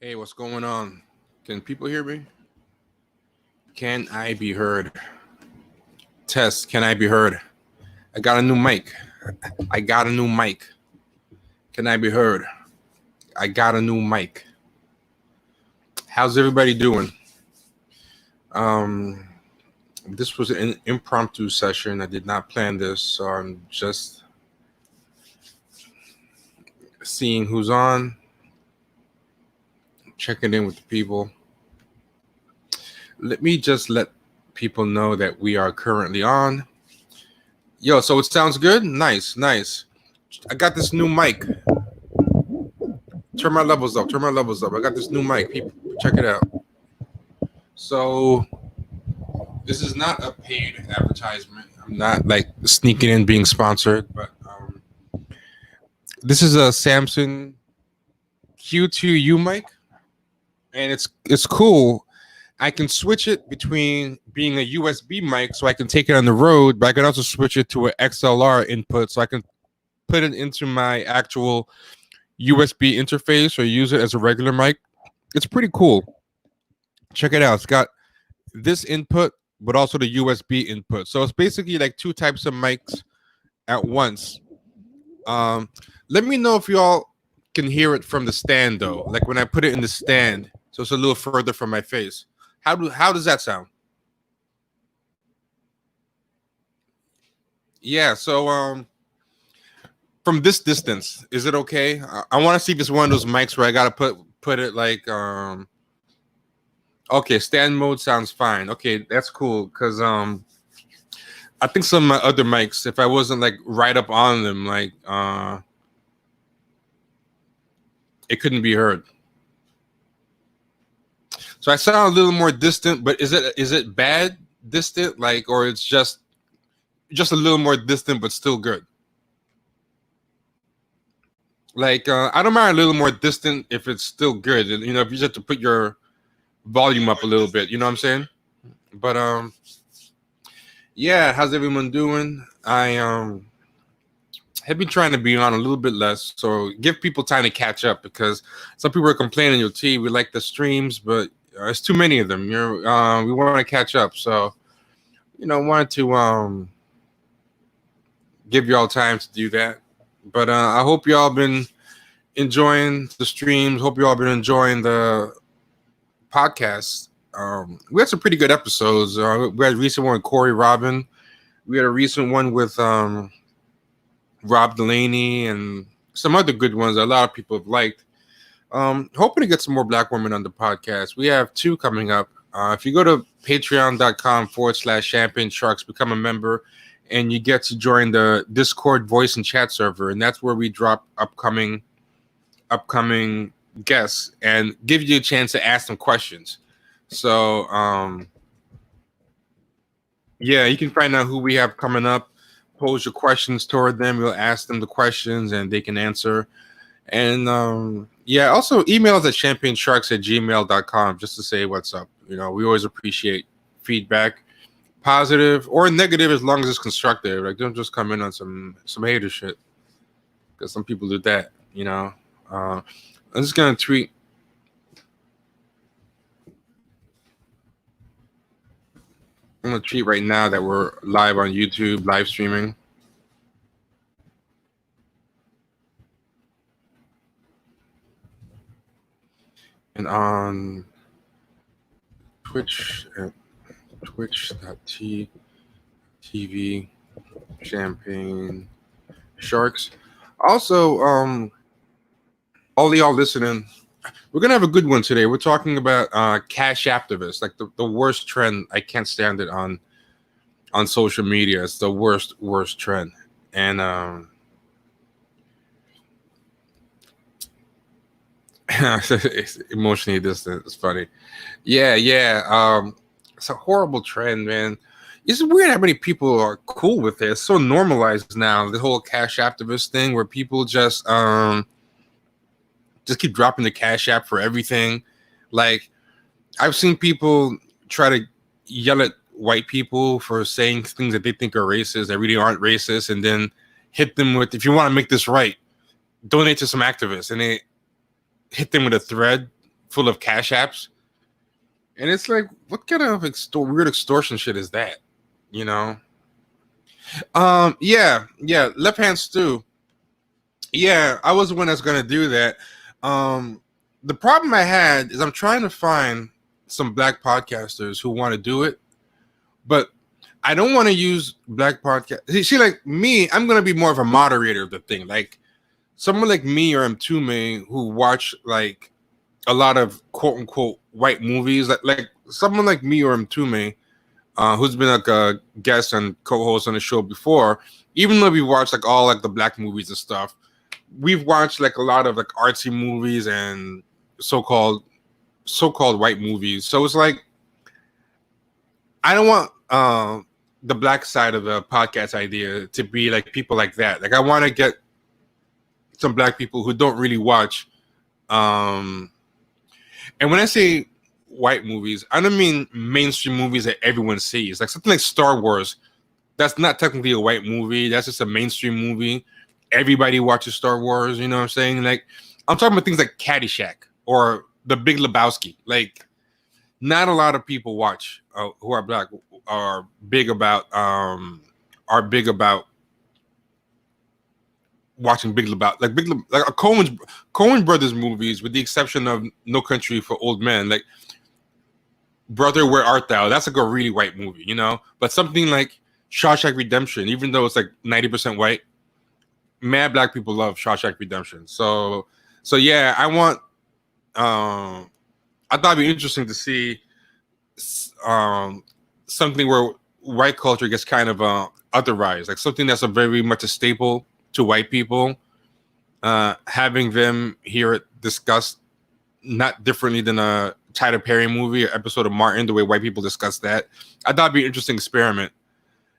Hey, what's going on? Can people hear me? Can I be heard? Test, can I be heard? I got a new mic. I got a new mic. Can I be heard? I got a new mic. How's everybody doing? Um, this was an impromptu session. I did not plan this, so I'm just seeing who's on, checking in with the people. Let me just let people know that we are currently on. Yo, so it sounds good? Nice, nice. I got this new mic. Turn my levels up. Turn my levels up. I got this new mic. People, check it out. So this is not a paid advertisement. I'm not like sneaking in being sponsored, but this is a Samsung Q2U mic, and it's cool. I can switch it between being a USB mic, so I can take it on the road, but I can also switch it to an XLR input, so I can put it into my actual USB interface or use it as a regular mic. It's pretty cool. Check it out. It's got this input, but also the USB input. So it's basically like two types of mics at once. Let me know if y'all can hear it from the stand though. Like when I put it in the stand, so it's a little further from my face. How does that sound? Yeah, so from this distance, is it okay? I want to see if it's one of those mics where I gotta put it like okay, stand mode sounds fine. Okay, that's cool because I think some of my other mics, if I wasn't like right up on them, like it couldn't be heard. So I sound a little more distant, but is it bad distant, like, or it's just a little more distant but still good? Like I don't mind a little more distant if it's still good. You know, if you just have to put your volume up a little bit, you know what I'm saying? But yeah, how's everyone doing? I have been trying to be on a little bit less, so give people time to catch up because some people are complaining, "Yo, T, we like the streams, but it's too many of them. We want to catch up, so wanted to give y'all time to do that. But I hope y'all been enjoying the streams. Hope y'all been enjoying the podcast. We had some pretty good episodes. We had a recent one with Corey Robin. We had a recent one with Rob Delaney and some other good ones that a lot of people have liked. Hoping to get some more Black women on the podcast. We have 2 coming up. If you go to patreon.com/Champagne Sharks, become a member, and you get to join the Discord voice and chat server, and that's where we drop upcoming guests and give you a chance to ask them questions. So yeah, you can find out who we have coming up, pose your questions toward them, we'll ask them the questions and they can answer. And yeah, also email us at champagnesharks@gmail.com just to say what's up. We always appreciate feedback, positive or negative, as long as it's constructive. Like, don't just come in on some hater shit, because some people do that. I'm just gonna tweet. I'm gonna tweet right now that we're live on YouTube, live streaming. And on Twitch at twitch.tv Champagne Sharks. Also, all y'all listening, we're gonna have a good one today. We're talking about Cashapptivism, like the worst trend. I can't stand it on social media. It's the worst trend. And it's emotionally distant. It's funny. Yeah. It's a horrible trend, man. It's weird how many people are cool with it. It's so normalized now, the whole Cashapptivist thing, where people just keep dropping the Cash App for everything. Like, I've seen people try to yell at white people for saying things that they think are racist that really aren't racist, and then hit them with, if you want to make this right, donate to some activists, and they hit them with a thread full of cash apps. And it's like, what kind of weird extortion shit is that? You know? Yeah, left hand stew. Yeah, I was the one that's gonna do that. The problem I had is I'm trying to find some black podcasters who want to do it, but I don't want to use black podcast. See, like me, I'm gonna be more of a moderator of the thing. Like someone like me or Mtume who watch like a lot of quote unquote white movies, like someone like me or Mtume, who's been like a guest and co-host on the show before. Even though we watch like all like the black movies and stuff, we've watched like a lot of like artsy movies and so-called white movies. So it's like I don't want the black side of the podcast idea to be like people like that. Like I want to get some black people who don't really watch. And when I say white movies, I don't mean mainstream movies that everyone sees. Like something like Star Wars, that's not technically a white movie. That's just a mainstream movie. Everybody watches Star Wars. You know what I'm saying? Like I'm talking about things like Caddyshack or The Big Lebowski. Like not a lot of people watch who are black are big about watching Big Lebowski, like a Coen brothers movies, with the exception of No Country for Old Men. Like Brother, Where Art Thou? That's like a really white movie, you know. But something like Shawshank Redemption, even though it's like 90% white, mad black people love Shawshank Redemption. So yeah, I want. I thought it'd be interesting to see something where white culture gets kind of otherized, like something that's a very much a staple to white people, having them hear it discussed not differently than a Tyler Perry movie or episode of Martin, the way white people discuss that. I thought it'd be an interesting experiment.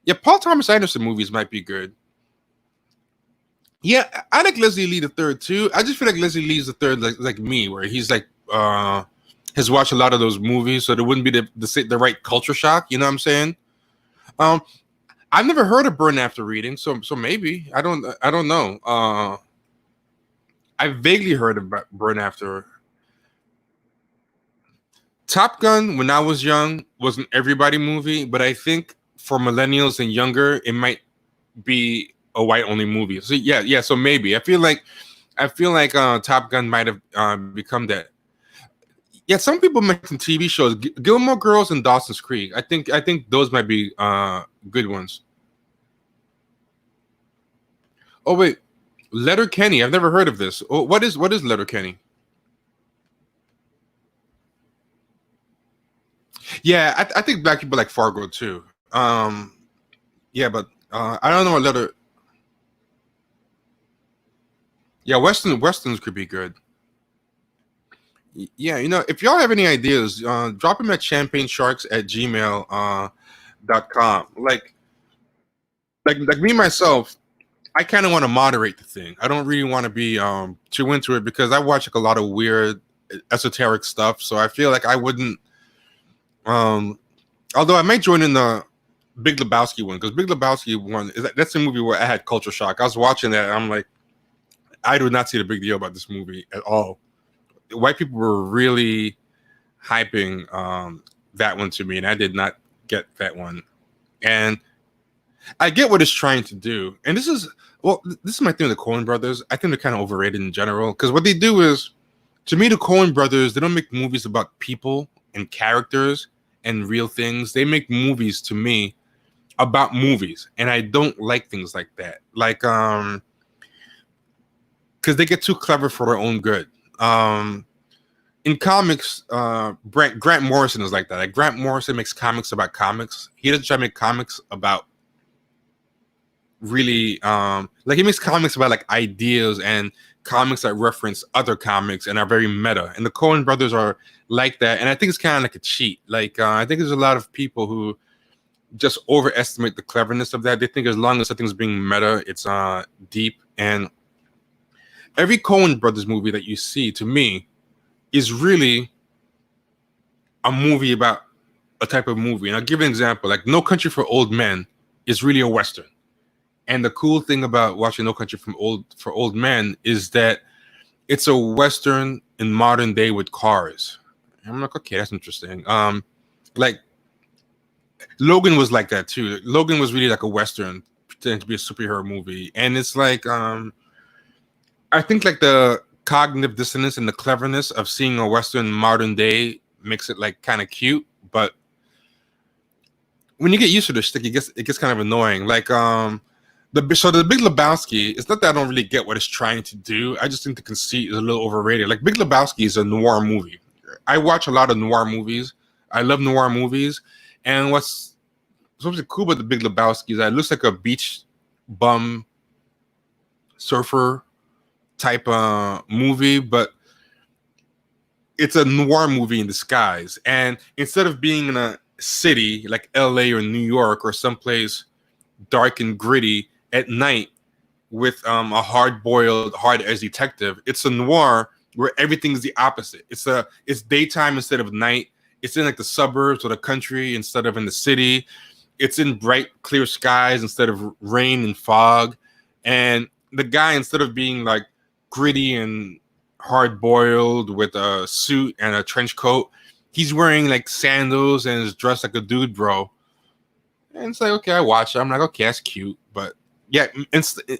Yeah, Paul Thomas Anderson movies might be good. Yeah, I like Leslie Lee the Third too. I just feel like Leslie Lee's the third, like me, where he's like has watched a lot of those movies, so there wouldn't be the right culture shock. You know what I'm saying? I've never heard of Burn After Reading, so maybe I don't know. I vaguely heard about Burn After. Top Gun, when I was young, was an everybody movie, but I think for millennials and younger, it might be a white only movie. So yeah. So maybe I feel like Top Gun might have become that. Yeah, some people mention TV shows, Gilmore Girls and Dawson's Creek. I think those might be good ones. Oh wait, Letterkenny. I've never heard of this. Oh, what is Letterkenny? Yeah, I think black people like Fargo too. Yeah, but I don't know what letter. Yeah, westerns could be good. Yeah, you know, if y'all have any ideas, drop them at champagnesharks@gmail.com. Like me myself, I kind of want to moderate the thing. I don't really want to be too into it because I watch like a lot of weird esoteric stuff. So I feel like I wouldn't. Although I might join in the Big Lebowski one, because Big Lebowski one that's a movie where I had culture shock. I was watching that and I'm like, I do not see the big deal about this movie at all. White people were really hyping that one to me, and I did not get that one. And I get what it's trying to do. And this is my thing with the Coen brothers. I think they're kind of overrated in general, because what they do is, to me, the Coen brothers, they don't make movies about people and characters and real things. They make movies, to me, about movies, and I don't like things like that. Like because they get too clever for their own good. In comics, Grant Morrison is like that. Like Grant Morrison makes comics about comics. He doesn't try to make comics about really like he makes comics about like ideas and comics that reference other comics and are very meta. And the Coen brothers are like that. And I think it's kind of like a cheat. Like I think there's a lot of people who just overestimate the cleverness of that. They think as long as something's being meta, it's deep. And every Coen brothers movie that you see, to me, is really a movie about a type of movie. And I'll give an example. Like No Country for Old Men is really a Western. And the cool thing about watching No Country for Old Men is that it's a Western in modern day with cars. And I'm like, okay, that's interesting. Like Logan was like that too. Logan was really like a Western pretending to be a superhero movie. And it's like, I think like the cognitive dissonance and the cleverness of seeing a Western modern day makes it like kind of cute. But when you get used to this shit, it gets kind of annoying. Like, the Big Lebowski, it's not that I don't really get what it's trying to do. I just think the conceit is a little overrated. Like Big Lebowski is a noir movie. I watch a lot of noir movies. I love noir movies. And what's supposed to be cool about the Big Lebowski is that it looks like a beach bum surfer type movie, but it's a noir movie in disguise. And instead of being in a city like LA or New York or someplace dark and gritty at night with a hard-boiled, hard-edged detective, it's a noir where everything's the opposite. It's daytime instead of night. It's in like the suburbs or the country instead of in the city. It's in bright, clear skies instead of rain and fog. And the guy, instead of being like gritty and hard-boiled with a suit and a trench coat, he's wearing like sandals and is dressed like a dude, bro. And it's like, okay, I watch it. I'm like, okay, that's cute. But yeah,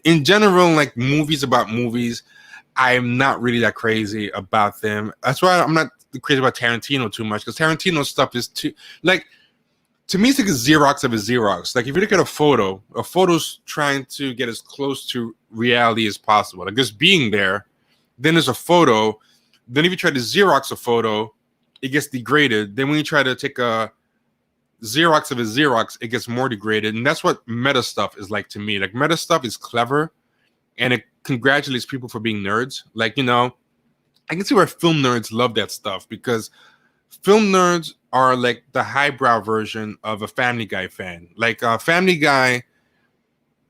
in general, like movies about movies, I'm not really that crazy about them. That's why I'm not crazy about Tarantino too much, because Tarantino stuff is too, like, to me, it's like a Xerox of a Xerox. Like, if you look at a photo's trying to get as close to reality as possible. Like, just being there, then there's a photo. Then if you try to Xerox a photo, it gets degraded. Then when you try to take a Xerox of a Xerox, it gets more degraded. And that's what meta stuff is like to me. Like, meta stuff is clever, and it congratulates people for being nerds. Like, you know, I can see where film nerds love that stuff, because film nerds are like the highbrow version of a Family Guy fan. Like, Family Guy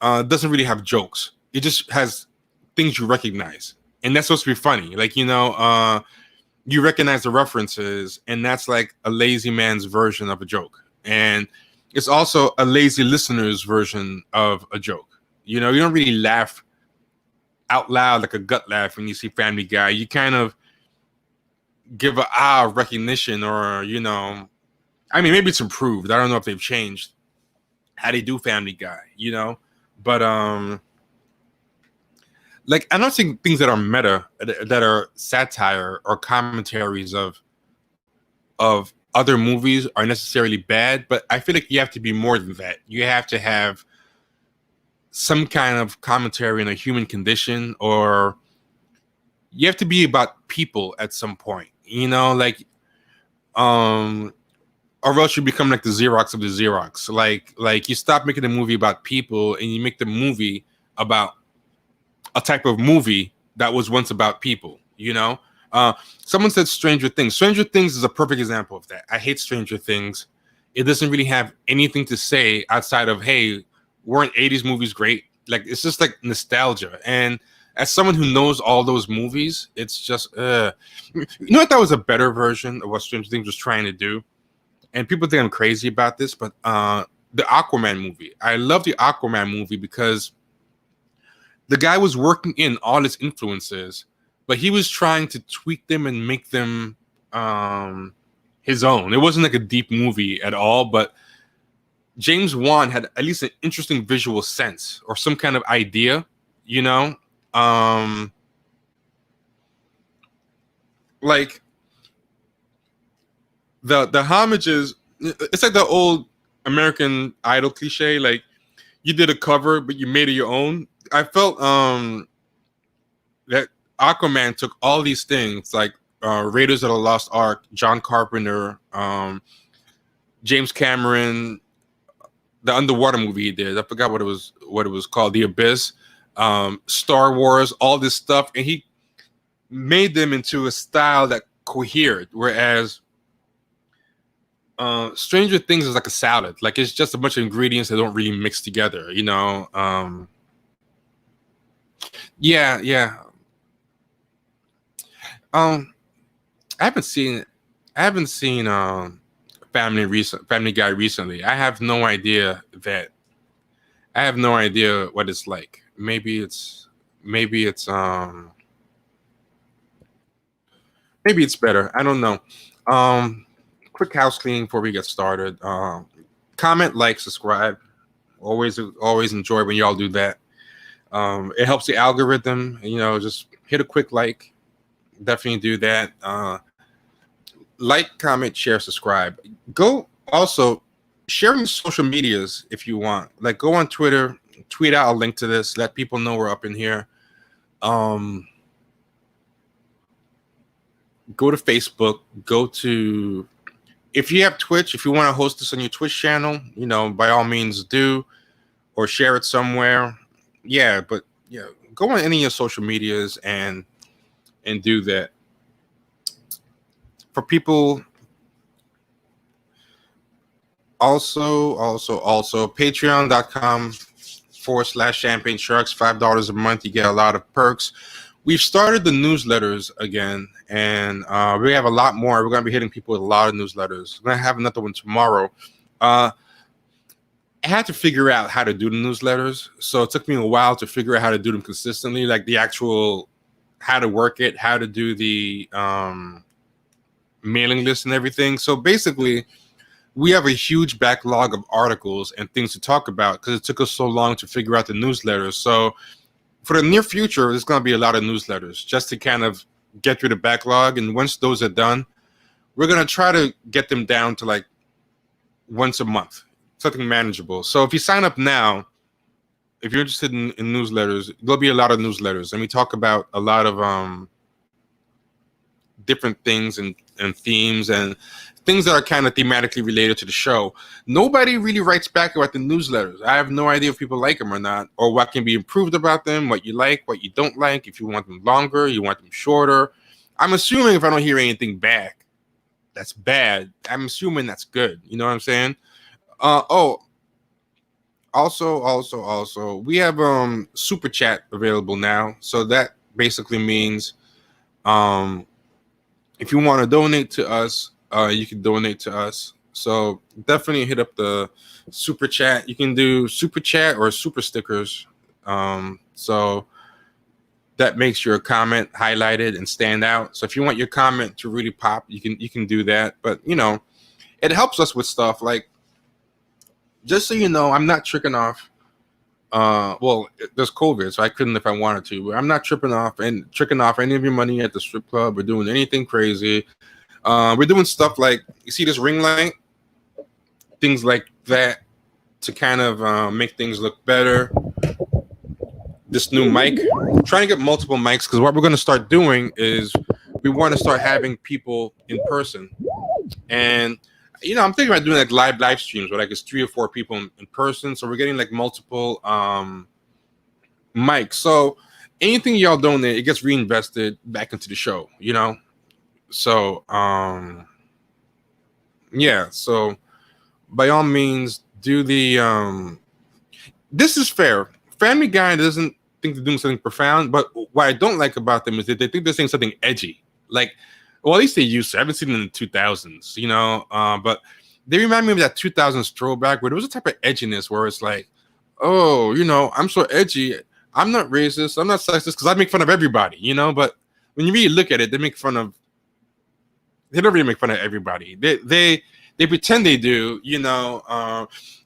doesn't really have jokes. It just has things you recognize. And that's supposed to be funny. Like, you know, you recognize the references, and that's like a lazy man's version of a joke. And it's also a lazy listener's version of a joke. You know, you don't really laugh out loud like a gut laugh when you see Family Guy. You kind of give a recognition, or, you know, I mean, maybe it's improved. I don't know if they've changed how they do Family Guy, you know, but like, I don't think things that are meta, that are satire or commentaries of other movies, are necessarily bad. But I feel like you have to be more than that. You have to have some kind of commentary on a human condition, or you have to be about people at some point, you know, like, or else you become like the Xerox of the Xerox. Like you stop making a movie about people, and you make the movie about a type of movie that was once about people, you know? Someone said Stranger Things. Stranger Things is a perfect example of that. I hate Stranger Things. It doesn't really have anything to say outside of, hey, weren't 80s movies great? Like, it's just like nostalgia. And as someone who knows all those movies, it's just, you know what, that was a better version of what Stranger Things was trying to do? And people think I'm crazy about this, but the Aquaman movie. I love the Aquaman movie because the guy was working in all his influences, but he was trying to tweak them and make them his own. It wasn't like a deep movie at all, but James Wan had at least an interesting visual sense or some kind of idea, you know? Like, the homages, it's like the old American Idol cliche, like, you did a cover, but you made it your own. I felt that Aquaman took all these things, like Raiders of the Lost Ark, John Carpenter, James Cameron, the underwater movie he did. I forgot what it was called, The Abyss, Star Wars, all this stuff, and he made them into a style that cohered. Whereas Stranger Things is like a salad. Like, it's just a bunch of ingredients that don't really mix together, you know? Yeah. I haven't seen Family Guy recently. I have no idea what it's like. Maybe it's Maybe it's better. I don't know. Quick house cleaning before we get started. Comment, like, subscribe. Always enjoy when y'all do that. It helps the algorithm. Just hit a quick like. Definitely do that. Like, comment, share, subscribe. Go also share in social medias if you want. Like, go on Twitter, tweet out a link to this. Let people know we're up in here. Go to Facebook. If you have Twitch, if you want to host this on your Twitch channel, by all means do, or share it somewhere. Yeah, but go on any of your social medias and do that. For people, also patreon.com/champagne sharks, $5 a month. You get a lot of perks. We've started the newsletters again, and we have a lot more. We're going to be hitting people with a lot of newsletters. We're going to have another one tomorrow. I had to figure out how to do the newsletters, so it took me a while to figure out how to do them consistently, like the actual how to work it, how to do the mailing list and everything. So basically, we have a huge backlog of articles and things to talk about because it took us so long to figure out the newsletters. So for the near future, there's going to be a lot of newsletters just to kind of get through the backlog. And once those are done, we're going to try to get them down to like once a month, something manageable. So if you sign up now, if you're interested in newsletters, there'll be a lot of newsletters. And we talk about a lot of different things and themes and things that are kind of thematically related to the show. Nobody really writes back about the newsletters. I have no idea if people like them or not, or what can be improved about them, what you like, what you don't like, if you want them longer, you want them shorter. I'm assuming if I don't hear anything back that's bad, I'm assuming that's good. You know what I'm saying? Also, we have super chat available now. So that basically means if you want to donate to us, you can donate to us. So definitely hit up the super chat. You can do super chat or super stickers. So that makes your comment highlighted and stand out. So if you want your comment to really pop, you can do that. But it helps us with stuff like, just so you know, I'm not tricking off. Well, there's COVID, so I couldn't if I wanted to. But I'm not tricking off any of your money at the strip club. We're doing anything crazy. We're doing stuff like, you see this ring light, things like that to kind of make things look better. This new mic, I'm trying to get multiple mics, because what we're going to start doing is we want to start having people in person. And I'm thinking about doing like live streams where like it's 3 or 4 people in person. So we're getting like multiple mics. So anything y'all donate, it gets reinvested back into the show, So so by all means, do the this is fair. Family Guy doesn't think they're doing something profound, but what I don't like about them is that they think they're saying something edgy. Like, well, at least they used to. I haven't seen it in the 2000s, but they remind me of that 2000s throwback where there was a type of edginess where it's like, oh, I'm so edgy. I'm not racist. I'm not sexist because I make fun of everybody, But when you really look at it, they don't really make fun of everybody. They pretend they do,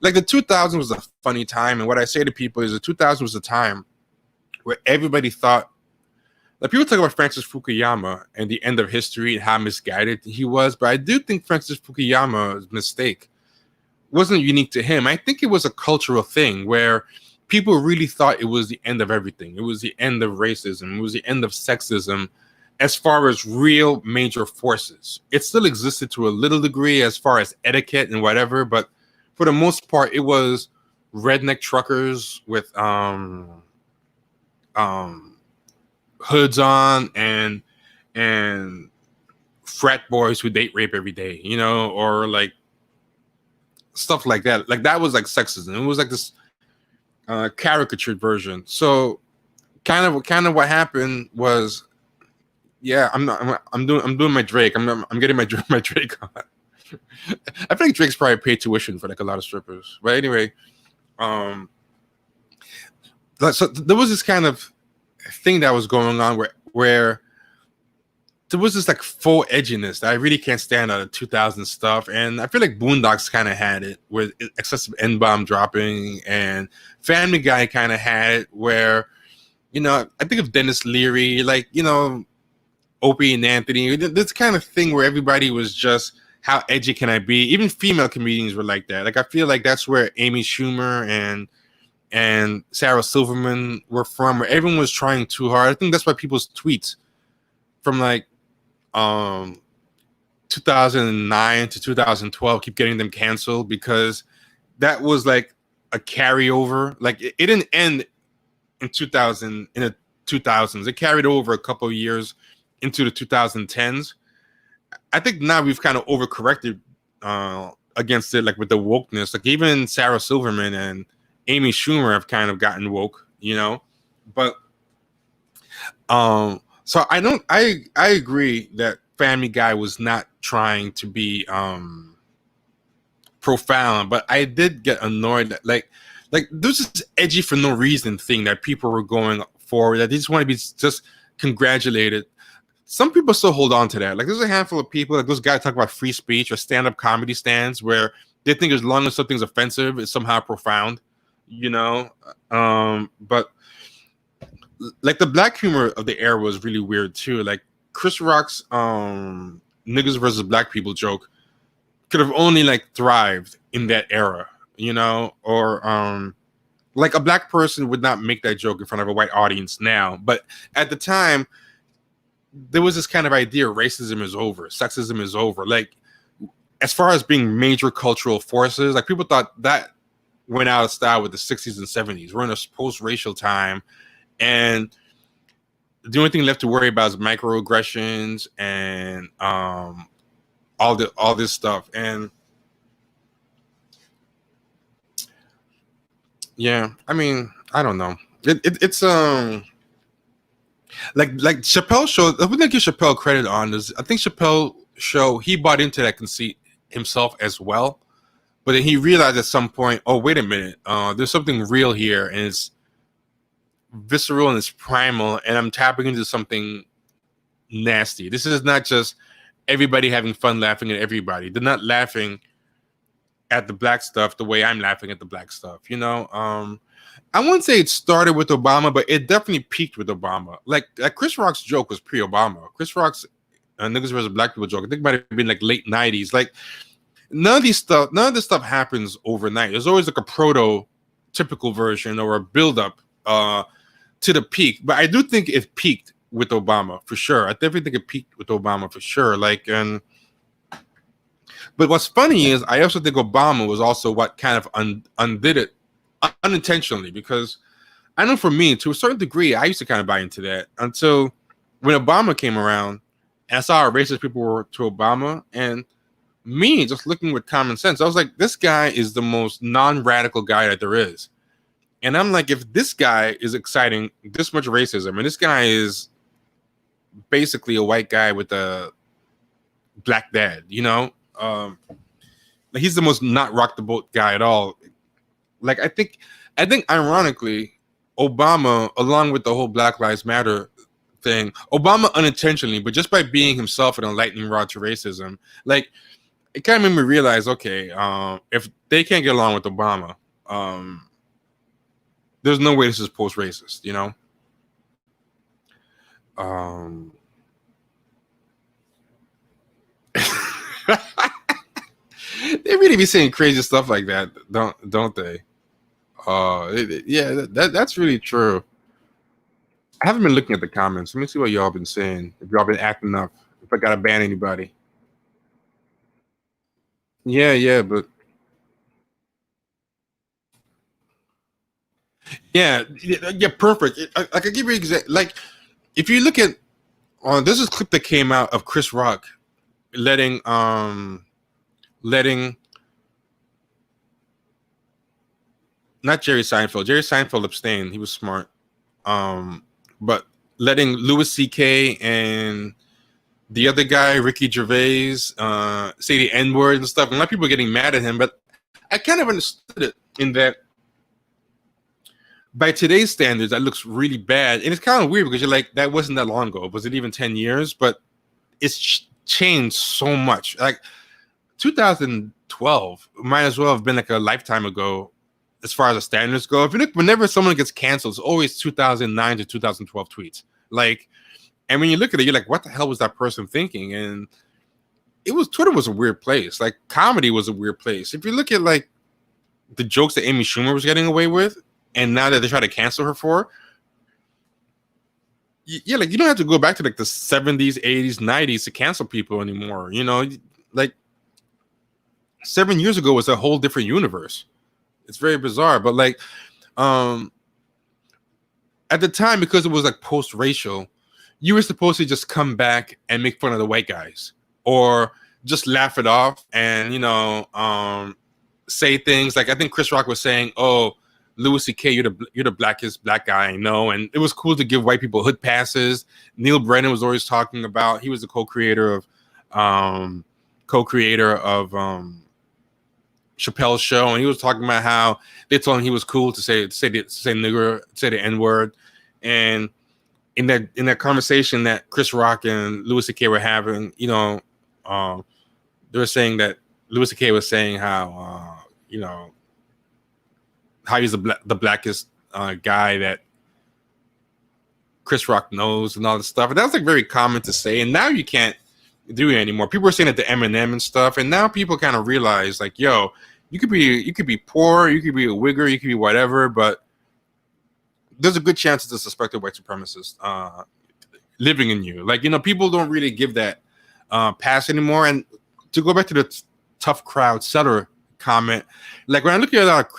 like the 2000s was a funny time. And what I say to people is the 2000s was a time where everybody thought, like, people talk about Francis Fukuyama and the end of history and how misguided he was. But I do think Francis Fukuyama's mistake wasn't unique to him. I think it was a cultural thing where people really thought it was the end of everything. It was the end of racism. It was the end of sexism. As far as real major forces, it still existed to a little degree as far as etiquette and whatever, but for the most part, it was redneck truckers with hoods on and frat boys who date rape every day, or like stuff like that. Like that was like sexism. It was like this caricatured version. So kind of what happened was. Yeah, I'm doing my Drake. I'm getting my Drake on. I think Drake's probably paid tuition for like a lot of strippers. But anyway, so there was this kind of thing that was going on where there was this like full edginess that I really can't stand out of 2000 stuff, and I feel like Boondocks kind of had it with excessive N-bomb dropping, and Family Guy kind of had it where, you know, I think of Dennis Leary, like, you know, Opie and Anthony, this kind of thing where everybody was just, how edgy can I be? Even female comedians were like that. Like, I feel like that's where Amy Schumer and Sarah Silverman were from, where everyone was trying too hard. I think that's why people's tweets from like 2009 to 2012 keep getting them canceled, because that was like a carryover. Like it didn't end in the 2000s. It carried over a couple of years into the 2010s. I think now we've kind of overcorrected against it, like with the wokeness. Like even Sarah Silverman and Amy Schumer have kind of gotten woke, you know. But so I agree that Family Guy was not trying to be profound, but I did get annoyed that like there's this edgy for no reason thing that people were going for, that they just want to be just congratulated. Some people still hold on to that. Like there's a handful of people, like those guys talk about free speech or stand-up comedy stands, where they think as long as something's offensive, it's somehow profound, you know. But like the black humor of the era was really weird too. Like Chris Rock's niggas versus black people joke could have only like thrived in that era, you know, or like a black person would not make that joke in front of a white audience now. But at the time, there was this kind of idea racism is over, sexism is over. Like as far as being major cultural forces, like people thought that went out of style with the 60s and 70s. We're in a post-racial time, and the only thing left to worry about is microaggressions and all this stuff. And yeah, I mean, I don't know. It's like Chappelle show. I wouldn't give Chappelle credit on this. I think Chappelle show, he bought into that conceit himself as well, but then he realized at some point, oh wait a minute, there's something real here, and it's visceral and it's primal, and I'm tapping into something nasty. This is not just everybody having fun laughing at everybody. They're not laughing at the black stuff the way I'm laughing at the black stuff, you know. I wouldn't say it started with Obama, but it definitely peaked with Obama. Like Chris Rock's joke was pre-Obama. Chris Rock's niggas versus black people joke, I think it might have been like late 90s. Like none of this stuff happens overnight. There's always like a proto-typical version or a build-up to the peak. But I do think it peaked with Obama for sure. I definitely think it peaked with Obama for sure. Like, but what's funny is I also think Obama was also what kind of undid it unintentionally, because I know for me, to a certain degree, I used to kind of buy into that until when Obama came around and I saw how racist people were to Obama, and me just looking with common sense, I was like, this guy is the most non-radical guy that there is. And I'm like, if this guy is exciting this much racism, and this guy is basically a white guy with a black dad, you know, like he's the most not rock the boat guy at all. Like I think ironically, Obama, along with the whole Black Lives Matter thing, Obama unintentionally, but just by being himself and a lightning rod to racism, like it kind of made me realize, okay, if they can't get along with Obama, there's no way this is post-racist, you know. They really be saying crazy stuff like that, don't they? Yeah, that's really true. I haven't been looking at the comments. Let me see what y'all been saying. If y'all been acting up, if I gotta ban anybody. Yeah, but yeah, perfect. I can give you exact. Like, if you look at, this is a clip that came out of Chris Rock letting not Jerry Seinfeld. Jerry Seinfeld abstained. He was smart. But letting Louis C.K. and the other guy, Ricky Gervais, say the N-word and stuff. And a lot of people are getting mad at him, but I kind of understood it in that by today's standards, that looks really bad. And it's kind of weird because you're like, that wasn't that long ago. Was it even 10 years? But it's changed so much. Like 2012 might as well have been like a lifetime ago as far as the standards go. If you look, whenever someone gets canceled, it's always 2009 to 2012 tweets. Like, and when you look at it, you're like, what the hell was that person thinking? And Twitter was a weird place. Like, comedy was a weird place. If you look at like the jokes that Amy Schumer was getting away with, and now that they try to cancel her for, yeah, like you don't have to go back to like the 70s, 80s, 90s to cancel people anymore. You know, like 7 years ago was a whole different universe. It's very bizarre, but like at the time, because it was like post-racial, you were supposed to just come back and make fun of the white guys or just laugh it off and, you know, say things like, I think Chris Rock was saying, oh, Louis C.K., you're the blackest black guy I know. And it was cool to give white people hood passes. Neil Brennan was always talking about, he was the co-creator of Chappelle's show, and he was talking about how they told him he was cool to say nigger, say the N-word. And in that conversation that Chris Rock and Louis C.K. were having, you know, they were saying that Louis C.K. was saying how you know, how he's the blackest guy that Chris Rock knows and all this stuff. And that was like very common to say. And now you can't do it anymore. People were saying it to Eminem and stuff. And now people kind of realize like, yo, you could be poor, you could be a wigger, you could be whatever, but there's a good chance it's a suspected white supremacist living in you. Like, you know, people don't really give that pass anymore. And to go back to the tough crowd setter comment, like when I look at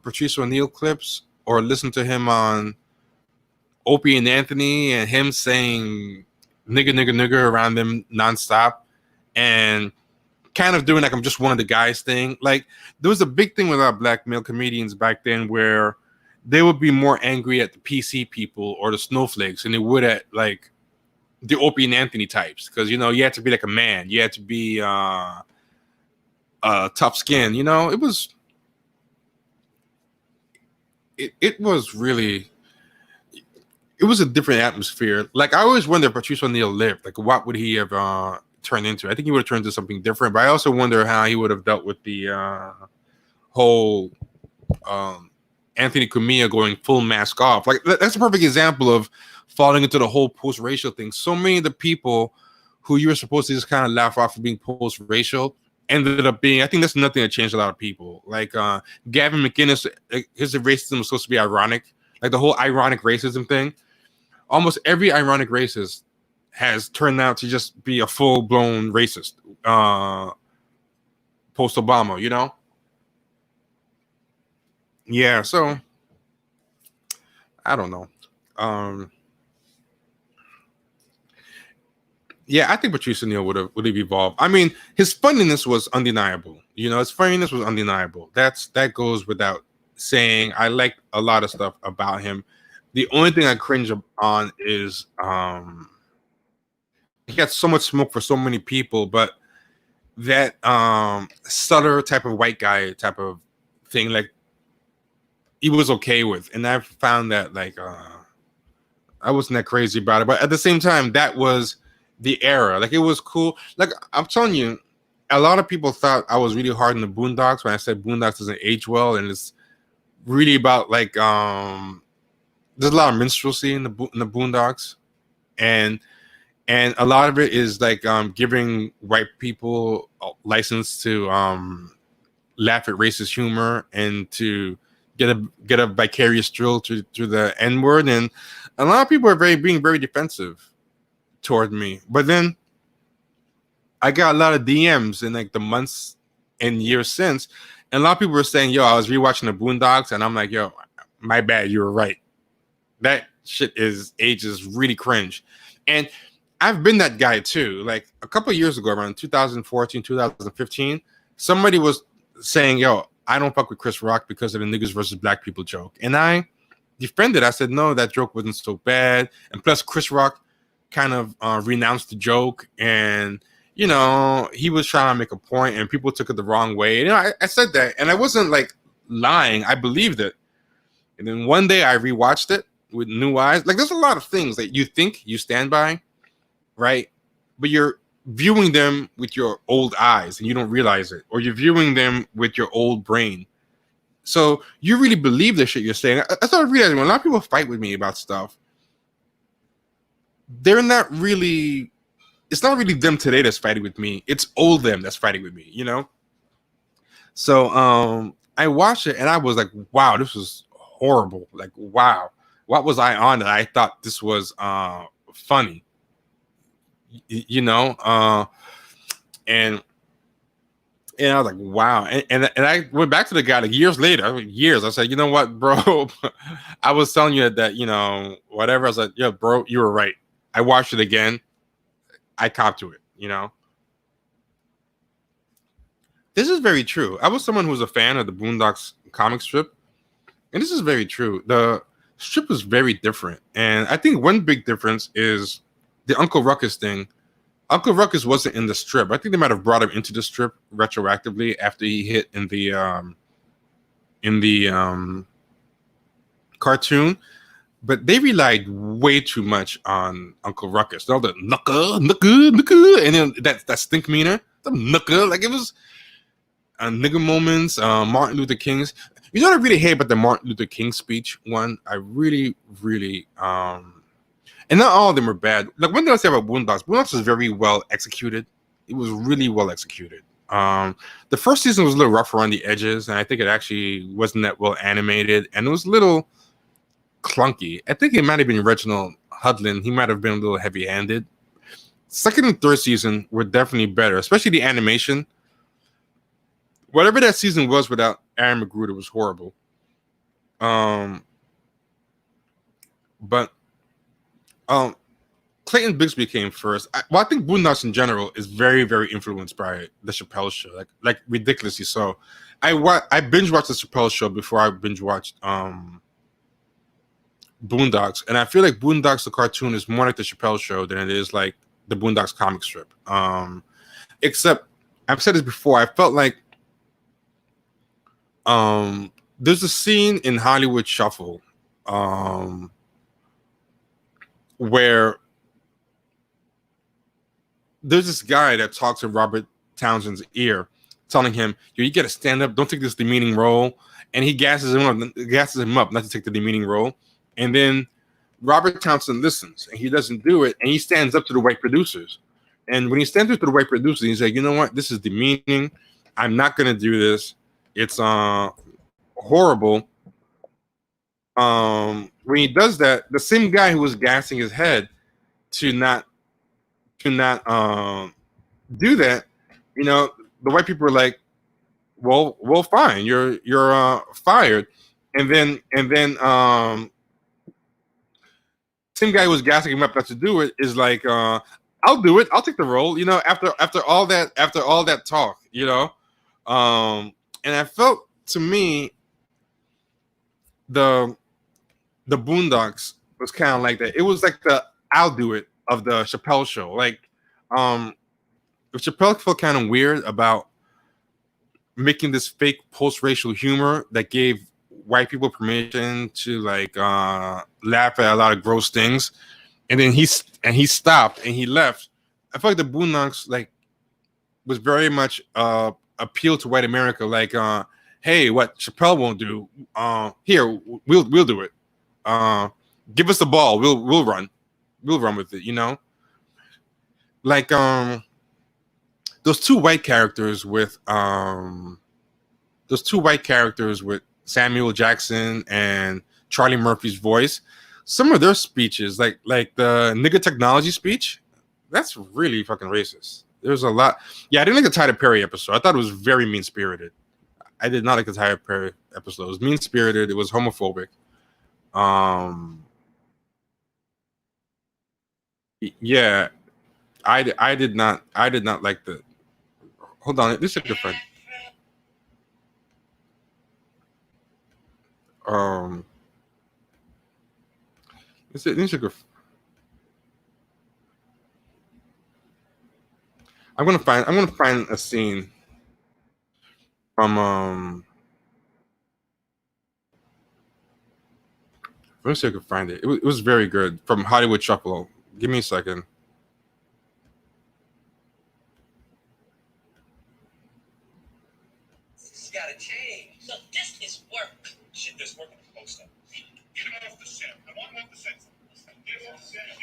Patrice O'Neal clips or listen to him on Opie and Anthony and him saying nigger around them nonstop and kind of doing like I'm just one of the guys thing. Like there was a big thing with our black male comedians back then where they would be more angry at the PC people or the snowflakes than they would at like the Opie and Anthony types, because, you know, you had to be like a man, you had to be tough skin, you know. It was really, it was a different atmosphere. Like I always wonder if Patrice O'Neal lived, like what would he have turned into? I think he would have turned into something different, but I also wonder how he would have dealt with the whole Anthony Cumia going full mask off. Like that's a perfect example of falling into the whole post-racial thing. So many of the people who you were supposed to just kind of laugh off for being post-racial ended up being, I think that's nothing that changed a lot of people. Like Gavin McInnes, his racism was supposed to be ironic. Like the whole ironic racism thing. Almost every ironic racist has turned out to just be a full-blown racist post-Obama, you know? Yeah, so I don't know. Yeah, I think Patrice O'Neal would have evolved. I mean, his funniness was undeniable. You know, his funniness was undeniable. That goes without saying. I like a lot of stuff about him. The only thing I cringe on is he got so much smoke for so many people, but that subtle type of white guy type of thing, like he was okay with, and I found that like I wasn't that crazy about it. But at the same time, that was the era. Like it was cool. Like I'm telling you, a lot of people thought I was really hard in the Boondocks when I said Boondocks doesn't age well, and it's really about like there's a lot of minstrelsy in the Boondocks, and a lot of it is like giving white people a license to laugh at racist humor and to get a vicarious thrill through the N-word. And a lot of people are being very defensive toward me. But then I got a lot of DMs in like the months and years since, and a lot of people were saying, yo, I was rewatching the Boondocks, and I'm like, yo, my bad, you were right. That shit ages really cringe. And I've been that guy too. Like a couple of years ago, around 2014, 2015, somebody was saying, yo, I don't fuck with Chris Rock because of the niggas versus black people joke. And I defended. I said, no, that joke wasn't so bad. And plus, Chris Rock kind of renounced the joke. And, you know, he was trying to make a point and people took it the wrong way. And, you know, I said that. And I wasn't like lying. I believed it. And then one day I rewatched it with new eyes. Like there's a lot of things that you think you stand by, right? but you're viewing them with your old eyes and you don't realize it, or you're viewing them with your old brain. So you really believe the shit you're saying. I started realizing when a lot of people fight with me about stuff, they're not really, it's not really them today that's fighting with me. It's old them that's fighting with me, you know? So I watched it and I was like, wow, this was horrible. Like, wow, what was I on that I thought this was funny? You know? And I was like, wow. And I went back to the guy like years later, I said, you know what, bro? I was telling you that, you know, whatever. I was like, yeah, bro, you were right. I watched it again. I copped to it, you know? This is very true. I was someone who was a fan of the Boondocks comic strip. And this is very true. The strip was very different. And I think one big difference is the Uncle Ruckus thing. Uncle Ruckus wasn't in the strip. I think they might have brought him into the strip retroactively after he hit in the cartoon. But they relied way too much on Uncle Ruckus. All the nucka, and then that stink meaner, the nucka, like it was nigga moments, Martin Luther King's. You know what I really hate about the Martin Luther King speech one? I really, really, and not all of them are bad. Like one thing I say about Boondocks was very well executed. It was really well executed. The first season was a little rough around the edges, and I think it actually wasn't that well animated, and it was a little clunky. I think it might have been Reginald Hudlin. He might have been a little heavy-handed. Second and third season were definitely better, especially the animation. Whatever that season was without Aaron Magruder was horrible. But Clayton Bigsby came first. I think Boondocks in general is very, very influenced by the Chappelle show, like ridiculously so. I binge watched the Chappelle show before I binge watched Boondocks, and I feel like Boondocks the cartoon is more like the Chappelle show than it is like the Boondocks comic strip. Except I've said this before. I felt like there's a scene in Hollywood Shuffle where there's this guy that talks to Robert Townsend's ear, telling him, you got to stand up, don't take this demeaning role. And he gasses him up not to take the demeaning role. And then Robert Townsend listens, and he doesn't do it, and he stands up to the white producers. And when he stands up to the white producers, he's like, you know what? This is demeaning. I'm not going to do this. It's horrible. When he does that, the same guy who was gassing his head to not do that, you know, the white people are like, well, fine, you're fired. And then same guy who was gassing him up not to do it is like, I'll do it. I'll take the role. You know, after all that talk, you know, and I felt, to me, the Boondocks was kind of like that. It was like the I'll do it of the Chappelle show. Like, if Chappelle felt kind of weird about making this fake post-racial humor that gave white people permission to like laugh at a lot of gross things, and then he stopped and he left. I feel like the Boondocks like was very much appeal to white America. Like, hey, what Chappelle won't do, here we'll do it. Give us the ball, we'll run with it. You know, like those two white characters with Samuel Jackson and Charlie Murphy's voice. Some of their speeches, like the nigga technology speech, that's really fucking racist. There's a lot. Yeah, I didn't like the Tyler Perry episode. I thought it was very mean spirited. I did not like the Tyler Perry episode. It was mean spirited. It was homophobic. Yeah, I did not like the. Hold on, this is different. This is good. I'm gonna find a scene from let me see if I can find it. It was very good from Hollywood Shuffle. Give me a second. gotta change. Look, this is work. Shit, this work on the poster. Get him off the set. I want him off the set.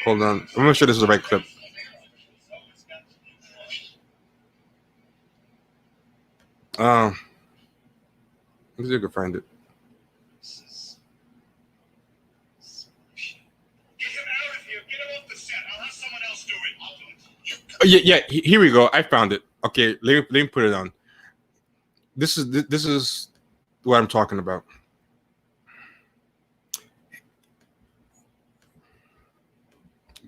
Hold on. I'm gonna sure this is the right clip. Let me see if I can find it. Get him out of here. Get him off the set. I'll have someone else do it. I'll do it. Oh, yeah. Here we go. I found it. Okay, let me put it on. This is what I'm talking about.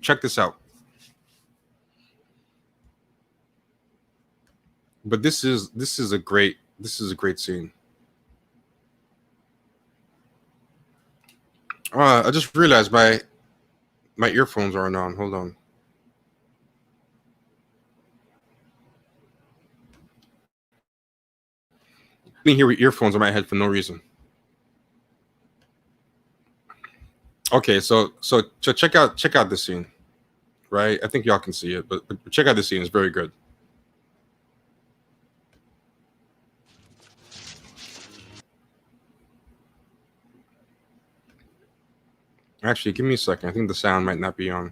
Check this out. But this is a great scene. I just realized my earphones aren't on. Hold on. I didn't hear with earphones on my head for no reason. Okay, so check out this scene, right? I think y'all can see it, but check out this scene. It's very good. Actually, give me a second. I think the sound might not be on.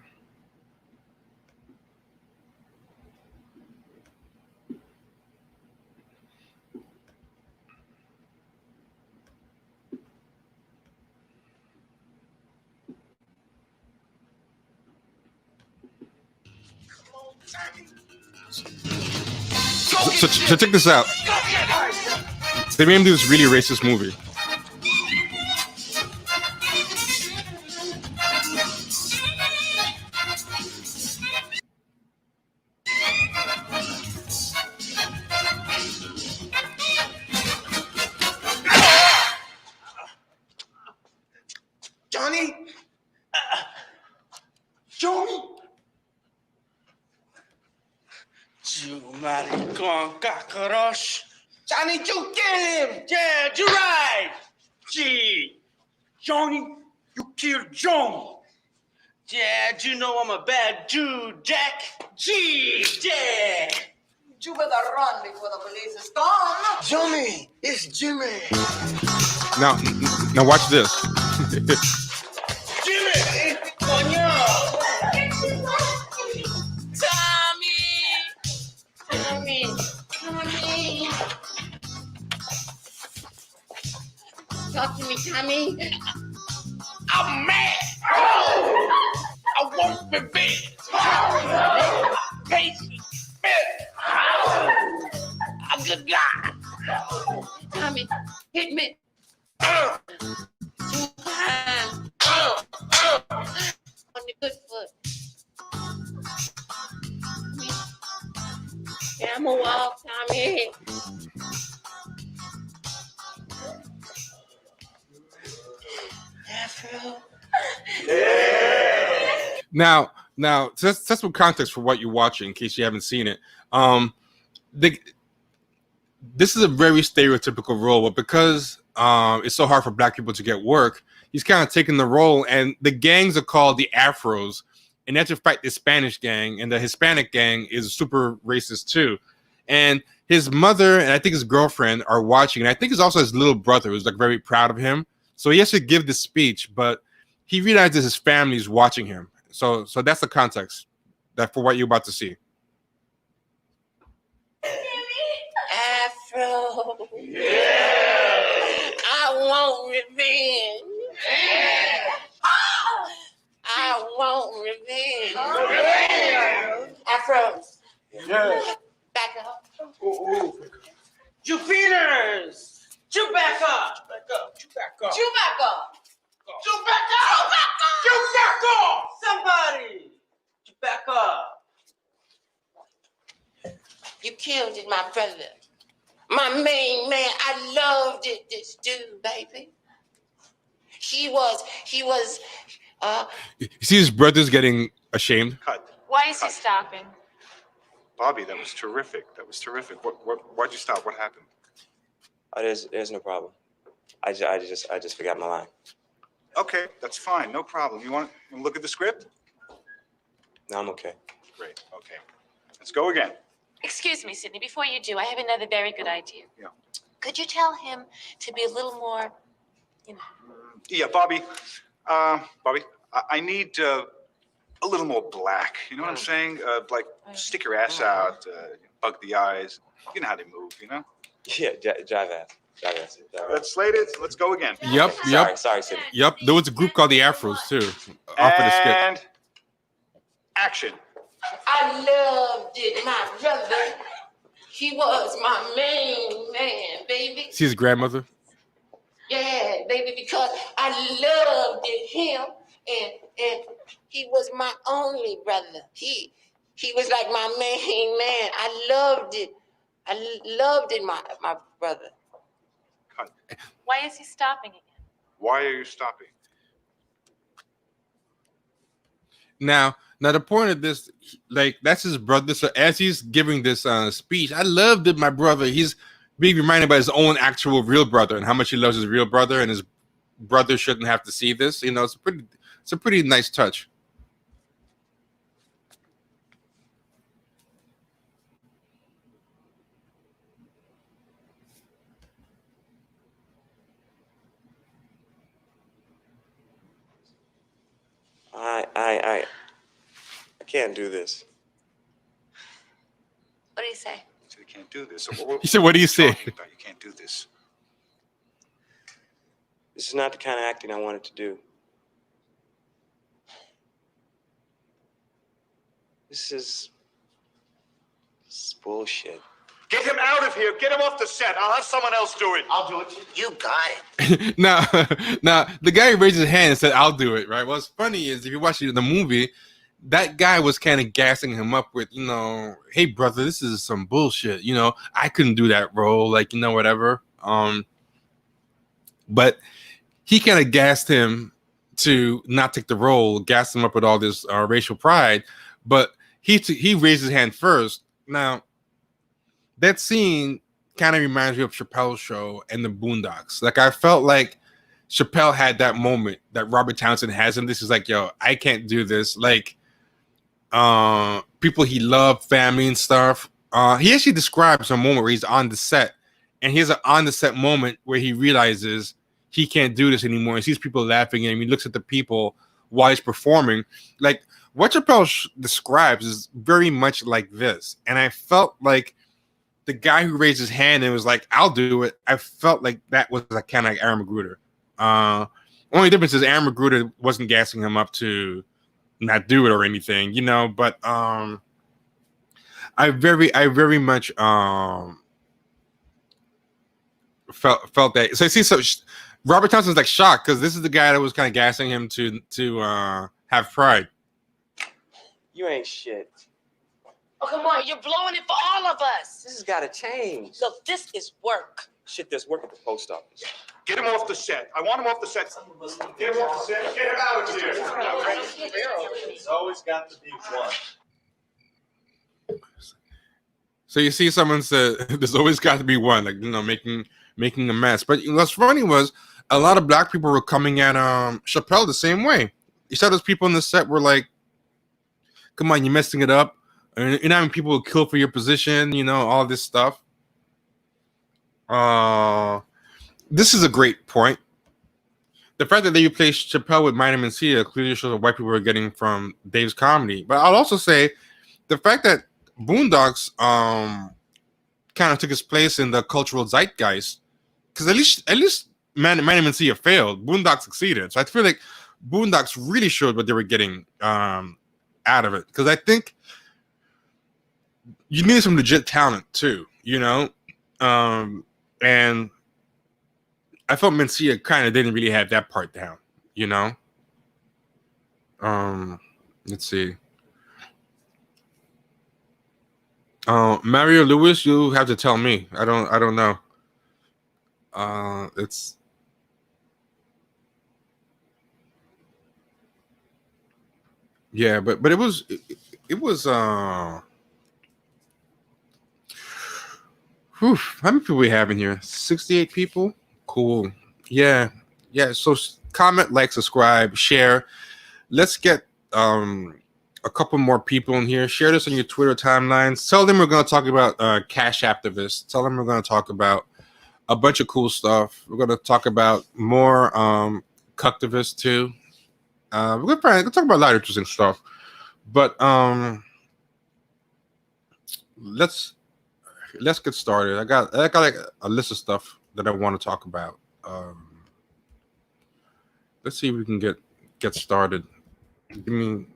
So check this out. They made him do this really racist movie. Johnny? Johnny? You maricon cockroach. Johnny, you get him. Yeah, you're right. Gee, Johnny, you killed John. Yeah, you know I'm a bad dude, Jack. Gee, yeah. You better run before the police is gone. Jimmy, it's Jimmy. Now watch this. Jimmy, coño. Tommy. Talk to me, Tommy. I'm mad. I won't be big. Patience, a good guy. Tommy, hit me. On the good foot. Yeah, I'm a walk, Tommy. Afro. Now, that's some context for what you're watching, in case you haven't seen it. This is a very stereotypical role, but because it's so hard for Black people to get work, he's kind of taking the role. And the gangs are called the Afros, and that's in fact the Spanish gang, and the Hispanic gang is super racist too. And his mother and I think his girlfriend are watching, and I think it's also his little brother who's like very proud of him. So he has to give the speech, but he realizes his family is watching him. So that's the context that for what you're about to see. Afro. Yeah. I want revenge. Yeah. I want revenge. Afro. Yeah. Back up. Ooh. You Peters! You back up! You back up! You back up. You back up! You back up! Somebody! You back up! You killed it, my brother. My main man. I loved it, this dude, baby. He was, You see his brother's getting ashamed. Cut. Why is he stopping? Bobby, that was terrific. Why'd you stop? What happened? There's no problem. I just forgot my line. Okay, that's fine. No problem. You want to look at the script? No, I'm okay. Great. Okay. Let's go again. Excuse me, Sydney. Before you do, I have another very good idea. Yeah. Could you tell him to be a little more, you know? Yeah, Bobby. Bobby, I need a little more black. You know what I'm saying? Like, stick your ass out, bug the eyes. You know how they move, you know? Yeah, jive ass. Let's slate it. Let's go again. Yep, yep, Sorry, Sidney. yep. There was a group called the Afros too. Off of the skit. And action. I loved it, my brother. He was my main man, baby. See his grandmother. Yeah, baby, because I loved him, and he was my only brother. He was like my main man. I loved it. I loved it, my brother. Cut. Why is he stopping again? Why are you stopping? Now the point of this, like, that's his brother. So as he's giving this speech, I loved it, my brother. He's being reminded by his own actual real brother and how much he loves his real brother, and his brother shouldn't have to see this. You know, it's a pretty nice touch. I can't do this. What do you say? So you can't do this. He said, "What do you say?" You can't do this. This is not the kind of acting I wanted to do. This is bullshit. Get him out of here. Get him off the set. I'll have someone else do it. I'll do it. You got it. now, the guy who raised his hand and said, "I'll do it." Right. What's funny is if you watch the movie, that guy was kind of gassing him up with, you know, "Hey brother, this is some bullshit. You know, I couldn't do that role. Like, you know, whatever." But he kind of gassed him to not take the role, gassed him up with all this racial pride. But he raised his hand first. Now, that scene kind of reminds me of Chappelle's show and the Boondocks. Like, I felt like Chappelle had that moment that Robert Townsend has, and this is like, yo, I can't do this. Like, people he loved, family and stuff. He actually describes a moment where he's on the set, and he has an on the set moment where he realizes he can't do this anymore. He sees people laughing at him. He looks at the people while he's performing. Like, what Chappelle describes is very much like this. And I felt like the guy who raised his hand and was like, "I'll do it," I felt like that was like kind of like Aaron Magruder. Only difference is Aaron Magruder wasn't gassing him up to not do it or anything, you know. But I very much felt that. So I see, so Robert Townsend's like shocked because this is the guy that was kind of gassing him to have pride. You ain't shit. Oh, come on, you're blowing it for all of us. This has got to change. Look, this is work. Shit, there's work at the post office. Get him off the set. I want him off the set. Get him off the set. Get him out of here. It's always got to be one. So you see someone said, "There's always got to be one," like, you know, making a mess. But what's funny was a lot of black people were coming at Chappelle the same way. You saw those people on the set were like, "Come on, you're messing it up. You're not having people who kill for your position, you know, all this stuff." This is a great point. The fact that they replaced Chappelle with Minor Mencia clearly shows what white people are getting from Dave's comedy. But I'll also say the fact that Boondocks kind of took its place in the cultural zeitgeist, because at least Minor Mencia failed, Boondocks succeeded. So I feel like Boondocks really showed what they were getting out of it. Because I think you needed some legit talent too, you know? And I felt Mencia kind of didn't really have that part down, you know? Let's see. Mario Lewis, you have to tell me. I don't know. It's yeah, but it was whew, how many people we have in here? 68 people. Cool. Yeah. So comment, like, subscribe, share. Let's get a couple more people in here. Share this on your Twitter timelines. Tell them we're going to talk about Cashapptivists. Tell them we're going to talk about a bunch of cool stuff. We're gonna talk about more activists too. We're gonna talk about a lot of interesting stuff. But let's get started. I got like a list of stuff that I want to talk about. Let's see if we can get started. Give me.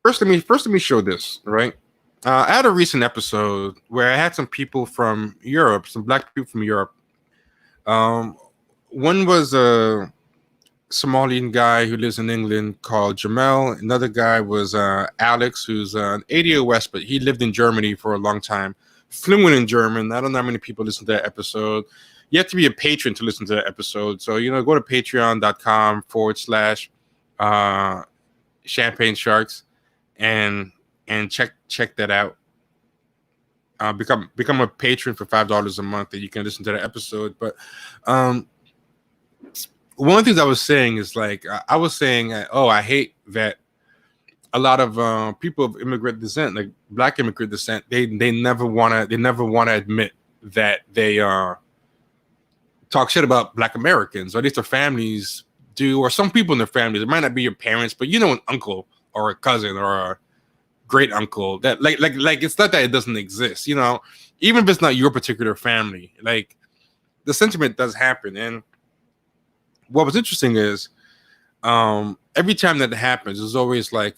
First, let me show this, right? I had a recent episode where I had some people from Europe, some black people from Europe. One was a Somalian guy who lives in England called Jamal. Another guy was Alex, who's an ADOS, but he lived in Germany for a long time, fluent in German. I don't know how many people listen to that episode. You have to be a patron to listen to that episode. So, go to patreon.com/champagne sharks and check that out. Become a patron for $5 a month, and you can listen to the episode. But one of the things I was saying is like I was saying, I hate that a lot of people of immigrant descent, like black immigrant descent, they never wanna admit that they talk shit about black Americans, or at least their families do, or some people in their families. It might not be your parents, but an uncle or a cousin or a great uncle that like it's not that it doesn't exist, even if it's not your particular family. Like the sentiment does happen. And what was interesting is every time that happens, there's always like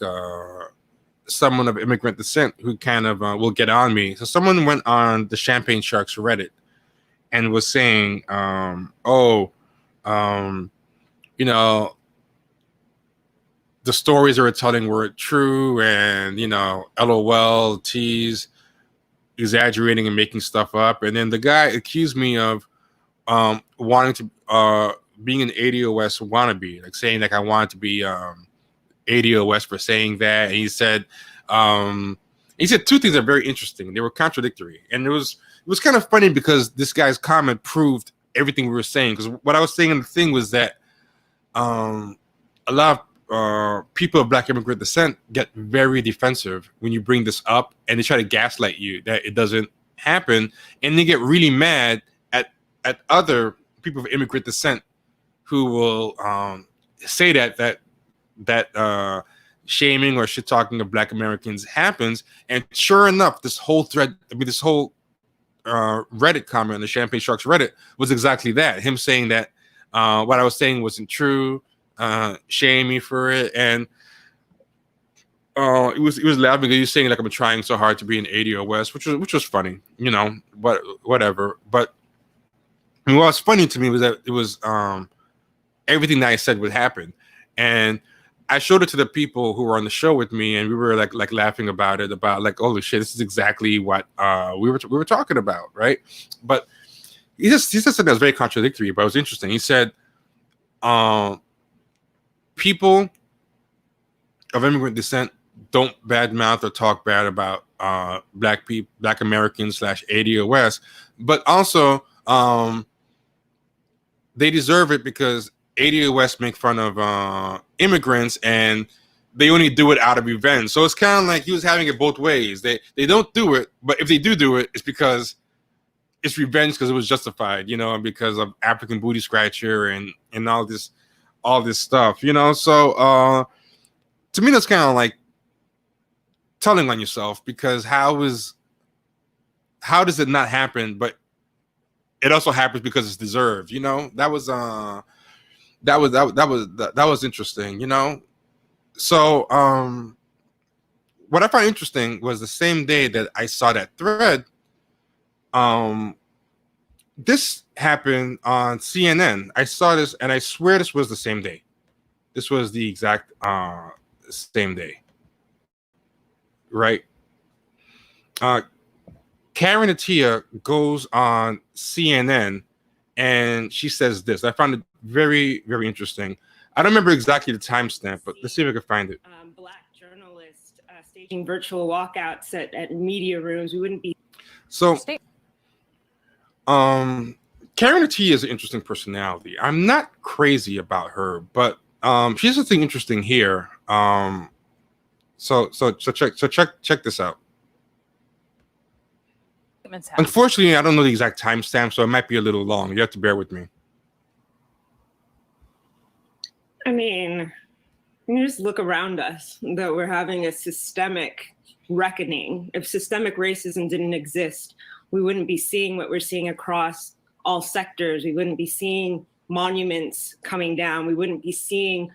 someone of immigrant descent who kind of will get on me. So someone went on the Champagne Sharks Reddit and was saying, the stories they were telling were true, and LOL, tease, exaggerating and making stuff up. And then the guy accused me of wanting to being an ADOS wannabe, like saying like I wanted to be ADOS for saying that. And he said two things that are very interesting. They were contradictory, and it was kind of funny because this guy's comment proved everything we were saying. Because what I was saying in the thing was that a lot of people of black immigrant descent get very defensive when you bring this up, and they try to gaslight you that it doesn't happen, and they get really mad at other people of immigrant descent who will say that shaming or shit talking of black Americans happens. And sure enough, this whole Reddit comment on the Champagne Sharks Reddit was exactly that. Him saying that what I was saying wasn't true. Shame me for it, and it was laughing because he was saying like I'm trying so hard to be an ADOS, which was funny, but whatever. But what was funny to me was that it was everything that I said would happen, and I showed it to the people who were on the show with me, and we were like laughing about it, about like, holy shit, this is exactly what we were talking about, right? But he just said something that was very contradictory, but it was interesting. He said, people of immigrant descent don't badmouth or talk bad about black Americans / ADOS, but also they deserve it because ADOS make fun of immigrants, and they only do it out of revenge. So it's kind of like he was having it both ways. They don't do it, but if they do it, it's because it's revenge, because it was justified, and because of African booty scratcher and all this stuff, So to me, that's kind of like telling on yourself, because how does it not happen, but it also happens because it's deserved, That was interesting, So what I found interesting was the same day that I saw that thread, this happened on CNN. I saw this, and I swear this was the same day. This was the exact same day, right? Karen Attiah goes on CNN, and she says this. I found it very, very interesting. I don't remember exactly the timestamp, but let's see if I can find it. Black journalists staging virtual walkouts at media rooms. We wouldn't be. So, Karen Attiah is an interesting personality. I'm not crazy about her, but she has something interesting here. So check this out. statements happen. Unfortunately, I don't know the exact timestamp, so it might be a little long. You have to bear with me. I mean, you just look around us that we're having a systemic reckoning. If systemic racism didn't exist, we wouldn't be seeing what we're seeing across all sectors. We wouldn't be seeing monuments coming down. We wouldn't be seeing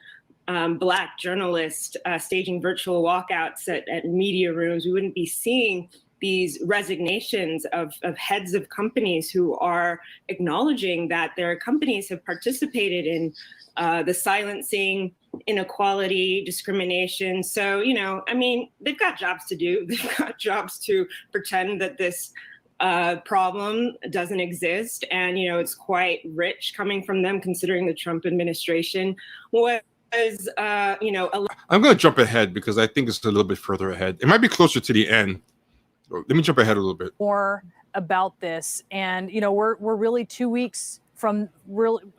Black journalists staging virtual walkouts at media rooms. We wouldn't be seeing these resignations of heads of companies who are acknowledging that their companies have participated in the silencing, inequality, discrimination. So, you know, I mean, they've got jobs to do. They've got jobs to pretend that this problem doesn't exist. And, you know, it's quite rich coming from them, considering the Trump administration was, you know, I'm going to jump ahead because I think it's a little bit further ahead. It might be closer to the end. Let me jump ahead a little bit. More about this. And, you know, we're really 2 weeks from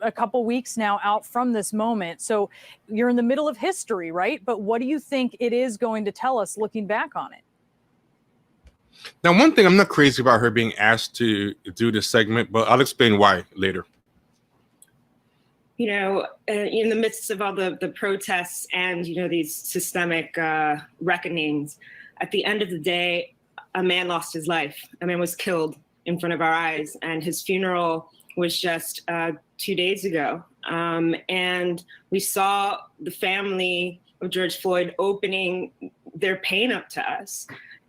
a couple weeks now out from this moment. So you're in the middle of history, right? But what do you think it is going to tell us looking back on it? Now, one thing, I'm not crazy about her being asked to do this segment, but I'll explain why later. You know, in the midst of all the protests and, you know, these systemic reckonings, at the end of the day, a man lost his life. A man was killed in front of our eyes, and his funeral was just 2 days ago. And we saw the family of George Floyd opening their pain up to us.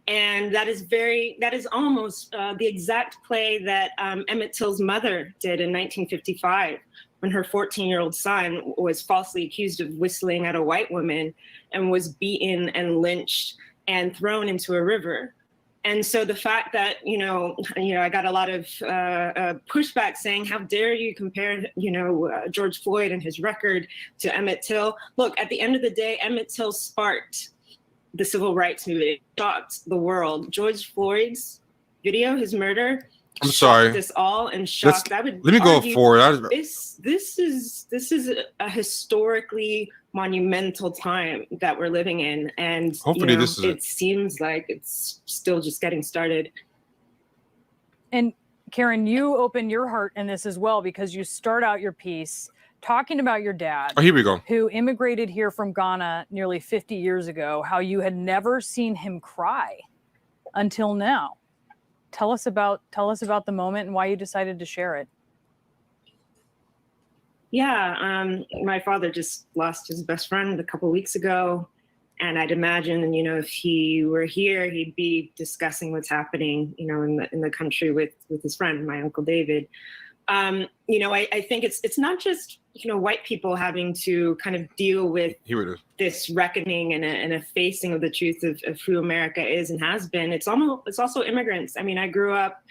And that is almost the exact play that Emmett Till's mother did in 1955, when her 14-year-old son was falsely accused of whistling at a white woman and was beaten and lynched and thrown into a river. And so the fact that, you know, I got a lot of pushback saying, how dare you compare, you know, George Floyd and his record to Emmett Till? Look, at the end of the day, Emmett Till sparked the civil rights movement. It shocked the world. George Floyd's video, his murder, I'm sorry. This all and shocked. Let me go forward. This is a historically monumental time that we're living in, and hopefully, you know, this is it seems like it's still just getting started. And Karen, you open your heart in this as well, because you start out your piece talking about your dad. Oh, here we go. Who immigrated here from Ghana nearly 50 years ago. How you had never seen him cry until now. Tell us about the moment and why you decided to share it. Yeah, my father just lost his best friend a couple of weeks ago, and I'd imagine, you know, if he were here, he'd be discussing what's happening, you know, in the country with his friend, my Uncle David. You know, I think it's not just, you know, white people having to kind of deal with this reckoning and a facing of the truth of who America is and has been. It's also immigrants. I mean, I grew up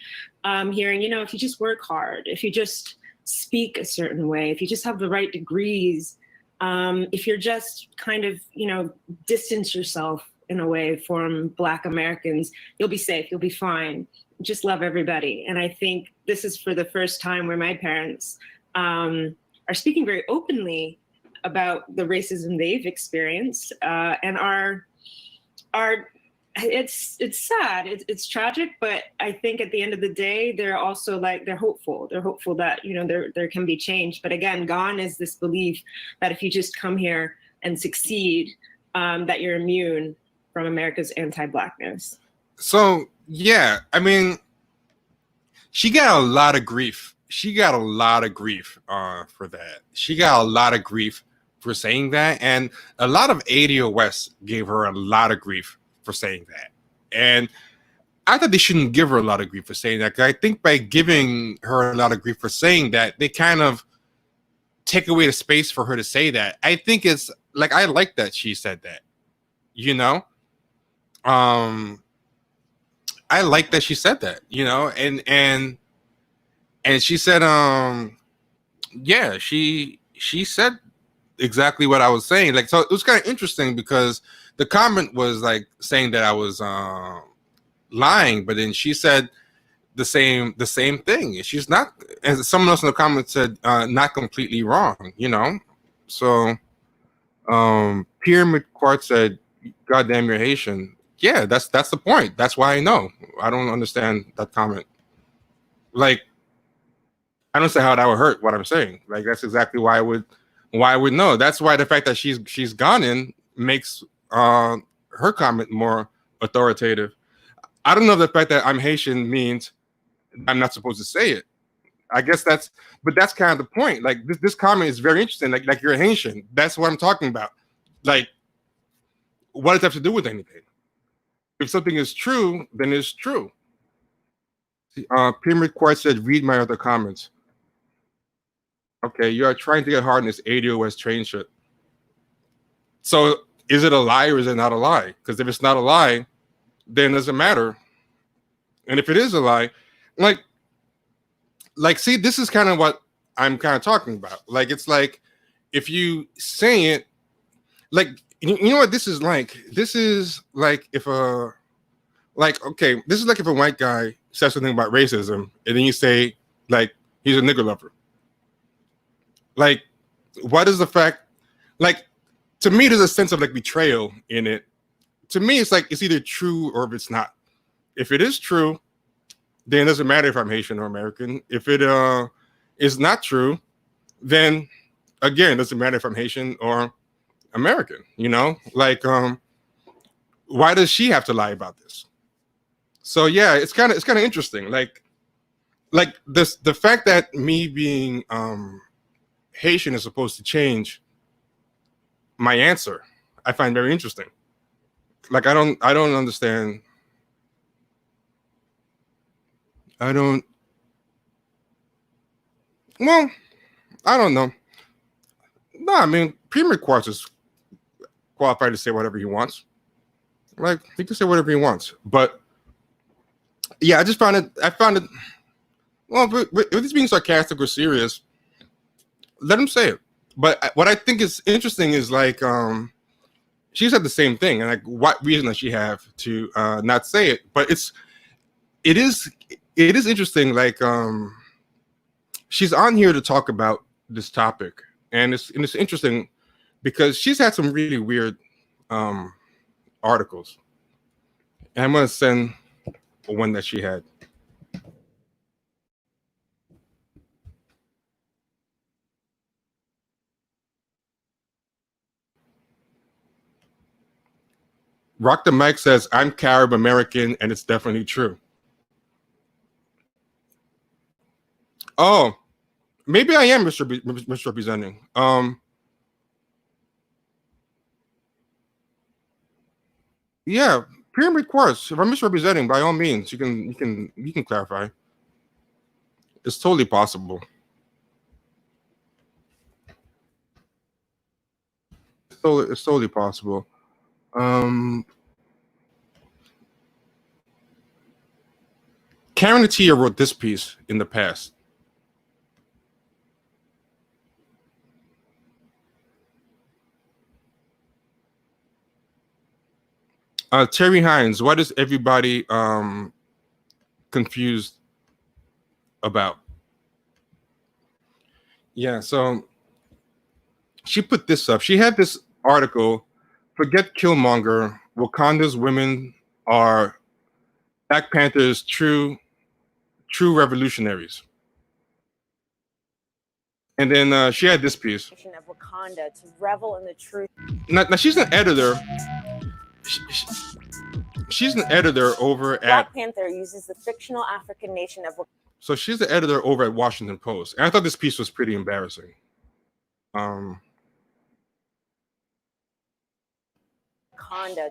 hearing, you know, if you just work hard, if you just speak a certain way, if you just have the right degrees, if you're just kind of, you know, distance yourself in a way from Black Americans, you'll be safe, you'll be fine. Just love everybody. And I think this is for the first time where my parents are speaking very openly about the racism they've experienced, and it's sad, it's tragic, but I think at the end of the day, they're also they're hopeful that, you know, there can be change. But again, gone is this belief that if you just come here and succeed, that you're immune from America's anti-Blackness. So, yeah, I mean, she got a lot of grief. She got a lot of grief for that. She got a lot of grief for saying that. And a lot of ADO West gave her a lot of grief for saying that. And I thought they shouldn't give her a lot of grief for saying that, because I think by giving her a lot of grief for saying that, they kind of take away the space for her to say that. I think it's like, I like that she said that, you know? I like that she said that, you know, and she said, yeah, she said exactly what I was saying. Like, so it was kind of interesting because the comment was like saying that I was lying, but then she said the same thing. She's not, and someone else in the comments said not completely wrong, you know. So Pierre McQuart said, "God damn, you're Haitian." yeah, that's the point. That's why I know. I don't understand that comment. Like, I don't see how that would hurt what I'm saying. Like, that's exactly why I would know. That's why the fact that she's Ghanaian makes her comment more authoritative. I don't know if the fact that I'm Haitian means I'm not supposed to say it. I guess that's kind of the point. Like, this comment is very interesting. Like you're Haitian. That's what I'm talking about. Like, what does that have to do with anything? If something is true, then it's true. Pyramid Quartz said, read my other comments. Okay, you are trying to get hard in this ADOS train shit. So is it a lie or is it not a lie? Because if it's not a lie, then it doesn't matter. And if it is a lie, like, see, this is kind of what I'm kind of talking about. Like, it's like, if you say it, like, you know what this is like? This is like if a white guy says something about racism, and then you say, like, he's a nigger lover. Like, what is the fact? Like, to me, there's a sense of like betrayal in it. To me, it's like, it's either true or if it's not. If it is true, then it doesn't matter if I'm Haitian or American. If it is not true, then again, it doesn't matter if I'm Haitian or American. You know, like, why does she have to lie about this? So yeah, it's kind of interesting. Like this, the fact that me being Haitian is supposed to change my answer, I find very interesting. Like, I don't understand. Well, I don't know. No, I mean, Pyramid Quartz is qualified to say whatever he wants. Like, he can say whatever he wants. But yeah, I found it. Well, if he's being sarcastic or serious, let him say it. But what I think is interesting is, like, she said the same thing, and like, what reason does she have to not say it? But it is interesting. Like, she's on here to talk about this topic, and it's interesting because she's had some really weird articles. And I'm gonna send one that she had. Rock the Mic says, I'm Carib American, and it's definitely true. Oh, maybe I am misrepresenting. Yeah, Pyramid Quartz. If I'm misrepresenting, by all means, you can clarify. It's totally possible. It's totally possible. Karen Attiah wrote this piece in the past. Terry Hines, what is everybody confused about? Yeah, so she put this up. She had this article, Forget Killmonger, Wakanda's women are Black Panther's true revolutionaries. And then she had this piece. Of Wakanda to revel in the truth. Now she's an editor. She's an editor over at Black Panther uses the fictional African nation of Wakanda. So she's the editor over at Washington Post. And I thought this piece was pretty embarrassing. Wakanda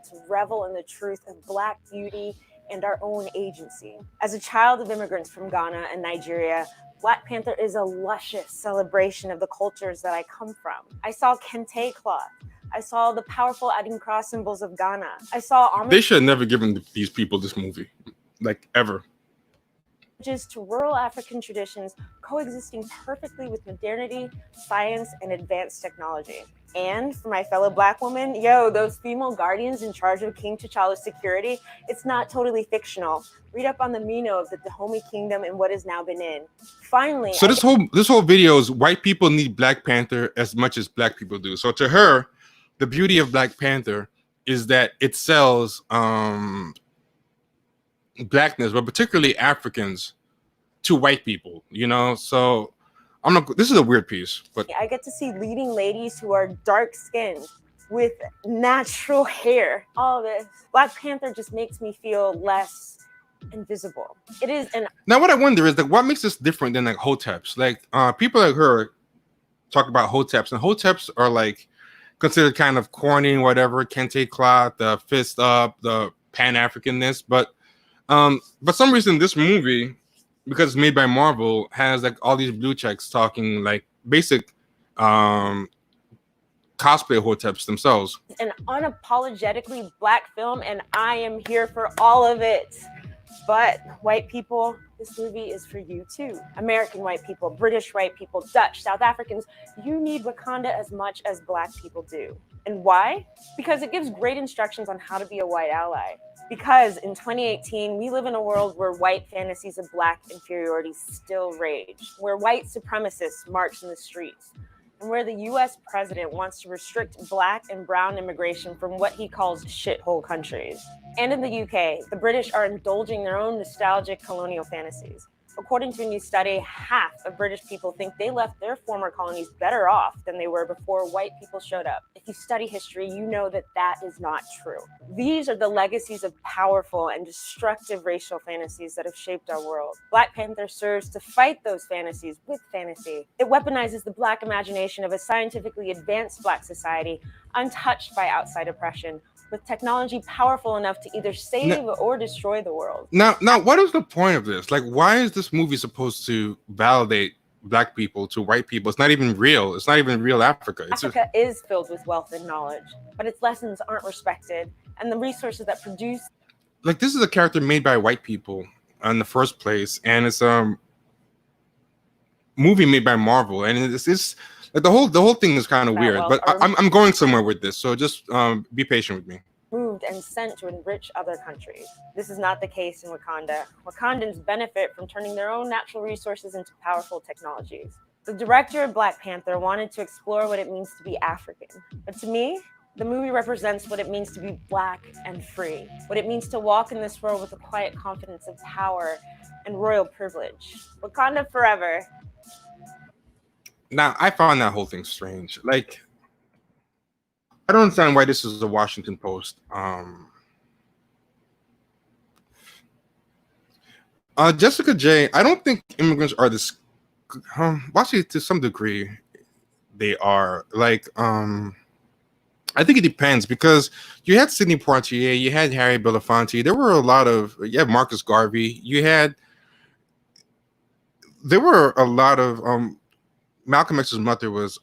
to revel in the truth of Black beauty and our own agency. As a child of immigrants from Ghana and Nigeria, Black Panther is a luscious celebration of the cultures that I come from. I saw kente cloth. I saw the powerful Adinkra symbols of Ghana. I saw They should have never given these people this movie, like, ever. To rural African traditions coexisting perfectly with modernity, science, and advanced technology. And for my fellow Black women, those female guardians in charge of King T'Challa's security, it's not totally fictional. Read up on the Mino of the Dahomey Kingdom and what is now Benin. Finally, so this whole video is white people need Black Panther as much as Black people do. So to her, the beauty of Black Panther is that it sells blackness, but particularly Africans, to white people, you know? So I'm not, this is a weird piece, but I get to see leading ladies who are dark skinned with natural hair. All this. Black Panther just makes me feel less invisible. It is an. Now what I wonder is like, what makes this different than like hoteps? Like people like her talk about hoteps, and hoteps are like considered kind of corny, whatever, kente cloth, the fist up, the Pan-Africanness, but for some reason this movie, because it's made by Marvel, has like all these blue checks talking like basic cosplay hoteps themselves. An unapologetically black film, and I am here for all of it. But white people, this movie is for you too. American white people, British white people, Dutch, South Africans, you need Wakanda as much as black people do. And why? Because it gives great instructions on how to be a white ally. Because in 2018, we live in a world where white fantasies of black inferiority still rage, where white supremacists march in the streets, and where the US president wants to restrict black and brown immigration from what he calls shithole countries. And in the UK, the British are indulging their own nostalgic colonial fantasies. According to a new study, half of British people think they left their former colonies better off than they were before white people showed up. If you study history, you know that that is not true. These are the legacies of powerful and destructive racial fantasies that have shaped our world. Black Panther serves to fight those fantasies with fantasy. It weaponizes the black imagination of a scientifically advanced black society, untouched by outside oppression, with technology powerful enough to either save or destroy the world. Now, what is the point of this? Like, why is this movie supposed to validate black people to white people? It's not even real. It's not even real Africa. Africa is filled with wealth and knowledge, but its lessons aren't respected, and the resources that produce. Like, this is a character made by white people in the first place, and it's a movie made by Marvel, and it's like the whole thing is kind of weird. But I'm going somewhere with this, so just be patient with me. Moved and sent to enrich other countries. This is not the case in Wakanda. Wakandans benefit from turning their own natural resources into powerful technologies. The director of Black Panther wanted to explore what it means to be African. But to me, the movie represents what it means to be black and free, what it means to walk in this world with a quiet confidence of power and royal privilege. Wakanda forever. Now, I found that whole thing strange. Like, I don't understand why this is the Washington Post. Jessica J, I don't think immigrants are this. Actually, to some degree, they are. Like, I think it depends, because you had Sidney Poitier, you had Harry Belafonte. There were a lot of. You had Marcus Garvey. There were a lot of. Malcolm X's mother was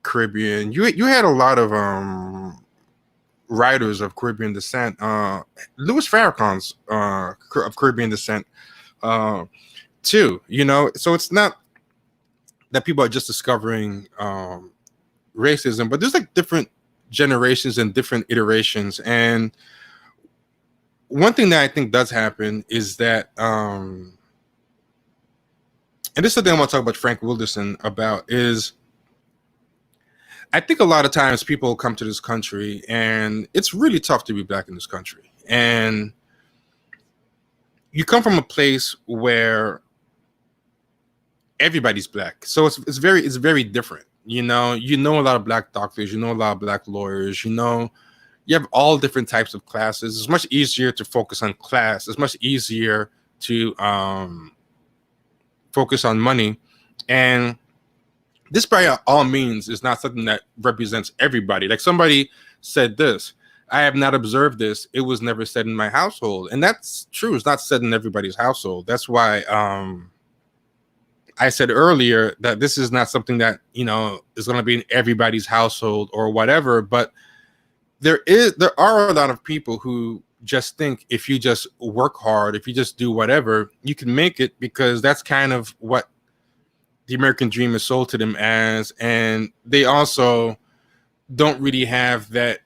Caribbean. You had a lot of writers of Caribbean descent. Louis Farrakhan's of Caribbean descent too. You know, so it's not that people are just discovering racism, but there's like different generations and different iterations. And one thing that I think does happen is that and this is the thing I want to talk about Frank Wilderson about, is I think a lot of times people come to this country and it's really tough to be black in this country. And you come from a place where everybody's black. So it's very different. You know a lot of black doctors, you know a lot of black lawyers, you have all different types of classes. It's much easier to focus on class. It's much easier to focus on money. And this by all means is not something that represents everybody. Like somebody said this, I have not observed this. It was never said in my household. And that's true. It's not said in everybody's household. That's why I said earlier that this is not something that, is going to be in everybody's household or whatever. But there are a lot of people who just think if you just work hard, if you just do whatever, you can make it, because that's kind of what the American dream is sold to them as. And they also don't really have that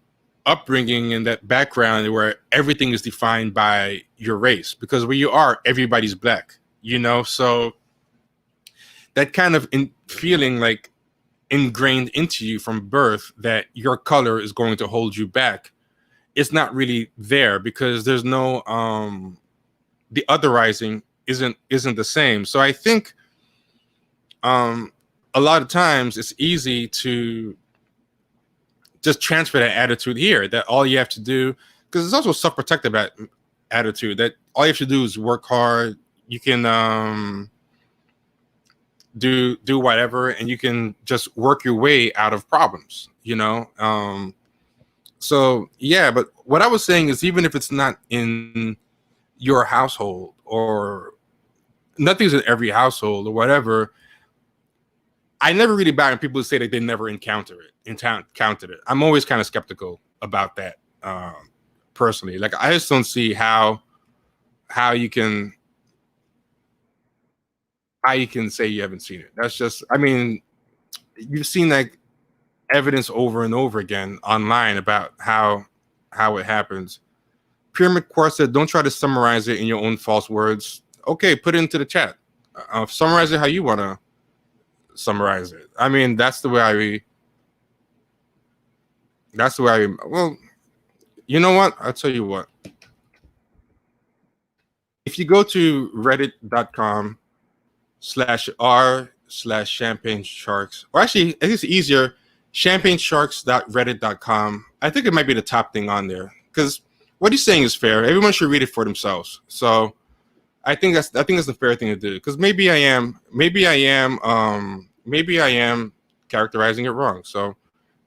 upbringing and that background where everything is defined by your race, because where you are, everybody's black, so that kind of feeling like ingrained into you from birth that your color is going to hold you back it's not really there because there's no the otherizing isn't the same. So I think a lot of times it's easy to just transfer that attitude here, that all you have to do, because it's also self-protective attitude, that all you have to do is work hard. You can do whatever, and you can just work your way out of problems, you know? So yeah, but what I was saying is, even if it's not in your household, or nothing's in every household or whatever, I never really buy when people say that they never encountered it. I'm always kind of skeptical about that, personally. Like, I just don't see how you can say you haven't seen it. That's just, I mean, you've seen like evidence over and over again online about how it happens. Pyramid Quartz said, don't try to summarize it in your own false words. Okay, put it into the chat. Summarize it how you want to summarize it. I mean, that's the way I well, you know what? I'll tell you what. If you go to reddit.com/r/champagne sharks, or actually, I think it's easier, champagnesharks.reddit.com. I think it might be the top thing on there, because what he's saying is fair. Everyone should read it for themselves. So I think that's the fair thing to do, because maybe I am characterizing it wrong. So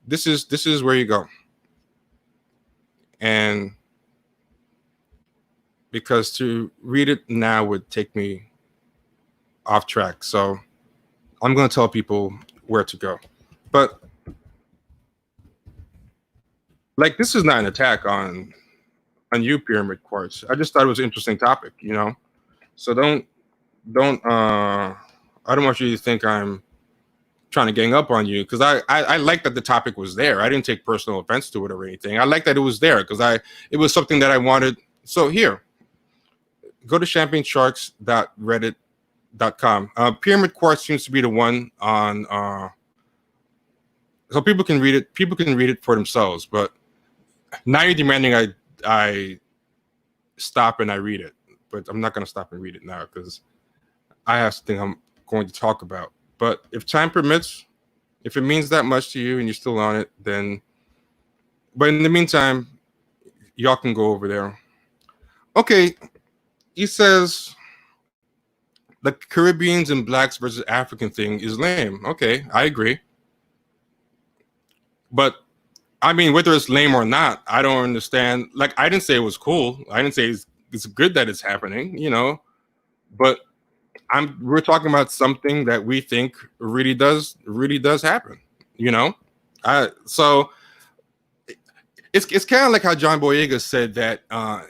this is where you go. And because to read it now would take me off track, so I'm going to tell people where to go. But like, this is not an attack on you, Pyramid Quartz. I just thought it was an interesting topic, you know. So don't I don't want you to think I'm trying to gang up on you, because I like that the topic was there. I didn't take personal offense to it or anything. I like that it was there because it was something that I wanted. So here, go to champagnesharks.reddit.com. Pyramid Quartz seems to be the one on, so people can read it. People can read it for themselves. But now you're demanding I stop and I read it. But I'm not going to stop and read it now, because I have something I'm going to talk about. But if time permits, if it means that much to you and you're still on it, then. But in the meantime, y'all can go over there. Okay, he says the Caribbeans and blacks versus African thing is lame. Okay, I agree. But I mean, whether it's lame or not, I don't understand. Like, I didn't say it was cool. I didn't say it's good that it's happening, you know. But we're talking about something that we think really does happen, you know. So it's kind of like how John Boyega said that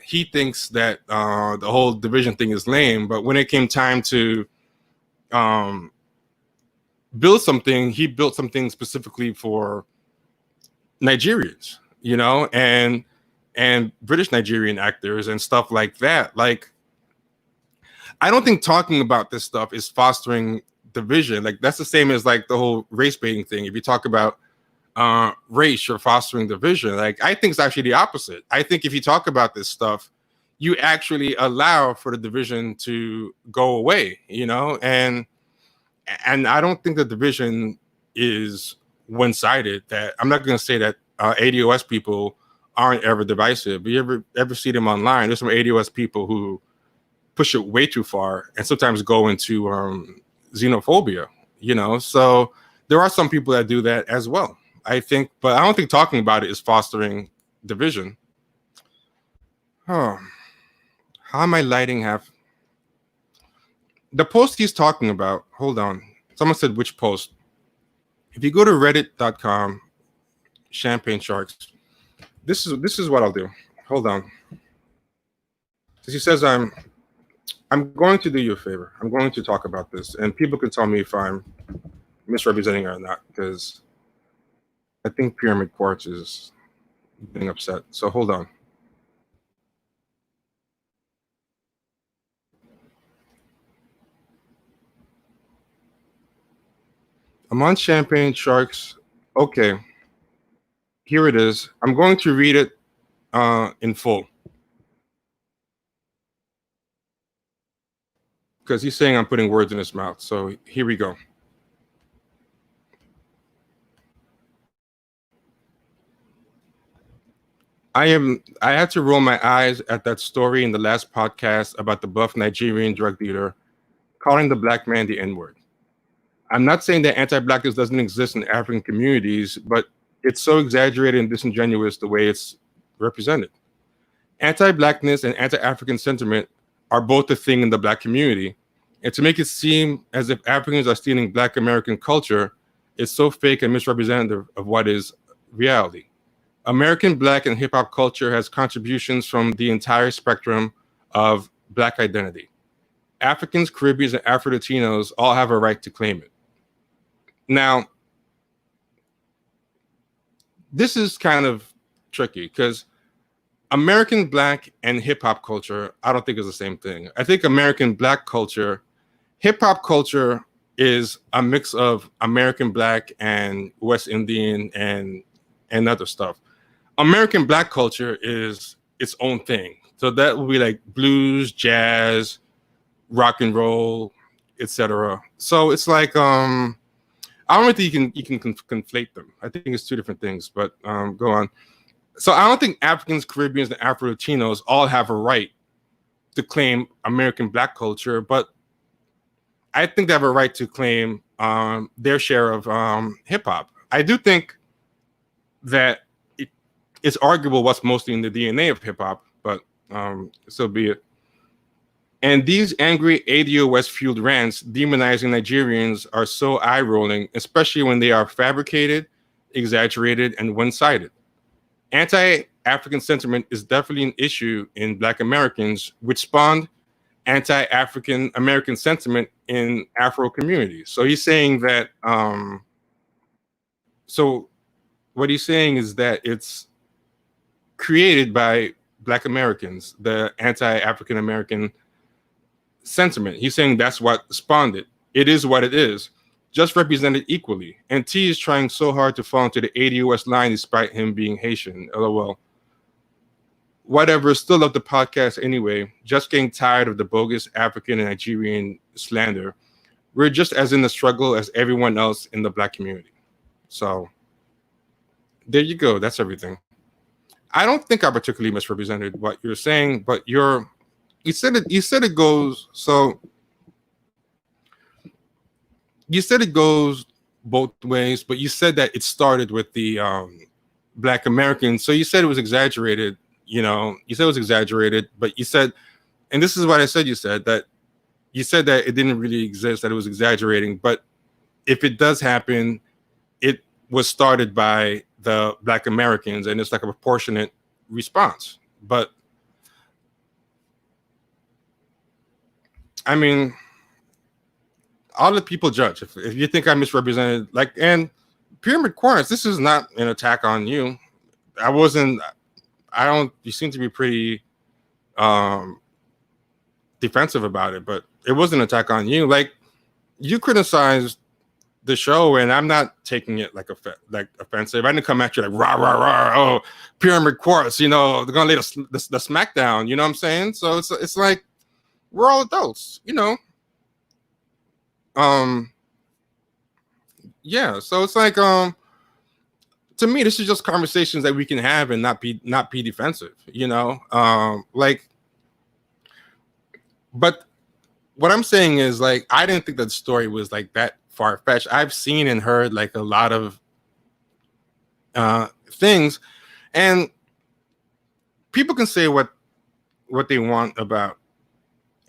he thinks that the whole division thing is lame, but when it came time to build something, he built something specifically for Nigerians, you know, and British Nigerian actors and stuff like that. Like, I don't think talking about this stuff is fostering division. Like, that's the same as like the whole race baiting thing. If you talk about race, you're fostering division. Like, I think it's actually the opposite. I think if you talk about this stuff, you actually allow for the division to go away, you know. And I don't think the division is one-sided. That I'm not going to say that ADOS people aren't ever divisive. You ever see them online? There's some ADOS people who push it way too far and sometimes go into xenophobia, you know. So there are some people that do that as well, I think, but I don't think talking about it is fostering division. Oh, how am I lighting half? The post he's talking about, hold on. Someone said which post? If you go to reddit.com, Champagne Sharks, this is what I'll do. Hold on. Because he says I'm going to do you a favor. I'm going to talk about this, and people can tell me if I'm misrepresenting or not, because I think Pyramid Quartz is getting upset. So hold on. I'm on Champagne Sharks. Okay. Here it is. I'm going to read it in full. Because he's saying I'm putting words in his mouth. So here we go. I had to roll my eyes at that story in the last podcast about the buff Nigerian drug dealer calling the black man the N-word. I'm not saying that anti-blackness doesn't exist in African communities, but it's so exaggerated and disingenuous the way it's represented. Anti-blackness and anti-African sentiment are both a thing in the black community. And to make it seem as if Africans are stealing black American culture is so fake and misrepresentative of what is reality. American black and hip-hop culture has contributions from the entire spectrum of black identity. Africans, Caribbeans, and Afro-Latinos all have a right to claim it. Now, this is kind of tricky because American black and hip-hop culture, I don't think is the same thing. I think American black culture, hip-hop culture is a mix of American black and West Indian and other stuff. American black culture is its own thing. So that would be like blues, jazz, rock and roll, etc. So it's like I don't think you can conflate them. I think it's two different things, but go on. So I don't think Africans, Caribbeans, and Afro-Latinos all have a right to claim American black culture, but I think they have a right to claim their share of hip-hop. I do think that it's arguable what's mostly in the DNA of hip-hop, but so be it. And these angry ADOS-fueled rants demonizing Nigerians are so eye-rolling, especially when they are fabricated, exaggerated, and one-sided. Anti-African sentiment is definitely an issue in Black Americans, which spawned anti-African American sentiment in Afro communities. So he's saying that, so what he's saying is that it's created by Black Americans, the anti-African American sentiment. He's saying that's what spawned it. It is what it is, just represented equally. And T is trying so hard to fall into the ADOS line despite him being Haitian. LOL. Whatever, still love the podcast anyway. Just getting tired of the bogus African and Nigerian slander. We're just as in the struggle as everyone else in the Black community. So there you go. That's everything. I don't think I particularly misrepresented what you're saying, but you said it goes, so you said it goes both ways, but you said that it started with the Black Americans. So you said it was exaggerated, you said it was exaggerated, but you said, and this is what I said, you said that it didn't really exist, that it was exaggerating, but if it does happen, it was started by the Black Americans, and it's like a proportionate response. But I mean, all the people judge. If you think I misrepresented, like, and Pyramid Quarters, this is not an attack on you. You seem to be pretty defensive about it, but it wasn't an attack on you. Like, you criticized the show, and I'm not taking it like offensive. I didn't come at you like rah rah rah. Oh, Pyramid Quartz, they're gonna lay the smackdown. You know what I'm saying? So it's like we're all adults, Yeah. So it's like to me, this is just conversations that we can have and not be defensive. But what I'm saying is, like, I didn't think that the story was like that far-fetched. I've seen and heard like a lot of things, and people can say what they want about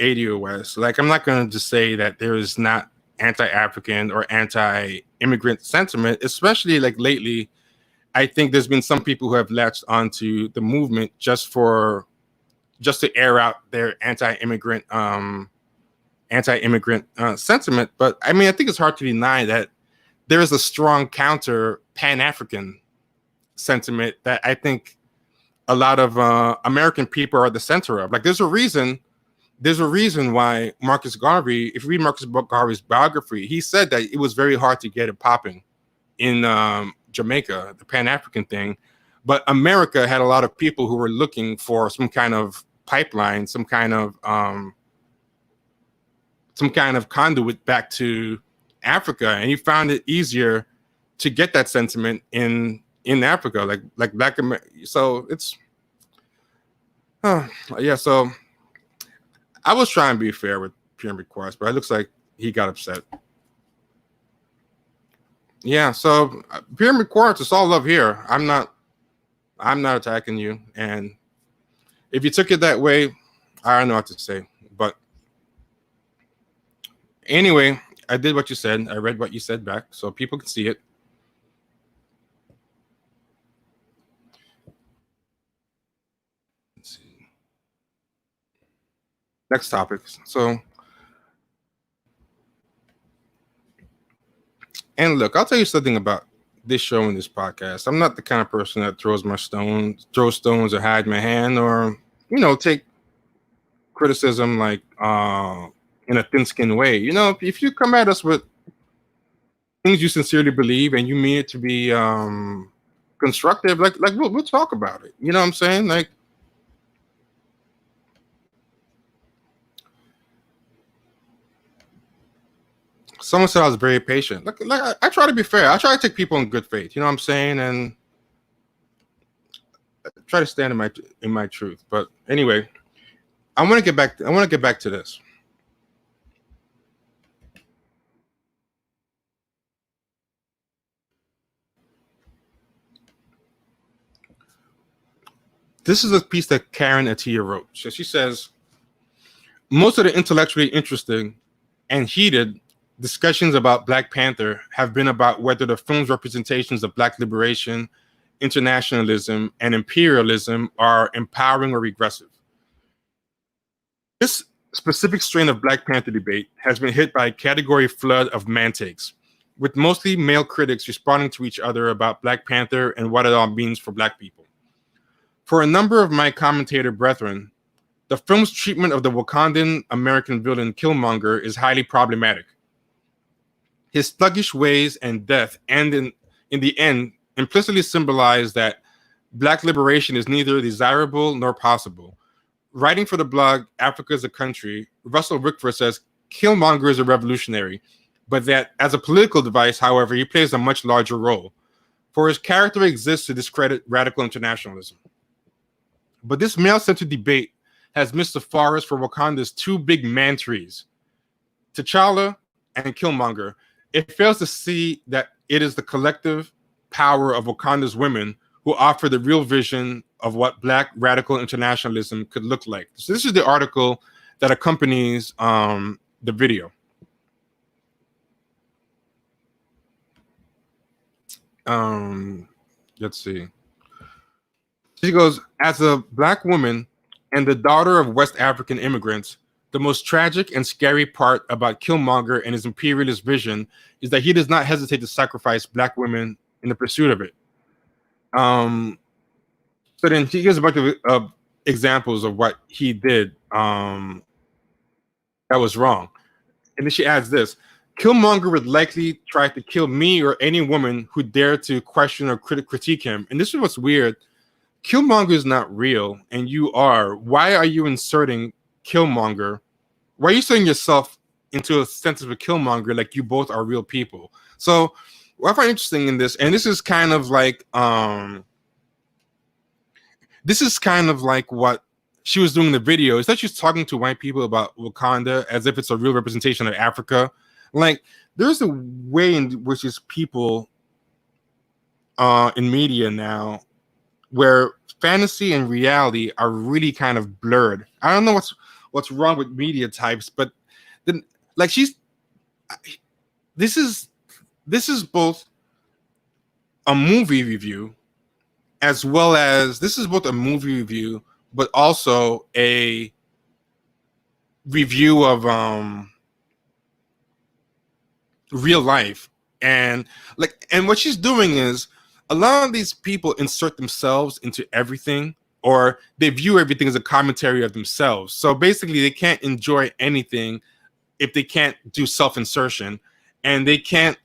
ADOS. Like, I'm not going to just say that there is not anti-African or anti-immigrant sentiment, especially like lately. I think there's been some people who have latched onto the movement just to air out their anti-immigrant sentiment. But I mean, I think it's hard to deny that there is a strong counter Pan-African sentiment that I think a lot of American people are at the center of. Like, there's a reason why Marcus Garvey, if you read Marcus Garvey's biography, he said that it was very hard to get it popping in Jamaica, the Pan-African thing. But America had a lot of people who were looking for some kind of pipeline, some kind of conduit back to Africa, and he found it easier to get that sentiment in Africa, like Black America. So it's yeah. So I was trying to be fair with Pyramid Quartz, but it looks like he got upset. Yeah. So Pyramid Quartz, it's all love here. I'm not attacking you, and if you took it that way, I don't know what to say. But anyway, I did what you said. I read what you said back, so people can see it. Let's see. Next topic. So, and look, I'll tell you something about this show and this podcast. I'm not the kind of person that throw stones or hide my hand, or take criticism like in a thin-skinned way. If you come at us with things you sincerely believe and you mean it to be constructive, like we'll talk about it. You know what I'm saying? Like, someone said I was very patient. Like I try to be fair. I try to take people in good faith. You know what I'm saying? And I try to stand in my truth. But anyway, I want to get back to this. This is a piece that Karen Attiah wrote. So she says, most of the intellectually interesting and heated discussions about Black Panther have been about whether the film's representations of Black liberation, internationalism, and imperialism are empowering or regressive. This specific strain of Black Panther debate has been hit by a category flood of man takes, with mostly male critics responding to each other about Black Panther and what it all means for Black people. For a number of my commentator brethren, the film's treatment of the Wakandan American villain Killmonger is highly problematic. His sluggish ways and death, and in the end, implicitly symbolize that Black liberation is neither desirable nor possible. Writing for the blog Africa is a Country, Russell Rickford says Killmonger is a revolutionary, but that as a political device, however, he plays a much larger role, for his character exists to discredit radical internationalism. But this male-centered debate has missed the forest for Wakanda's two big man trees, T'Challa and Killmonger. It fails to see that it is the collective power of Wakanda's women who offer the real vision of what Black radical internationalism could look like. So this is the article that accompanies the video. Let's see. She goes, as a Black woman and the daughter of West African immigrants, the most tragic and scary part about Killmonger and his imperialist vision is that he does not hesitate to sacrifice Black women in the pursuit of it. So then he gives a bunch of examples of what he did that was wrong. And then she adds this: Killmonger would likely try to kill me or any woman who dared to question or critique him. And this is what's weird. Killmonger is not real, and you are. Why are you inserting Killmonger? Why are you setting yourself into a sense of a Killmonger like you both are real people? So what I find interesting in this, and this is kind of like what she was doing in the video, is that she's talking to white people about Wakanda as if it's a real representation of Africa. Like, there's a way in which these people in media now where fantasy and reality are really kind of blurred. I don't know what's wrong with media types, but then, like, this is both a movie review as well as but also a review of real life. And what she's doing is, a lot of these people insert themselves into everything, or they view everything as a commentary of themselves. So basically they can't enjoy anything if they can't do self-insertion, and they can't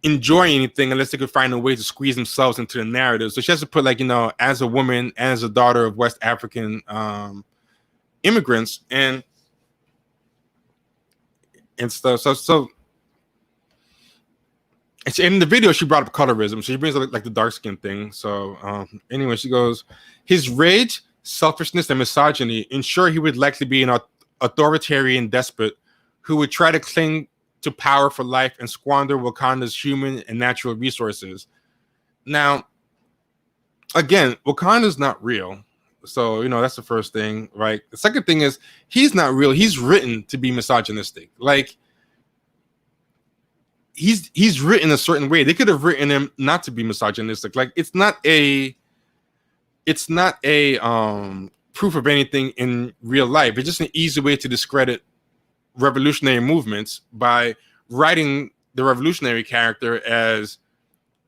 enjoy anything unless they could find a way to squeeze themselves into the narrative. So she has to put, like, as a woman, as a daughter of West African immigrants and stuff. So in the video, she brought up colorism. So she brings up like the dark skin thing. So anyway, she goes, his rage, selfishness, and misogyny ensure he would likely be an authoritarian despot who would try to cling to power for life and squander Wakanda's human and natural resources. Now, again, Wakanda's not real. So, that's the first thing, right? The second thing is he's not real. He's written to be misogynistic. Like, he's written a certain way. They could have written him not to be misogynistic. Like, it's not a proof of anything in real life. It's just an easy way to discredit revolutionary movements by writing the revolutionary character as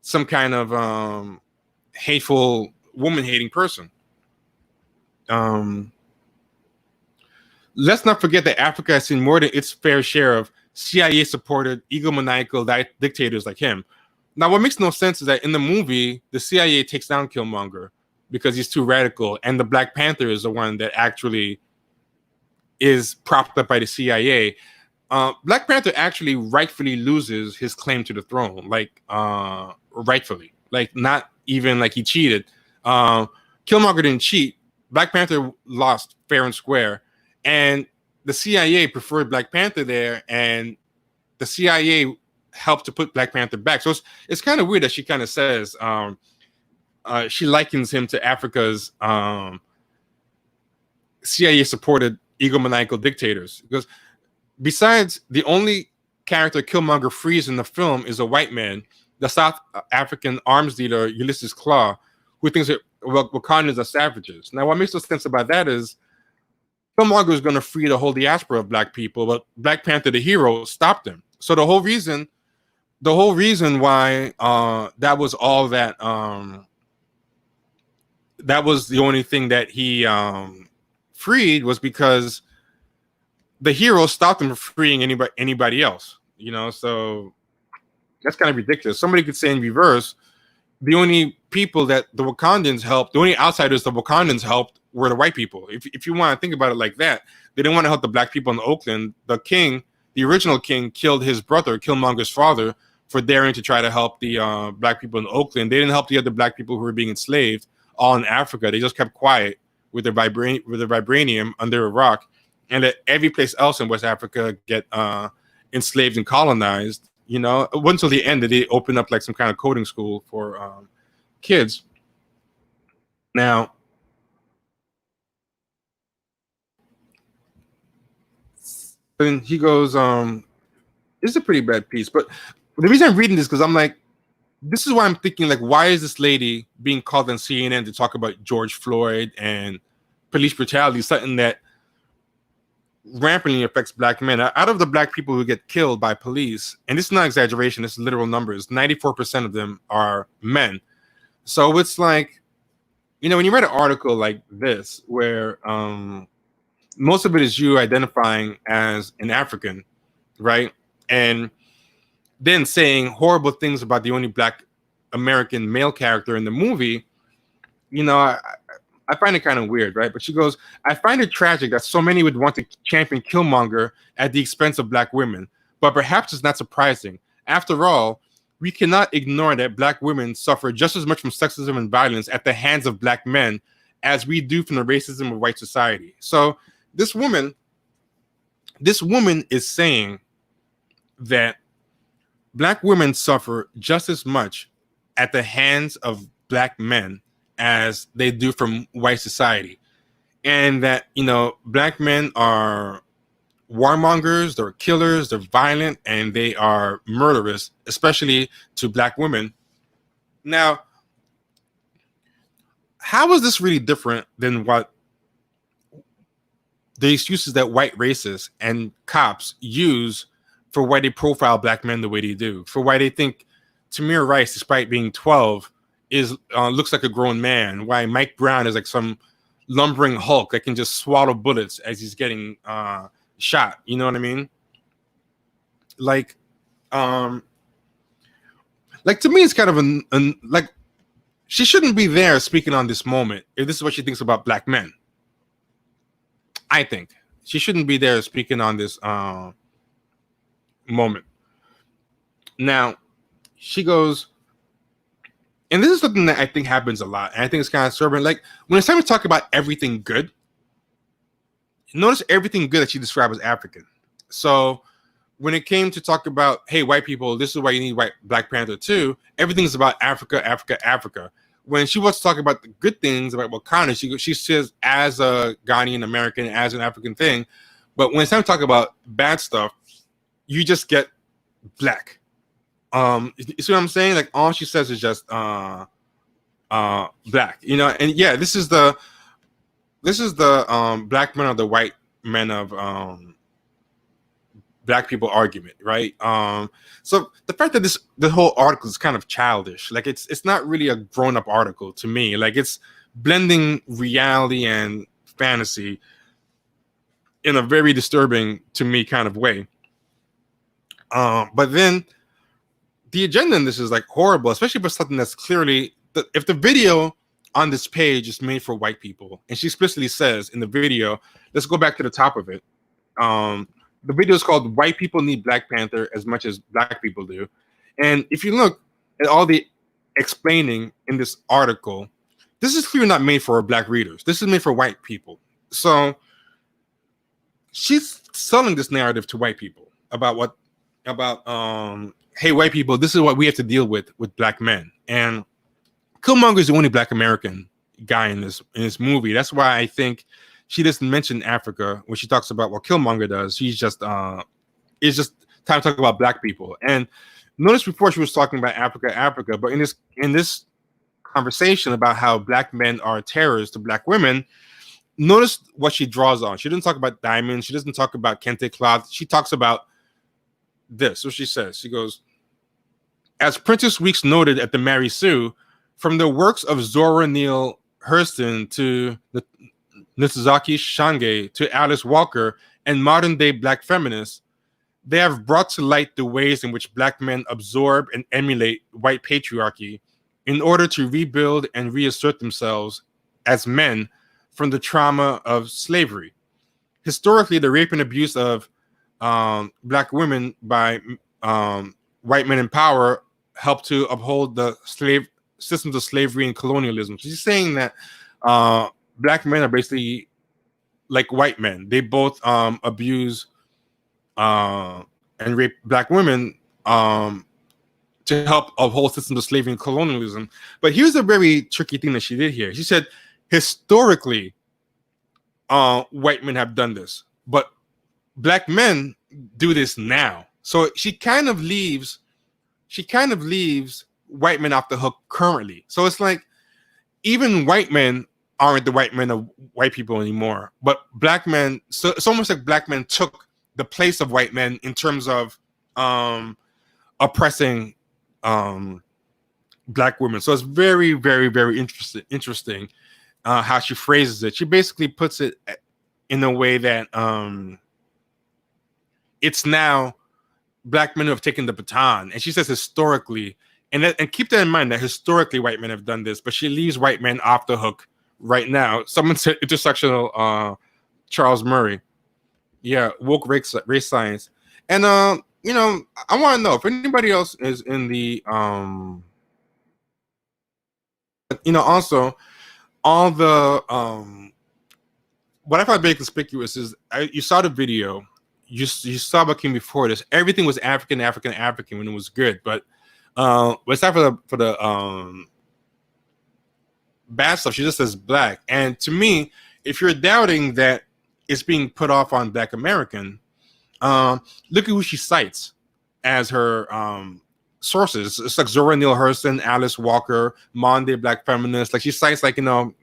some kind of hateful, woman-hating person. Let's not forget that Africa has seen more than its fair share of CIA-supported, egomaniacal dictators like him. Now, what makes no sense is that in the movie, the CIA takes down Killmonger because he's too radical, and the Black Panther is the one that actually is propped up by the CIA. Black Panther actually rightfully loses his claim to the throne, like rightfully, like not even like he cheated. Killmonger didn't cheat. Black Panther lost fair and square, and the CIA preferred Black Panther there, and the CIA helped to put Black Panther back. So it's kind of weird that she kind of says she likens him to Africa's CIA-supported egomaniacal dictators, because besides the only character Killmonger frees in the film is a white man, the South African arms leader Ulysses Claw, who thinks that Wakandans are savages. Now, what makes no sense about that is Killmonger is going to free the whole diaspora of Black people, but Black Panther, the hero, stopped him. So the whole reason why that was all that that was the only thing that he freed was because the hero stopped him from freeing anybody else. So that's kind of ridiculous. Somebody could say in reverse, the only people that the Wakandans helped, the only outsiders the Wakandans helped were the white people. If you want to think about it like that, they didn't want to help the Black people in Oakland. The king, the original king, killed his brother, Killmonger's father, for daring to try to help the Black people in Oakland. They didn't help the other Black people who were being enslaved all in Africa. They just kept quiet with their vibranium under a rock, and let every place else in West Africa get enslaved and colonized. It wasn't until the end that they opened up like some kind of coding school for kids. Now, then he goes, it's a pretty bad piece, but the reason I'm reading this because I'm like, this is why I'm thinking, like, why is this lady being called on CNN to talk about George Floyd and police brutality, something that rampantly affects Black men? Out of the Black people who get killed by police, and this is not exaggeration, this is literal numbers, 94% of them are men. So it's like, when you read an article like this, where most of it is you identifying as an African, right? And then saying horrible things about the only Black American male character in the movie, I find it kind of weird, right? But she goes, I find it tragic that so many would want to champion Killmonger at the expense of Black women, but perhaps it's not surprising. After all, we cannot ignore that Black women suffer just as much from sexism and violence at the hands of Black men as we do from the racism of white society. So this woman is saying that Black women suffer just as much at the hands of Black men as they do from white society, and that Black men are warmongers, they're killers, they're violent, and they are murderous, especially to Black women. Now, how is this really different than what the excuses that white racists and cops use for why they profile Black men the way they do, for why they think Tamir Rice, despite being 12, looks like a grown man, why Mike Brown is like some lumbering Hulk that can just swallow bullets as he's getting shot? You know what I mean? Like, like, to me, it's kind of like, she shouldn't be there speaking on this moment if this is what she thinks about black men. I think she shouldn't be there speaking on this moment. Now, she goes, and this is something that I think happens a lot, and I think it's kind of disturbing. Like, when it's time to talk about everything good, notice everything good that she described as African. So when it came to talk about, hey, white people, this is why you need Black Panther too, everything's about Africa, Africa, Africa. When she wants to talk about the good things about Wakanda, she says as a Ghanaian American, as an African thing. But when it's time to talk about bad stuff, you just get black. You see what I'm saying? Like, all she says is just black, you know. And yeah, this is the black men or the white men of black people argument, right? So the fact that the whole article is kind of childish, like it's not really a grown-up article to me. Like, it's blending reality and fantasy in a very disturbing to me kind of way. But then the agenda in this is like horrible, especially for something that's clearly, if the video on this page is made for white people, and she explicitly says in the video, let's go back to the top of it. The video is called "White People Need Black Panther as Much as Black People Do," and if you look at all the explaining in this article, this is clearly not made for black readers. This is made for white people. So she's selling this narrative to white people about hey, white people, this is what we have to deal with black men. And Killmonger is the only black American guy in this movie. That's why I think she doesn't mention Africa when she talks about what Killmonger does. She's just it's just time to talk about black people. And notice before she was talking about Africa, but in this conversation about how black men are terrorists to black women, notice what she draws on. She doesn't talk about diamonds. She doesn't talk about kente cloth. She talks about this. What she says, she goes, as Princess Weeks noted at the Mary Sue, from the works of Zora Neale Hurston to the Ntozake Shange to Alice Walker and modern-day black feminists, they have brought to light the ways in which black men absorb and emulate white patriarchy in order to rebuild and reassert themselves as men from the trauma of slavery. Historically, the rape and abuse of black women by white men in power helped to uphold the systems of slavery and colonialism. So she's saying that black men are basically like white men. They both abuse and rape black women to help uphold systems of slavery and colonialism. But here's a very tricky thing that she did here. She said, historically, white men have done this, but black men do this now. So she kind of leaves white men off the hook currently. So it's like even white men aren't the white men of white people anymore, but black men. So it's almost like black men took the place of white men in terms of oppressing black women. So it's very, very, very interesting how she phrases it. She basically puts it in a way that it's now black men who have taken the baton, and she says historically, and keep that in mind that historically white men have done this, but she leaves white men off the hook right now. Someone said intersectional Charles Murray, yeah, woke race science, and you know, I want to know if anybody else is in the you know, also all the what I find very conspicuous is you saw the video. You saw what came before this. Everything was African when it was good, but it's not for the bad stuff. She just says black, and to me, if you're doubting that it's being put off on black American, look at who she cites as her sources. It's like Zora Neale Hurston, Alice Walker, Monday black feminists. Like she cites like, you know,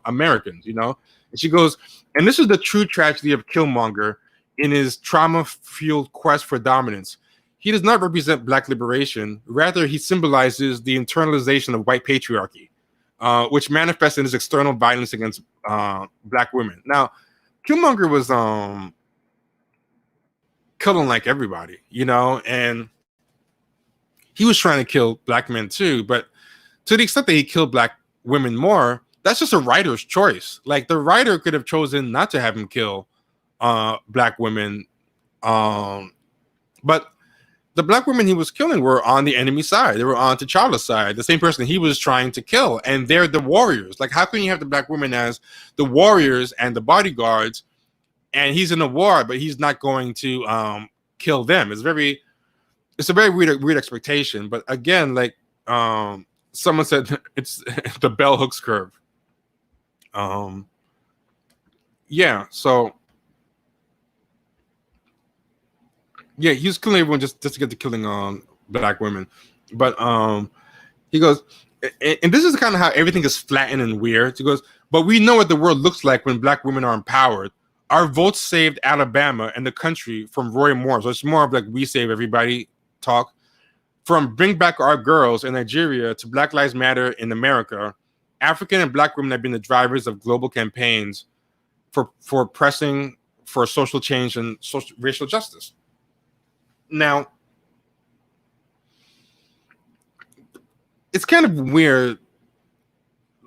Americans, you know, and she goes, and this is the true tragedy of Killmonger. In his trauma-fueled quest for dominance, he does not represent black liberation. Rather, he symbolizes the internalization of white patriarchy, which manifests in his external violence against black women. Now, Killmonger was killing like everybody, you know, and he was trying to kill black men too, but to the extent that he killed black women more, that's just a writer's choice. Like the writer could have chosen not to have him kill black women, but the black women he was killing were on the enemy side. They were on T'Challa's side, the same person he was trying to kill, and they're the warriors. Like, how can you have the black women as the warriors and the bodyguards, and he's in a war, but he's not going to kill them? It's a very weird expectation. But again, like someone said, it's the bell hooks curve. Yeah, so yeah, he was killing everyone just to get the killing on black women. But he goes, and this is kind of how everything is flattened and weird. He goes, but we know what the world looks like when black women are empowered. Our votes saved Alabama and the country from Roy Moore. So it's more of like we save everybody talk. From Bring Back Our Girls in Nigeria to Black Lives Matter in America, African and black women have been the drivers of global campaigns for pressing for social change and racial justice. Now, it's kind of weird.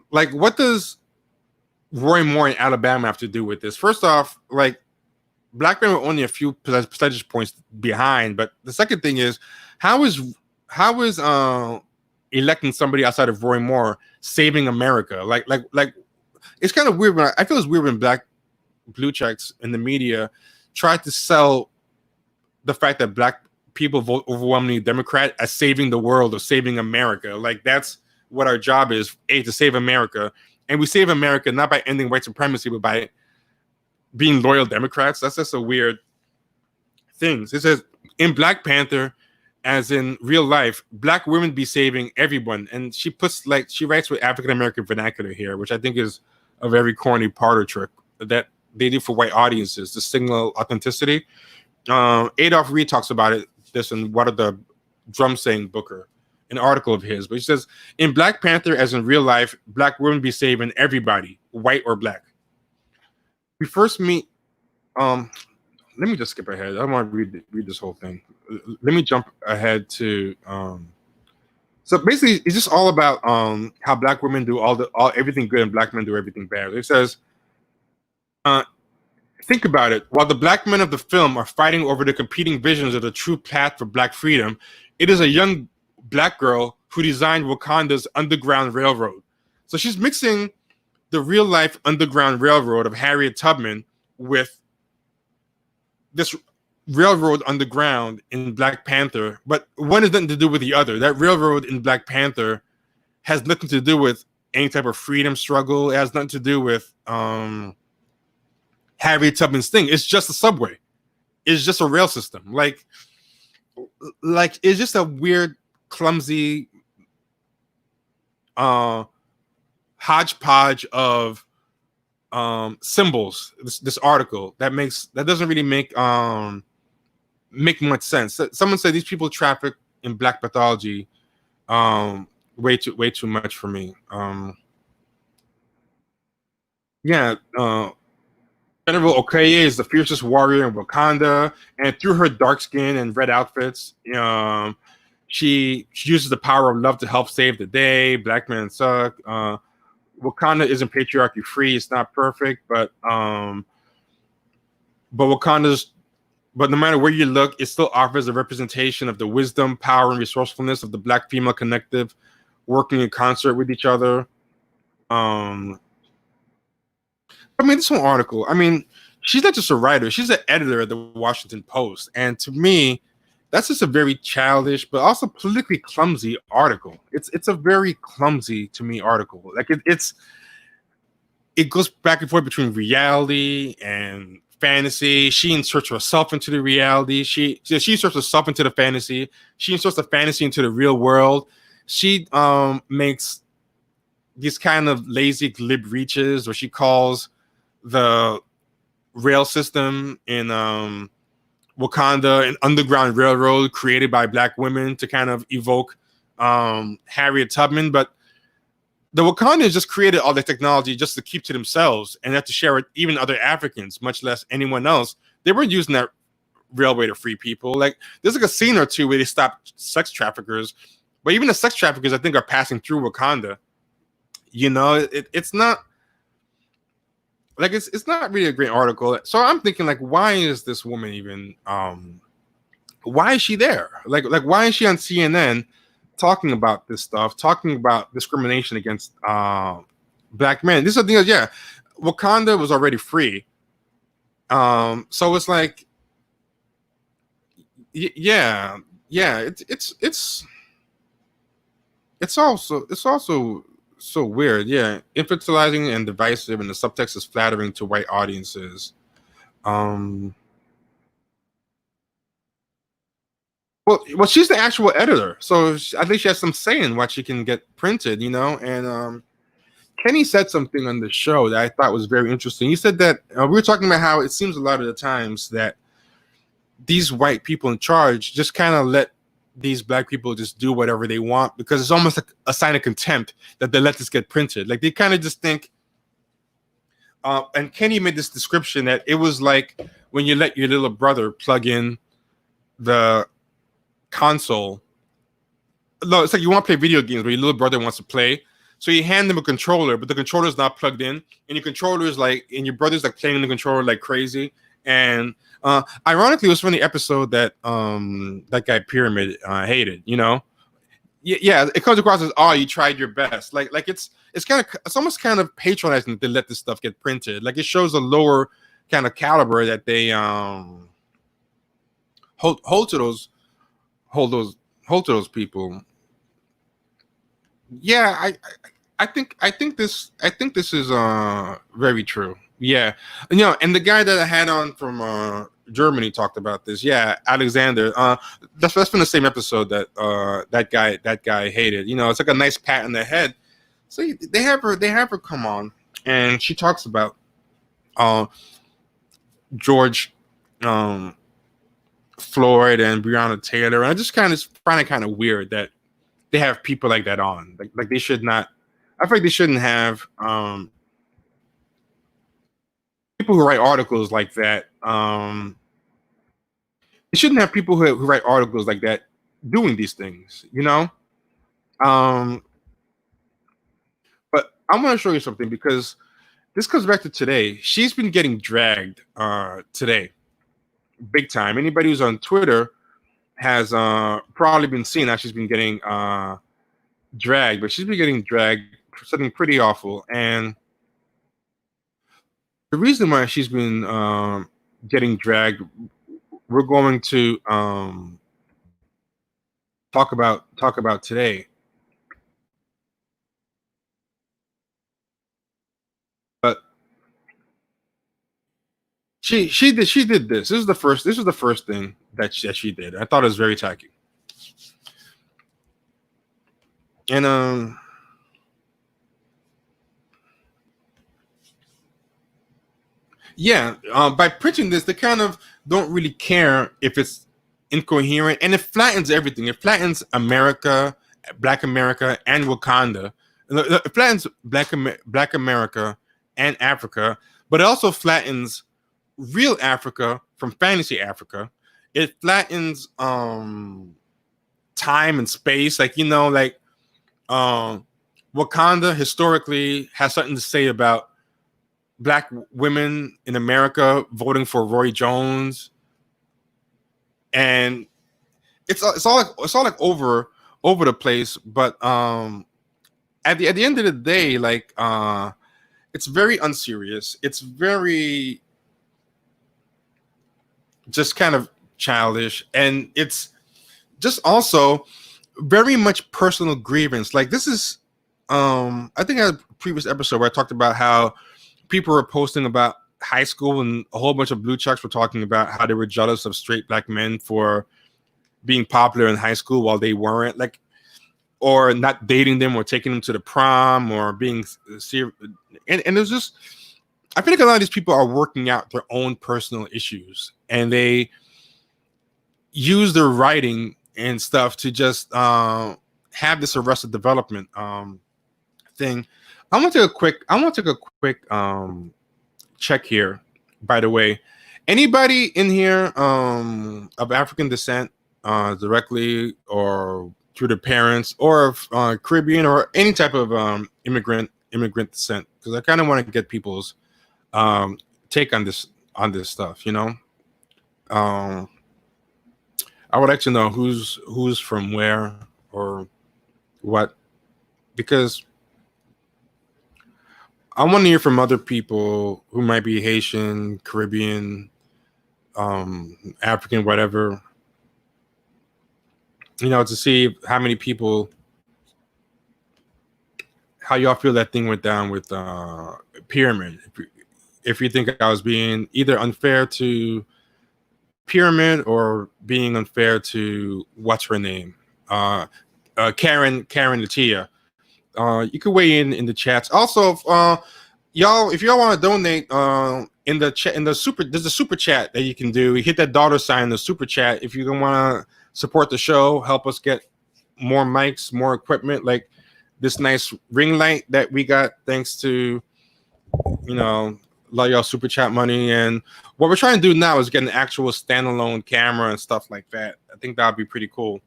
Like, what does Roy Moore in Alabama have to do with this? First off, like, black men were only a few percentage points behind. But the second thing is, how is electing somebody outside of Roy Moore saving America? Like, it's kind of weird. I feel it's weird when black blue checks in the media try to sell the fact that black people vote overwhelmingly Democrat as saving the world or saving America. Like, that's what our job is, to save America. And we save America not by ending white supremacy, but by being loyal Democrats. That's just a weird thing. It says, in Black Panther, as in real life, black women be saving everyone. And she writes with African-American vernacular here, which I think is a very corny parlor trick that they do for white audiences to signal authenticity. Adolph Reed talks about this in What Are the Drums Saying Booker, an article of his. But he says, in Black Panther, as in real life, black women be saving everybody, white or black. We first meet, let me just skip ahead. I don't want to read this whole thing. Let me jump ahead to, so basically it's just all about how black women do everything good and black men do everything bad. It says, think about it. While the black men of the film are fighting over the competing visions of the true path for black freedom, it is a young black girl who designed Wakanda's Underground Railroad. So she's mixing the real life Underground Railroad of Harriet Tubman with this railroad underground in Black Panther, but one has nothing to do with the other. That railroad in Black Panther has nothing to do with any type of freedom struggle. It has nothing to do with Harriet Tubman's thing. It's just a subway. It's just a rail system. Like it's just a weird, clumsy hodgepodge of symbols. This article that doesn't really make much sense. Someone said these people traffic in black pathology way too much for me. General Okoye is the fiercest warrior in Wakanda, and through her dark skin and red outfits, she uses the power of love to help save the day. Black men suck. Wakanda isn't patriarchy free. It's not perfect, but Wakanda's. But no matter where you look, it still offers a representation of the wisdom, power, and resourcefulness of the black female collective, working in concert with each other. I mean, this whole article, she's not just a writer, she's an editor at the Washington Post. And to me, that's just a very childish, but also politically clumsy article. It's a very clumsy, to me, article. Like it goes back and forth between reality and fantasy. She inserts herself into the reality. She inserts herself into the fantasy. She inserts the fantasy into the real world. She makes these kind of lazy glib reaches where she calls the rail system in Wakanda an underground railroad created by black women to kind of evoke Harriet Tubman. But the Wakandans just created all the technology just to keep to themselves and not to share it even other Africans, much less anyone else. They weren't using that railway to free people. Like there's like a scene or two where they stop sex traffickers, but even the sex traffickers I think are passing through Wakanda. You know, it's not like it's not really a great article. So I'm thinking like, why is this woman even why is she there? Like why is she on CNN talking about this stuff, talking about discrimination against black men? This is the thing, yeah, Wakanda was already free. So it's like, yeah, it's also so weird. Yeah, infantilizing and divisive, and the subtext is flattering to white audiences. Well, she's the actual editor, so I think she has some say in what she can get printed, you know. And Kenny said something on the show that I thought was very interesting. He said that we were talking about how it seems a lot of the times that these white people in charge just kind of let these black people just do whatever they want, because it's almost like a sign of contempt that they let this get printed. Like they kind of just think. And Kenny made this description that it was like when you let your little brother plug in the console. No, it's like you want to play video games where your little brother wants to play, so you hand them a controller, but the controller is not plugged in, and your controller is like, and your brother's like playing the controller like crazy. And ironically, it was from the episode that that guy Pyramid hated. You know, yeah, it comes across as, oh, you tried your best. Like it's almost kind of patronizing that they let this stuff get printed. Like it shows a lower kind of caliber that they hold to those people. Yeah, I think this is very true. Yeah, you know, and the guy that I had on from Germany talked about this. Yeah, Alexander. That's from the same episode that that guy hated. You know, it's like a nice pat on the head. So they have her come on, and she talks about George Floyd and Breonna Taylor, and I just find it kind of weird that they have people like that on. Like they should not. I feel like they shouldn't have people who write articles like that. They shouldn't have people who write articles like that doing these things. You know. But I want to show you something, because this comes back to today. She's been getting dragged today, big time. Anybody who's on Twitter has probably been seeing that she's been getting dragged, but she's been getting dragged for something pretty awful. And the reason why she's been getting dragged, we're going to talk about today. But she did this. This is the first thing that she did. I thought it was very tacky. And yeah, by printing this, they kind of don't really care if it's incoherent, and it flattens everything. It flattens America, Black America, and Wakanda. It flattens Black America and Africa, but it also flattens real Africa from fantasy Africa. It flattens time and space. Like, you know, like Wakanda historically has something to say about Black women in America voting for Roy Jones, and it's all like over the place. But at the end of the day, like it's very unserious. It's very just kind of childish, and it's just also very much personal grievance. Like this is I think I had a previous episode where I talked about how people were posting about high school, and a whole bunch of blue chucks were talking about how they were jealous of straight Black men for being popular in high school while they weren't, like, or not dating them or taking them to the prom or being serious. And there's just, I feel like a lot of these people are working out their own personal issues, and they use their writing and stuff to just have this arrested development thing. I want to take a quick check here, by the way. Anybody in here of African descent, directly or through their parents, or of Caribbean or any type of immigrant descent? Because I kind of want to get people's take on this stuff. You know, I would like to know who's from where or what, because I want to hear from other people who might be Haitian, Caribbean, African, whatever, you know, to see how many people, how y'all feel that thing went down with Pyramid. If you think I was being either unfair to Pyramid or being unfair to what's her name, Karen Attiah. You can weigh in the chats. Also, y'all, if y'all want to donate, in the chat, there's a super chat that you can do. You hit that $sign in the super chat if you don't want to support the show, help us get more mics, more equipment, like this nice ring light that we got thanks to, you know, a lot of y'all super chat money. And what we're trying to do now is get an actual standalone camera and stuff like that. I think that would be pretty cool.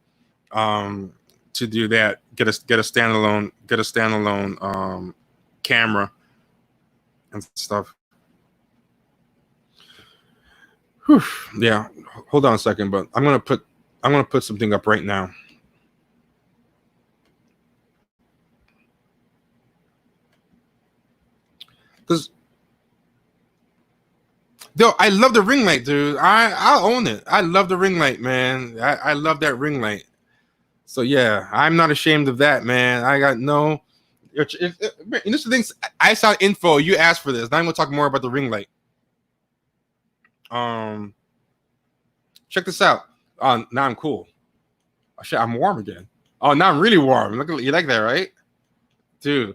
To do that, get a standalone camera and stuff. Whew. Yeah, hold on a second, but I'm gonna put something up right now. Because I love the ring light, dude. I'll own it. I love the ring light, man. I love that ring light. So yeah, I'm not ashamed of that, man. I got no. This is the things. I saw info. You asked for this. Now I'm gonna talk more about the ring light. Check this out. Now I'm cool. Oh, shit, I'm warm again. Oh, now I'm really warm. Look, you like that, right, dude?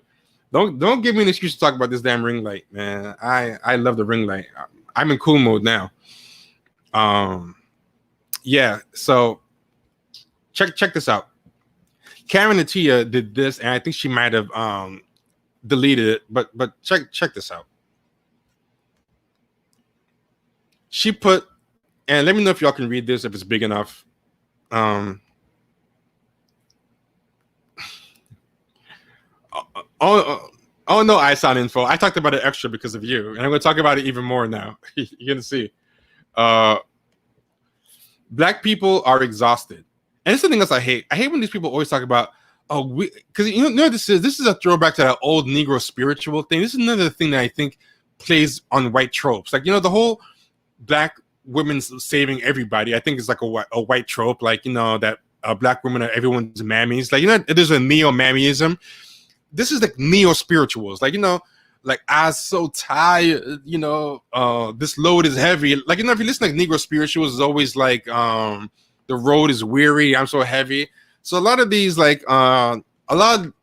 Don't give me an excuse to talk about this damn ring light, man. I love the ring light. I'm in cool mode now. Yeah. So. Check this out. Karen Attiah did this, and I think she might have deleted it, but check this out. She put, and let me know if y'all can read this if it's big enough. Oh no, ISON info. I talked about it extra because of you, and I'm going to talk about it even more now. You're going to see. Black people are exhausted. And it's something else I hate. I hate when these people always talk about, because you know this is a throwback to that old Negro spiritual thing. This is another thing that I think plays on white tropes. Like, you know, the whole black women saving everybody, I think is like a white trope. Like, you know, that black women are everyone's mammies. Like, you know, there's a Neo-Mammyism. This is like neo-spirituals. Like, you know, like, I'm so tired, you know, this load is heavy. Like, you know, if you listen to like Negro spirituals, it's always like, the road is weary, I'm so heavy. So a lot of these, like, a lot of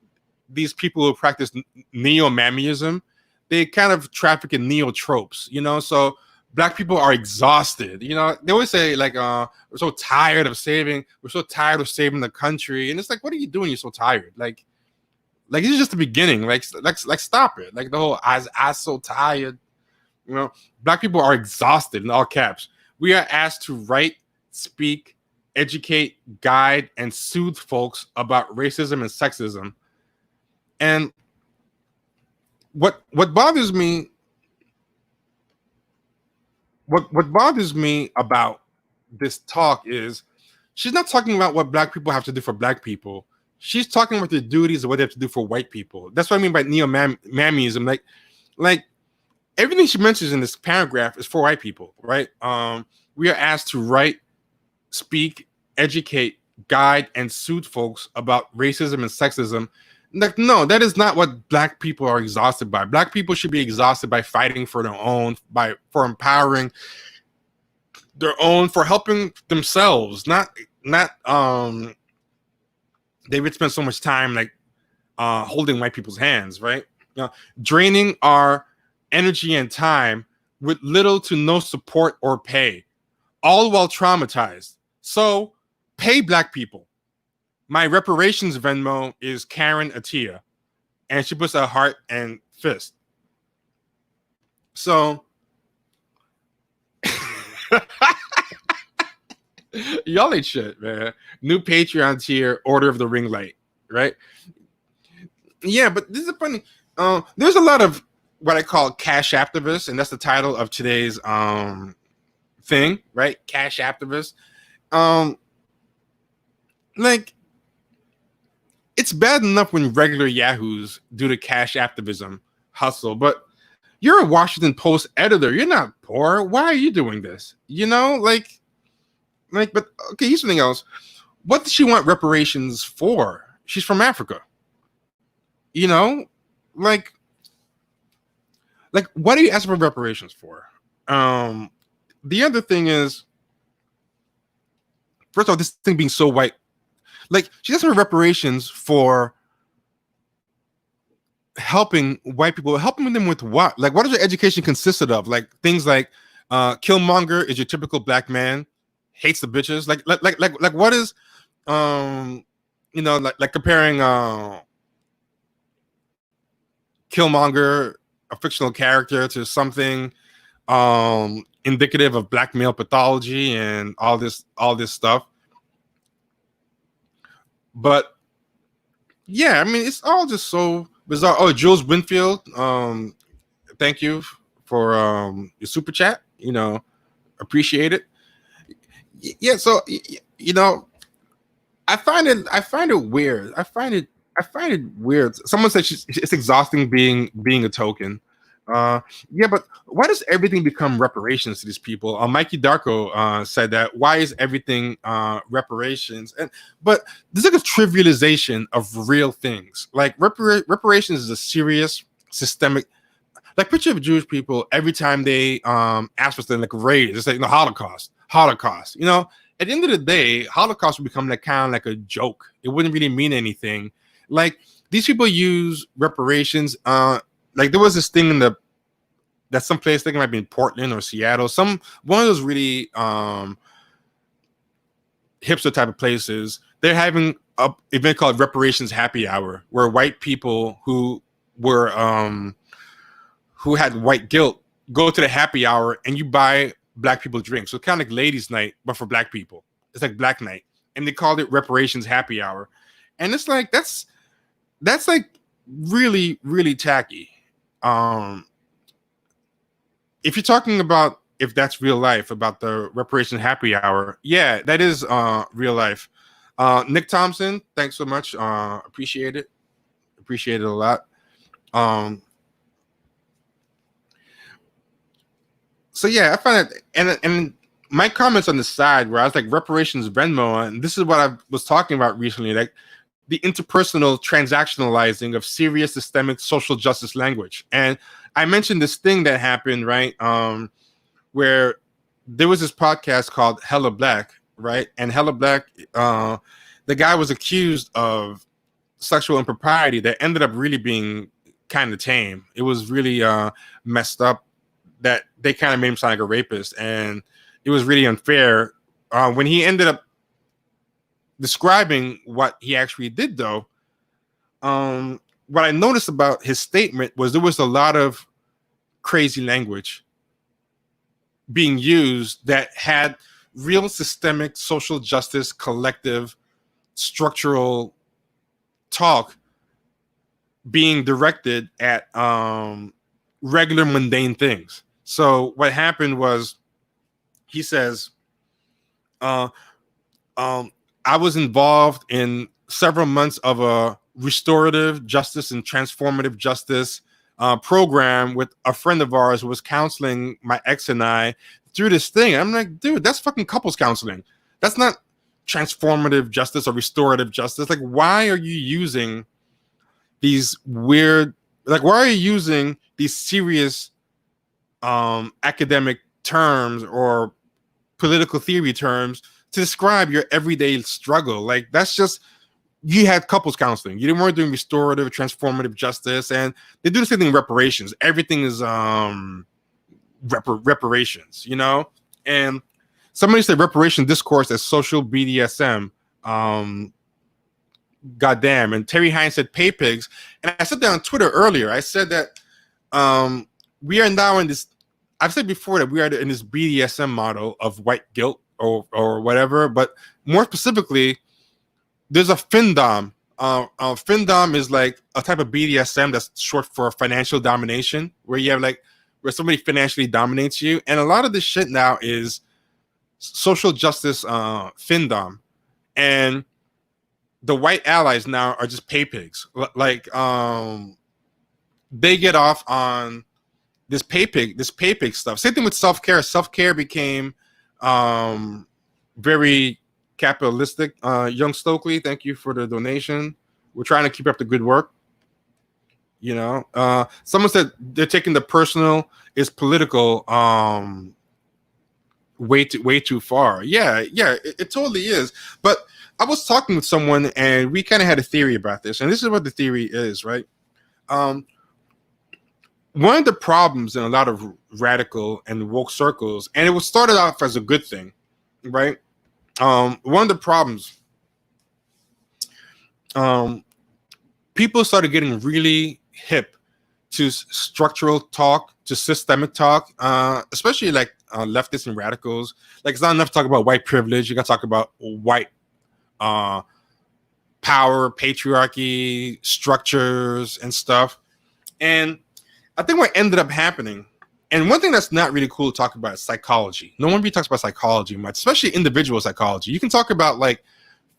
these people who practice Neo-Mammyism, they kind of traffic in neo-tropes, you know? So black people are exhausted, you know? They always say, like, we're so tired of saving the country. And it's like, what are you doing? You're so tired. Like this is just the beginning. Like stop it. Like the whole, I so tired, you know? Black people are exhausted, in all caps. We are asked to write, speak, educate, guide, and soothe folks about racism and sexism. And what bothers me about this talk is she's not talking about what black people have to do for black people. She's talking about the duties of what they have to do for white people. That's what I mean by Neo-Mammyism. Like everything she mentions in this paragraph is for white people, right? We are asked to write, speak, educate, guide, and soothe folks about racism and sexism. Like, no, that is not what black people are exhausted by. Black people should be exhausted by fighting for their own, for empowering their own, for helping themselves. Not they would spend so much time like holding white people's hands, right? You know, draining our energy and time with little to no support or pay, all while traumatized. So pay black people. My reparations Venmo is Karen Attiah, and she puts a heart and fist. So Y'all ain't shit, man. New Patreon tier, Order of the Ring Light, right? Yeah, but this is funny. There's a lot of what I call Cashapptivists, and that's the title of today's thing, right? Cashapptivists. Like, it's bad enough when regular yahoos do the Cashapptivism hustle, but you're a Washington Post editor. You're not poor. Why are you doing this? You know, like, but okay, here's something else. What does she want reparations for? She's from Africa. You know, like what are you asking for reparations for? The other thing is, first of all, this thing being so white, like she's asking for reparations for helping white people, helping them with what? Like, what does your education consisted of? Like things like Killmonger is your typical black man, hates the bitches. Like what is you know, like comparing Killmonger, a fictional character, to something indicative of black male pathology and all this stuff. But yeah, I mean, it's all just so bizarre. Oh, Jules Winfield, thank you for your super chat. You know, appreciate it. Yeah, so you know, I find it weird. I find it weird. Someone said it's exhausting being a token. Yeah, but why does everything become reparations to these people? Mikey Darko said that. Why is everything reparations? But there's like a trivialization of real things. Like reparations is a serious systemic. Like, picture of Jewish people every time they ask for something like raise, it's like the Holocaust. You know, at the end of the day, Holocaust would become like kind of like a joke. It wouldn't really mean anything. Like, these people use reparations. Like, there was this thing in that some place, I think it might be in Portland or Seattle, one of those really hipster type of places. They're having an event called Reparations Happy Hour, where white people who were who had white guilt go to the happy hour and you buy black people drinks. So it's kind of like ladies' night, but for black people. It's like Black Night, and they called it Reparations Happy Hour, and it's like that's like really, really tacky. If you're talking about if that's real life, about the Reparations Happy Hour, yeah, that is real life. Nick Thompson, thanks so much. Appreciate it a lot. So yeah, I find it, and my comments on the side where I was like reparations Venmo, and this is what I was talking about recently, like the interpersonal transactionalizing of serious systemic social justice language. And I mentioned this thing that happened, right? Where there was this podcast called Hella Black, right? And Hella Black, the guy was accused of sexual impropriety that ended up really being kind of tame. It was really messed up that they kind of made him sound like a rapist, and it was really unfair. When he ended up describing what he actually did, though, what I noticed about his statement was there was a lot of crazy language being used that had real systemic social justice, collective, structural talk being directed at regular mundane things. So what happened was, he says, I was involved in several months of a restorative justice and transformative justice program with a friend of ours who was counseling my ex and I through this thing. I'm like, dude, that's fucking couples counseling. That's not transformative justice or restorative justice. Like, why are you using these weird, like, why are you using these serious academic terms or political theory terms to describe your everyday struggle? Like, that's just, you had couples counseling. You weren't doing restorative, transformative justice, and they do the same thing in reparations. Everything is reparations, you know? And somebody said reparation discourse as social BDSM. Goddamn. And Terry Hines said pay pigs. And I said that on Twitter earlier. I said that we are now in this, I've said before that we are in this BDSM model of white guilt or whatever, but more specifically, there's a FinDom. FinDom is like a type of BDSM that's short for financial domination, where you have like where somebody financially dominates you, and a lot of this shit now is social justice FinDom, and the white allies now are just pay pigs. Like they get off on this pay pig stuff. Same thing with self-care. Self-care became very capitalistic. Young Stokely, thank you for the donation. We're trying to keep up the good work. You know, someone said they're taking the personal is political way too far. Yeah, it totally is. But I was talking with someone and we kind of had a theory about this, and this is what the theory is, right? One of the problems in a lot of radical and woke circles, and it was started off as a good thing, right? One of the problems, people started getting really hip to structural talk, to systemic talk, especially like leftists and radicals. Like, it's not enough to talk about white privilege. You got to talk about white power, patriarchy, structures, and stuff. And I think what ended up happening, and one thing that's not really cool to talk about is psychology. No one really talks about psychology much, especially individual psychology. You can talk about like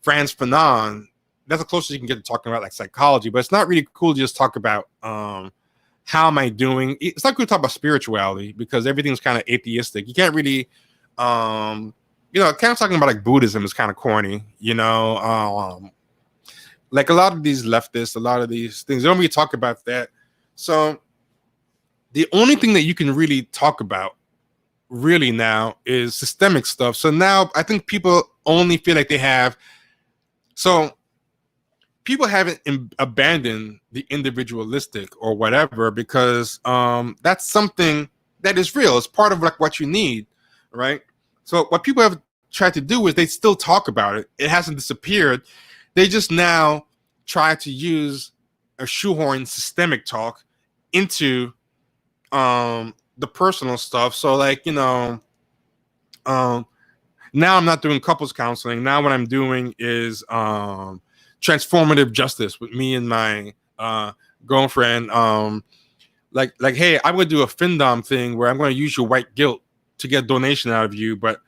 Frantz Fanon. That's the closest you can get to talking about like psychology, but it's not really cool to just talk about how am I doing. It's not cool to talk about spirituality because everything's kind of atheistic. You can't really, kind of talking about like Buddhism is kind of corny, like a lot of these leftists, a lot of these things, they don't really talk about that. So the only thing that you can really talk about really now is systemic stuff. So now I think people only feel like they have, so people haven't abandoned the individualistic or whatever because that's something that is real. It's part of like what you need, right? So what people have tried to do is they still talk about it. It hasn't disappeared. They just now try to use a shoehorn systemic talk into the personal stuff. So like, now I'm not doing couples counseling. Now what I'm doing is transformative justice with me and my girlfriend. Like, hey, I'm gonna do a FinDom thing where I'm gonna use your white guilt to get a donation out of you, but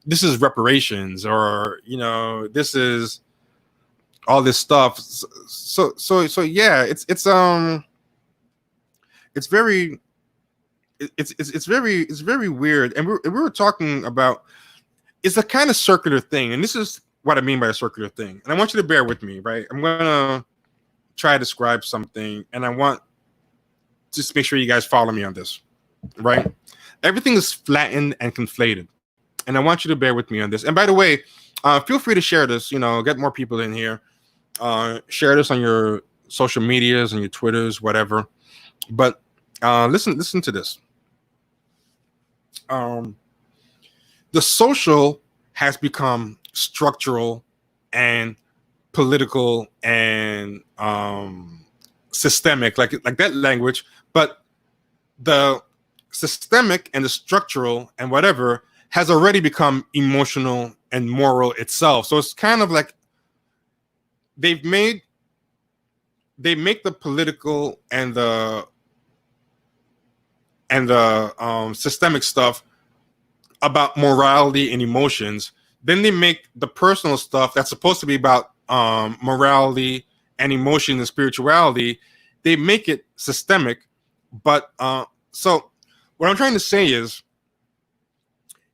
this is reparations, or this is all this stuff. So yeah, it's very weird. And we were talking about, it's a kind of circular thing, and this is what I mean by a circular thing. And I want you to bear with me, right? I'm gonna try to describe something, and I want just make sure you guys follow me on this, right? Everything is flattened and conflated, and I want you to bear with me on this. And by the way, feel free to share this, get more people in here. Share this on your social medias and your Twitters, whatever. But listen to this. The social has become structural and political and systemic, like that language, but the systemic and the structural and whatever has already become emotional and moral itself. So it's kind of like they make the political and the systemic stuff about morality and emotions. Then they make the personal stuff that's supposed to be about morality and emotion and spirituality, they make it systemic. But so what I'm trying to say is,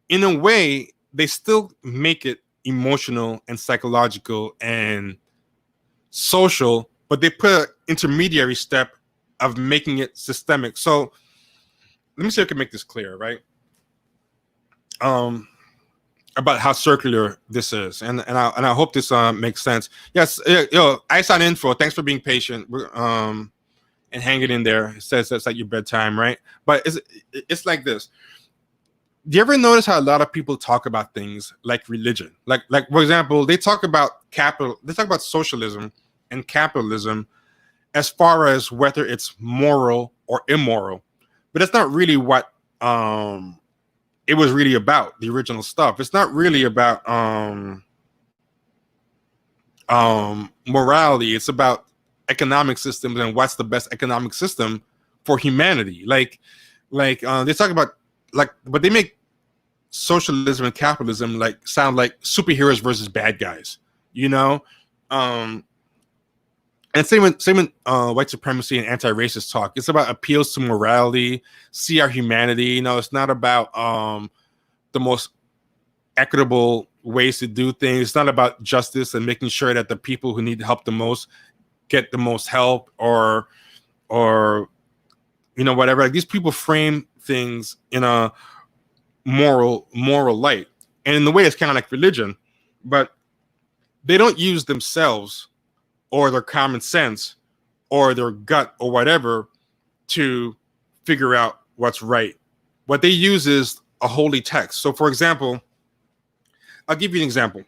in a way, they still make it emotional and psychological and social, but they put an intermediary step of making it systemic. So let me see if I can make this clear, right? About how circular this is, and I hope this makes sense. Yes, Ice on Info, thanks for being patient and hanging in there. It says that's like your bedtime, right? But it's like this. Do you ever notice how a lot of people talk about things like religion? Like for example, they talk about socialism and capitalism as far as whether it's moral or immoral, but that's not really what it was really about the original stuff. It's not really about morality. It's about economic systems and what's the best economic system for humanity. Like they talk about but they make socialism and capitalism like sound like superheroes versus bad guys, you know. And same with white supremacy and anti-racist talk. It's about appeals to morality, see our humanity. You know, it's not about the most equitable ways to do things. It's not about justice and making sure that the people who need help the most get the most help, or you know, whatever. Like, these people frame things in a moral light, and in the way it's kind of like religion, but they don't use themselves or their common sense or their gut or whatever to figure out what's right. What they use is a holy text. So, for example, I'll give you an example.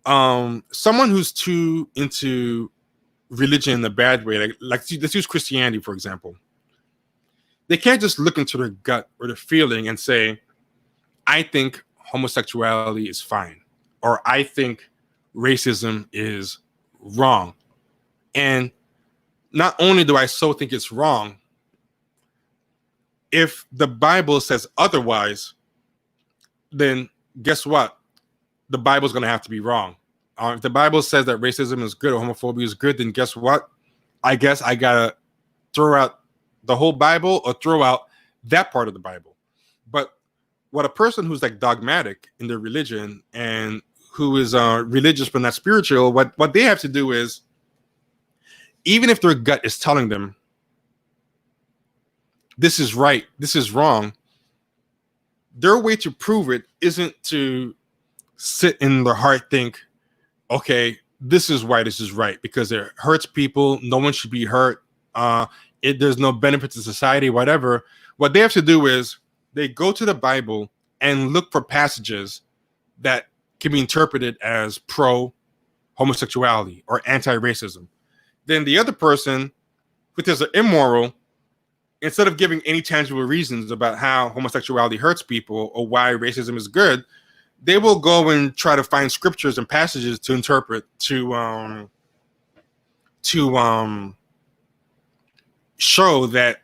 Someone who's too into religion in a bad way, like let's use Christianity, for example. They can't just look into their gut or their feeling and say, I think homosexuality is fine, or I think racism is wrong. And not only do I so think it's wrong, if the Bible says otherwise, then guess what? The Bible's going to have to be wrong. If the Bible says that racism is good or homophobia is good, then guess what? I guess I got to throw out the whole Bible or throw out that part of the Bible. But what a person who's like dogmatic in their religion and who is religious but not spiritual, what they have to do is, even if their gut is telling them this is right, this is wrong, their way to prove it isn't to sit in their heart, think, okay, this is why this is right, because it hurts people, no one should be hurt, there's no benefit to society, whatever. What they have to do is they go to the Bible and look for passages that can be interpreted as pro-homosexuality or anti-racism. Then the other person, which is immoral, instead of giving any tangible reasons about how homosexuality hurts people or why racism is good, they will go and try to find scriptures and passages to interpret to show that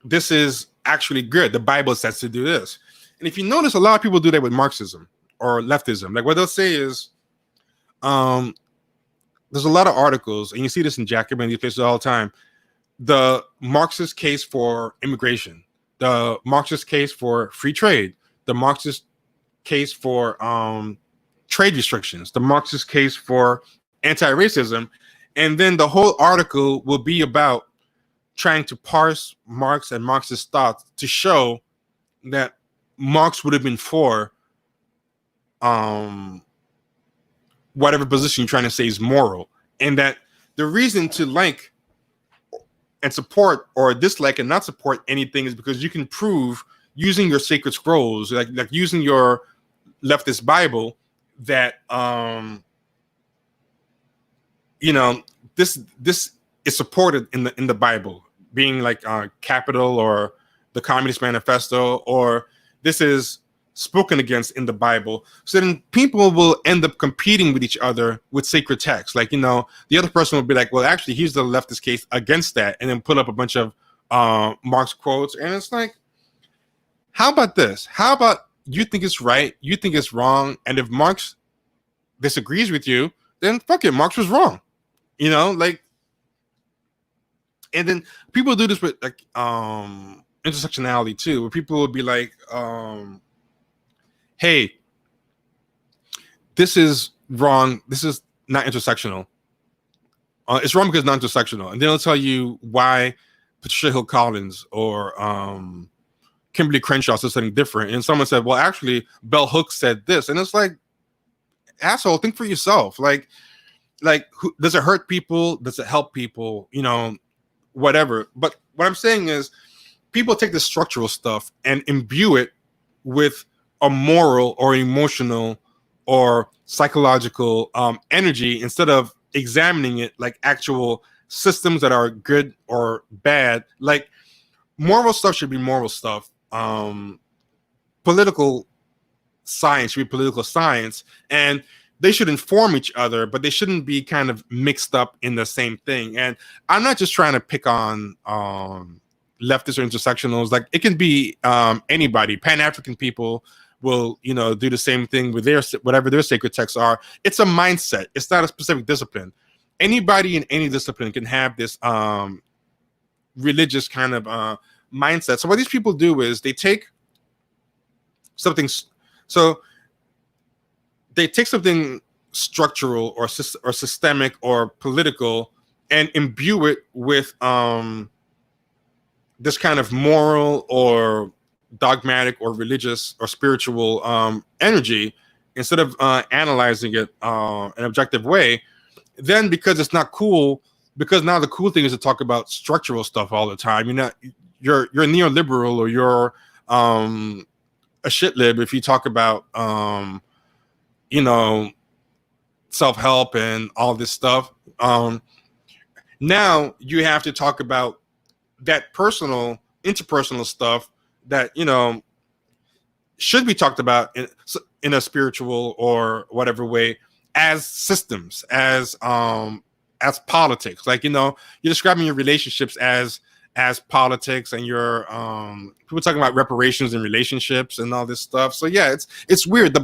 this is actually good. The Bible says to do this. And if you notice, a lot of people do that with Marxism or leftism. Like, what they'll say is, there's a lot of articles, and you see this in Jacobin, these places all the time. The Marxist case for immigration, the Marxist case for free trade, the Marxist case for trade restrictions, the Marxist case for anti-racism, and then the whole article will be about trying to parse Marx and Marxist thoughts to show that Marx would have been for whatever position you're trying to say is moral, and that the reason to like and support or dislike and not support anything is because you can prove using your sacred scrolls, like using your leftist Bible, that you know, this is supported in the Bible, being like Capital or the Communist Manifesto, or this is spoken against in the Bible. So then people will end up competing with each other with sacred texts. Like, you know, the other person will be like, well, actually, here's the leftist case against that, and then put up a bunch of Marx quotes. And it's like, how about this? How about you think it's right, you think it's wrong, and if Marx disagrees with you, then fuck it, Marx was wrong. You know, like, and then people do this with like intersectionality too, where people will be like, hey, this is wrong, this is not intersectional. It's wrong because it's not intersectional. And then they'll tell you why Patricia Hill Collins or Kimberly Crenshaw said something different. And someone said, well, actually, Bell Hooks said this. And it's like, asshole, think for yourself. Like, does it hurt people? Does it help people? You know, whatever. But what I'm saying is, people take the structural stuff and imbue it with a moral or emotional or psychological energy, instead of examining it like actual systems that are good or bad. Like, moral stuff should be moral stuff. Political science should be political science, and they should inform each other, but they shouldn't be kind of mixed up in the same thing. And I'm not just trying to pick on leftists or intersectionals. Like, it can be anybody. Pan-African people will, you know, do the same thing with their whatever their sacred texts are. It's a mindset. It's not a specific discipline. Anybody in any discipline can have this religious kind of mindset. So what these people do is they take something. So they take something structural or systemic or political and imbue it with this kind of moral or dogmatic or religious or spiritual energy instead of analyzing it in an objective way. Then, because it's not cool, because now the cool thing is to talk about structural stuff all the time. You're neoliberal, or you're a shitlib if you talk about self-help and all this stuff. Now you have to talk about that personal, interpersonal stuff that should be talked about in a spiritual or whatever way, as systems, as politics. Like, you're describing your relationships as politics, and you're people talking about reparations and relationships and all this stuff. So yeah, it's weird.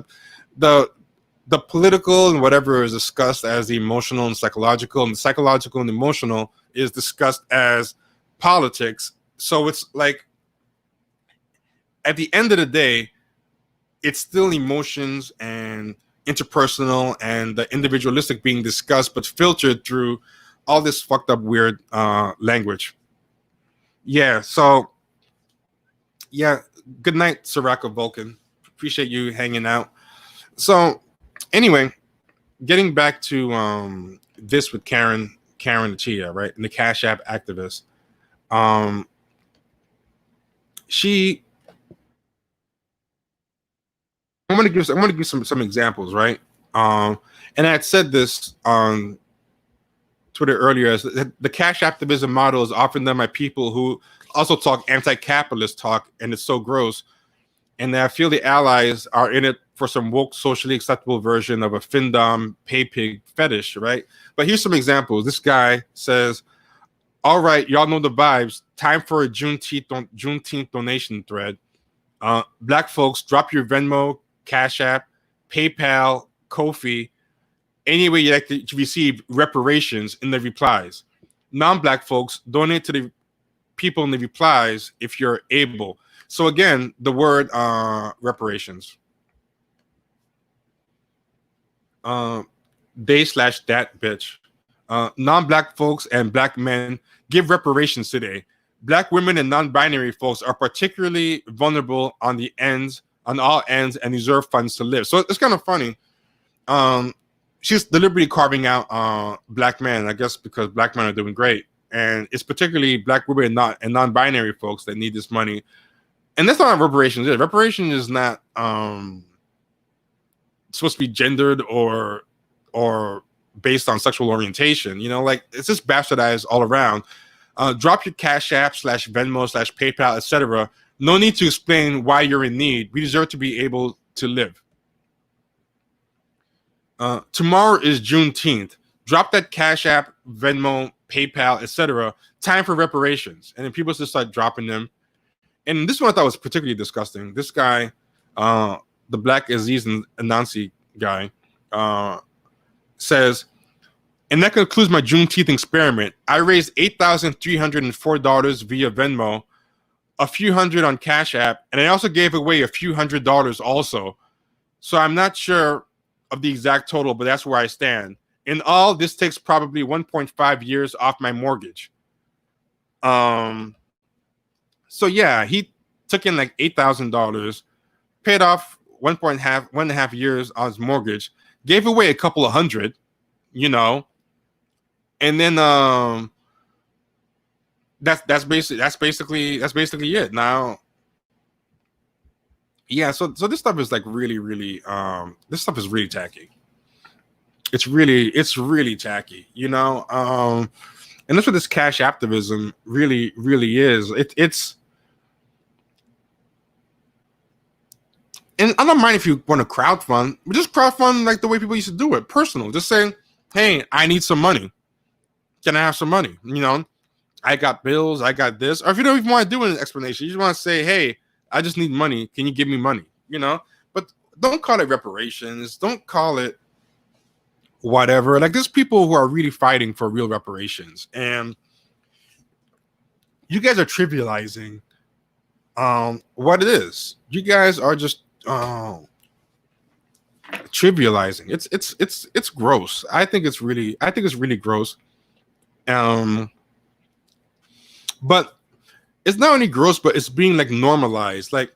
The political and whatever is discussed as the emotional and psychological, and the psychological and emotional is discussed as politics. So it's like, at the end of the day, it's still emotions and interpersonal and the individualistic being discussed, but filtered through all this fucked up weird language. Yeah, so yeah, good night, Siraka Vulcan. Appreciate you hanging out. So anyway, getting back to this with Karen Attiah, right, and the Cash App activist. I'm gonna give some examples, right? And I had said this on Twitter earlier, as the Cashapptivism model is often done by people who also talk anti-capitalist talk, and it's so gross. And I feel the allies are in it for some woke, socially acceptable version of a findom pay pig fetish, right? But here's some examples. This guy says, "All right, y'all know the vibes. Time for a Juneteenth donation thread. Black folks, drop your Venmo, Cash App, PayPal, Ko-fi, any way you like to receive reparations in the replies. Non-Black folks, donate to the people in the replies if you're able." So again, the word reparations. They/that bitch. Non-Black folks and Black men, give reparations today. Black women and non-binary folks are particularly vulnerable on all ends, and deserve funds to live. So it's kind of funny. She's deliberately carving out Black men, I guess, because Black men are doing great, and it's particularly Black women and non-binary folks that need this money. And that's not what reparations is. Reparation is not supposed to be gendered or based on sexual orientation. Like, it's just bastardized all around. Drop your Cash App /Venmo /PayPal, etc. No need to explain why you're in need. We deserve to be able to live. Tomorrow is Juneteenth. Drop that Cash App, Venmo, PayPal, etc. Time for reparations. And then people just start dropping them. And this one I thought was particularly disgusting. This guy, the Black Aziz Anansi guy, says, "And that concludes my Juneteenth experiment. I raised $8,304 via Venmo, a few hundred on Cash App, and I also gave away a few $100s also. So I'm not sure of the exact total, but that's where I stand. In all, this takes probably 1.5 years off my mortgage." So yeah, he took in like $8,000, paid off 1.5 years on his mortgage, gave away a couple of hundred, and then that's basically it. Now, yeah, so this stuff is like really, really this stuff is really tacky. It's really tacky, and that's what this Cashapptivism really, really is. It's and I don't mind if you want to crowdfund, but just crowdfund like the way people used to do it, personal. Just saying, hey, I need some money. Can I have some money? You know, I got bills, I got this. Or if you don't even want to do an explanation, you just want to say, hey, I just need money. Can you give me money? You know, but don't call it reparations. Don't call it whatever. Like, there's people who are really fighting for real reparations, and you guys are trivializing what it is. You guys are just trivializing. It's gross. I think it's really gross. But it's not only gross, but it's being like normalized. Like,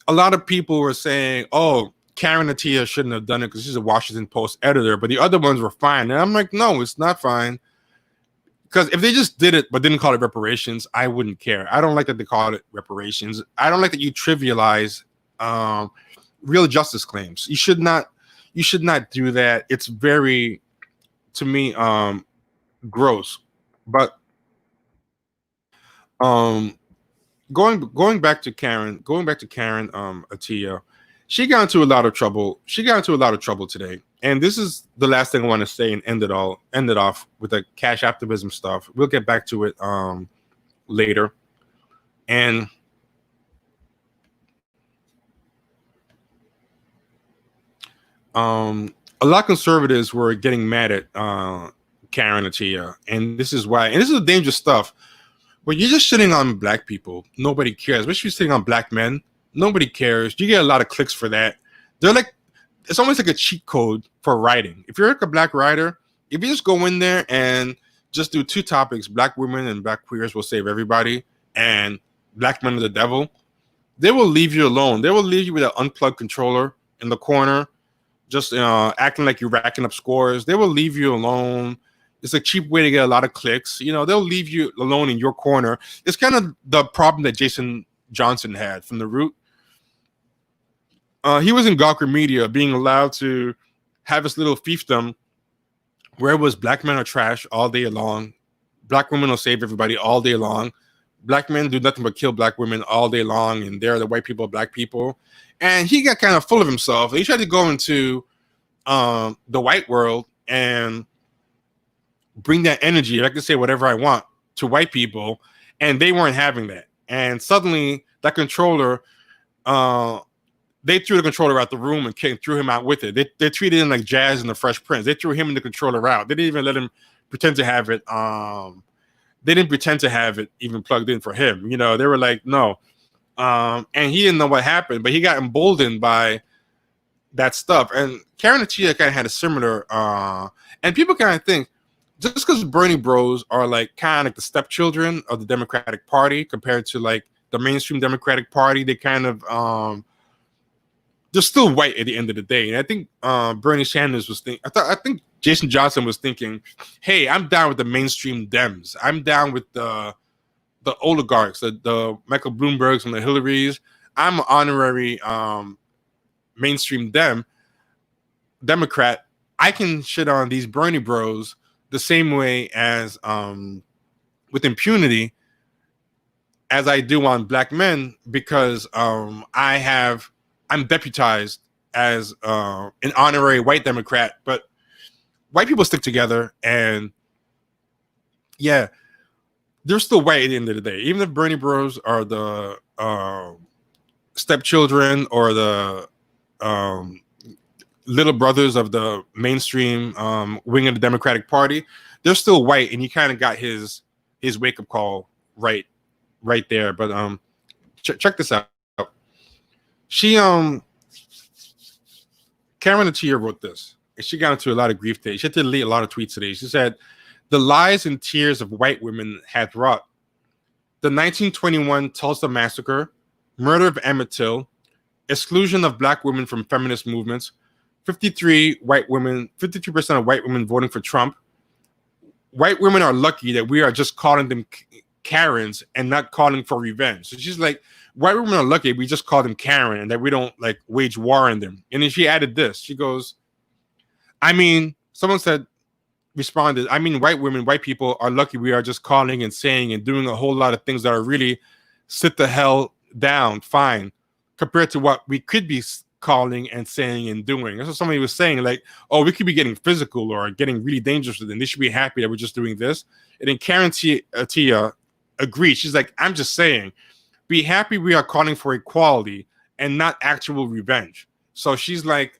a lot of people were saying, oh, Karen Attiah shouldn't have done it because she's a Washington Post editor, but the other ones were fine. And I'm like, no, it's not fine. Because if they just did it but didn't call it reparations, I wouldn't care. I don't like that they call it reparations. I don't like that you trivialize real justice claims. You should not do that. It's very, to me, gross. But going back to Karen Attiah, she got into a lot of trouble. She got into a lot of trouble today. And this is the last thing I want to say and end it off with the Cashapptivism stuff. We'll get back to it later. And a lot of conservatives were getting mad at Karen Attiah, and this is why. And this is the dangerous stuff. But you're just shitting on black people. Nobody cares. Especially sitting on black men. Nobody cares. You get a lot of clicks for that. They're like, it's almost like a cheat code for writing. If you're like a black writer, if you just go in there and just do 2 topics, black women and black queers will save everybody, and black men are the devil, they will leave you alone. They will leave you with an unplugged controller in the corner, just acting like you're racking up scores. They will leave you alone. It's a cheap way to get a lot of clicks. You know, they'll leave you alone in your corner. It's kind of the problem that Jason Johnson had from The Root. He was in Gawker Media, being allowed to have his little fiefdom where it was black men are trash all day long. Black women will save everybody all day long. Black men do nothing but kill black women all day long, and they're the white people, black people. And he got kind of full of himself. He tried to go into the white world and bring that energy, I can say whatever I want, to white people, and they weren't having that. And suddenly that controller, they threw the controller out the room and threw him out with it. They treated him like Jazz and the Fresh Prince. They threw him and the controller out. They didn't even let him pretend to have it. They didn't pretend to have it even plugged in for him. You know, they were like, no. And he didn't know what happened, but he got emboldened by that stuff. And Karen Attiah kind of had a similar, and people kind of think, just because Bernie bros are like kind of like the stepchildren of the Democratic Party compared to like the mainstream Democratic Party, they kind of they're still white at the end of the day. And I think Bernie Sanders was thinking, I think Jason Johnson was thinking, hey, I'm down with the mainstream Dems. I'm down with the oligarchs, the Michael Bloombergs and the Hillarys. I'm an honorary mainstream Democrat. I can shit on these Bernie bros the same way as with impunity as I do on black men, because I'm deputized as an honorary white Democrat, but white people stick together, and yeah, they're still white at the end of the day. Even if Bernie bros are the stepchildren or the little brothers of the mainstream wing of the Democratic Party, they're still white, and he kind of got his wake-up call right there. But check this out. She Karen Attiah wrote this, and she got into a lot of grief today. She had to delete a lot of tweets today. She said, the lies and tears of white women had wrought the 1921 Tulsa massacre, murder of Emmett Till, exclusion of black women from feminist movements, 53% of white women voting for Trump. White women are lucky that we are just calling them Karens and not calling for revenge. So she's like, white women are lucky we just call them Karen and that we don't like wage war on them. And then she added this. She goes, I mean, someone responded, I mean, white people are lucky we are just calling and saying and doing a whole lot of things that are really sit the hell down, fine. compared to what we could be calling and saying and doing. That's what somebody was saying, like, oh, we could be getting physical or getting really dangerous with them. They should be happy that we're just doing this. And then Karen Attiah agreed. She's like, I'm just saying, be happy we are calling for equality and not actual revenge. So she's like,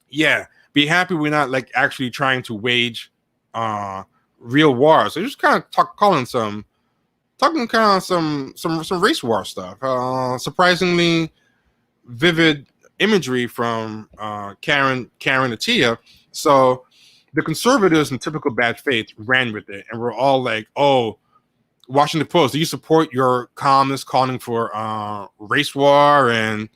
yeah, be happy we're not like actually trying to wage real war. So just kind of talking kind of some race war stuff. Surprisingly vivid imagery from Karen Attiah. So the conservatives in typical bad faith ran with it, and we're all like, oh, Washington Post, do you support your columnist calling for race war and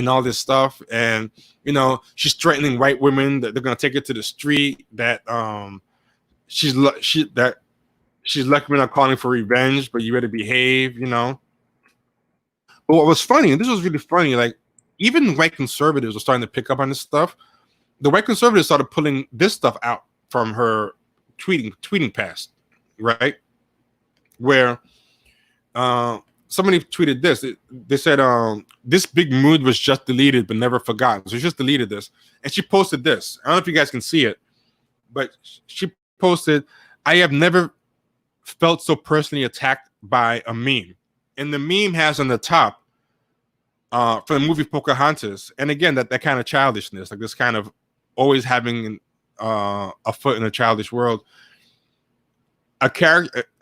all this stuff? And you know, she's threatening white women that they're gonna take her to the street, that she's lucky we're not calling for revenge, but you better behave, you know. But what was funny, and this was really funny, like even white conservatives are starting to pick up on this stuff. The white conservatives started pulling this stuff out from her tweeting past, right? Where somebody tweeted this. They said, this big mood was just deleted but never forgotten. So she just deleted this. And she posted this. I don't know if you guys can see it, but she posted, I have never felt so personally attacked by a meme. And the meme has on the top, from the movie Pocahontas, and again, that kind of childishness, like this kind of always having a foot in a childish world. A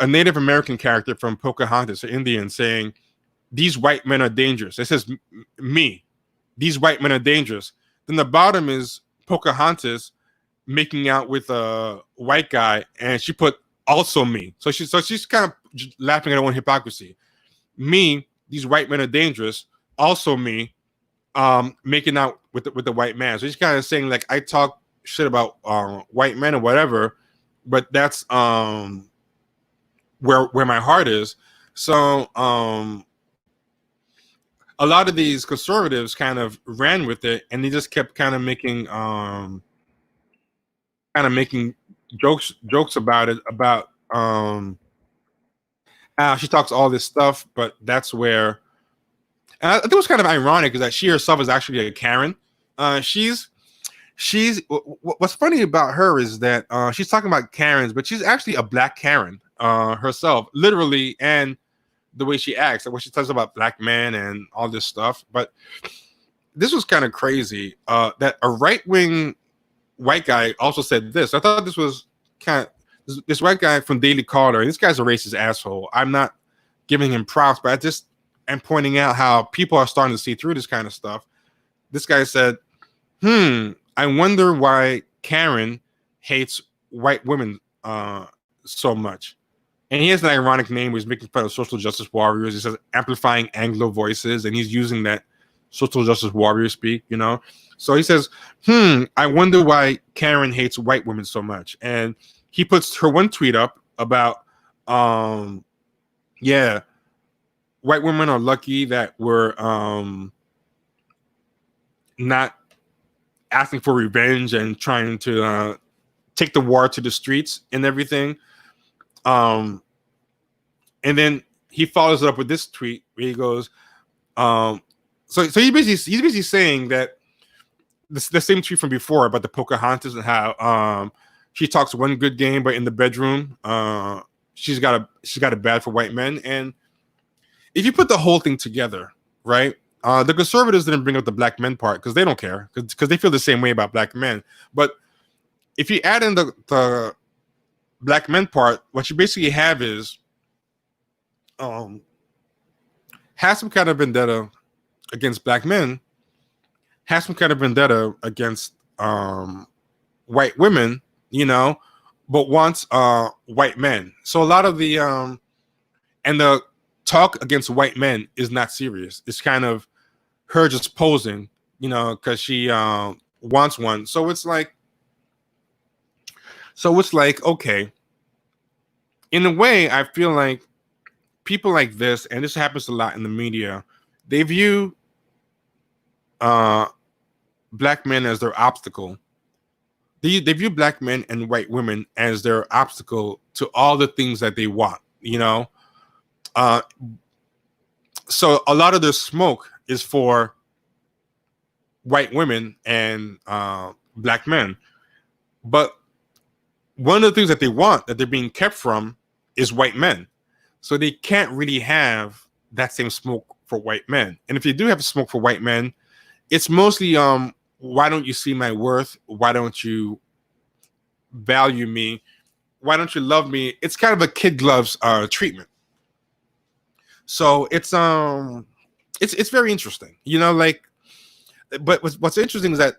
Native American character from Pocahontas, an Indian, saying, these white men are dangerous. It says me, these white men are dangerous. Then the bottom is Pocahontas making out with a white guy, and she put also me. So she's kind of laughing at her own hypocrisy. Me, these white men are dangerous. Also me, making out with the white man. So she's kind of saying, like, I talk shit about white men or whatever, but that's where my heart is. So a lot of these conservatives kind of ran with it, and they just kept kind of making jokes about it, about she talks all this stuff, but that's where I think it was kind of ironic is that she herself is actually a Karen. She's what's funny about her is that she's talking about Karens, but she's actually a black Karen herself, literally, and the way she acts, like when she talks about black men and all this stuff. But this was kind of crazy that a right-wing white guy also said this. I thought this was kind of this white guy from Daily Caller, and this guy's a racist asshole. I'm not giving him props, but I just am pointing out how people are starting to see through this kind of stuff. This guy said, I wonder why Karen hates white women so much. And he has an ironic name where he's making fun of social justice warriors. He says amplifying Anglo voices, and he's using that social justice warrior speak, you know? So he says, I wonder why Karen hates white women so much. And he puts her one tweet up about, yeah, white women are lucky that we're not asking for revenge and trying to take the war to the streets and everything. And then he follows it up with this tweet where he goes, so he's basically saying that the same tweet from before about the Pocahontas and how she talks one good game, but in the bedroom, she's got it bad for white men. And if you put the whole thing together, right? The conservatives didn't bring up the black men part because they don't care, because they feel the same way about black men. But if you add in the black men part, what you basically have is has some kind of vendetta against black men, has some kind of vendetta against white women, you know, but wants white men. So a lot of the and the talk against white men is not serious. It's kind of her just posing, you know, because she wants one. So it's like, okay, in a way, I feel like people like this, and this happens a lot in the media, they view black men as their obstacle. They view black men and white women as their obstacle to all the things that they want, you know? So a lot of their smoke is for white women and black men. But one of the things that they want, that they're being kept from, is white men. So they can't really have that same smoke for white men. And if you do have a smoke for white men, it's mostly why don't you see my worth? Why don't you value me? Why don't you love me? It's kind of a kid gloves treatment. So it's very interesting, you know, like, but what's interesting is that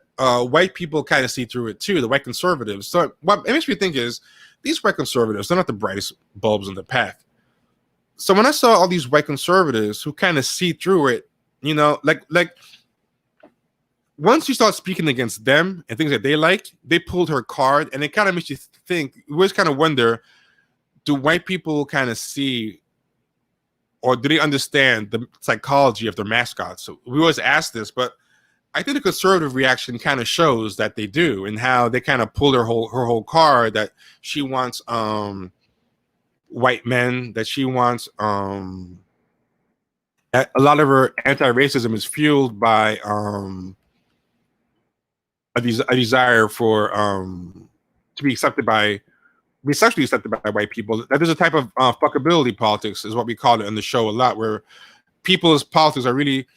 white people kind of see through it too, the white conservatives. So what it makes me think is these white conservatives, they're not the brightest bulbs in the pack. So when I saw all these white conservatives who kind of see through it, you know, like once you start speaking against them and things that they like, they pulled her card, and it kind of makes you think. You always kind of wonder, do white people kind of see, or do they understand the psychology of their mascots? So we always ask this, but I think the conservative reaction kind of shows that they do, and how they kind of pull her whole card, that she wants white men, that she wants a lot of her anti-racism is fueled by a desire for to be sexually accepted by white people. That there's a type of fuckability politics, is what we call it in the show a lot, where people's politics are really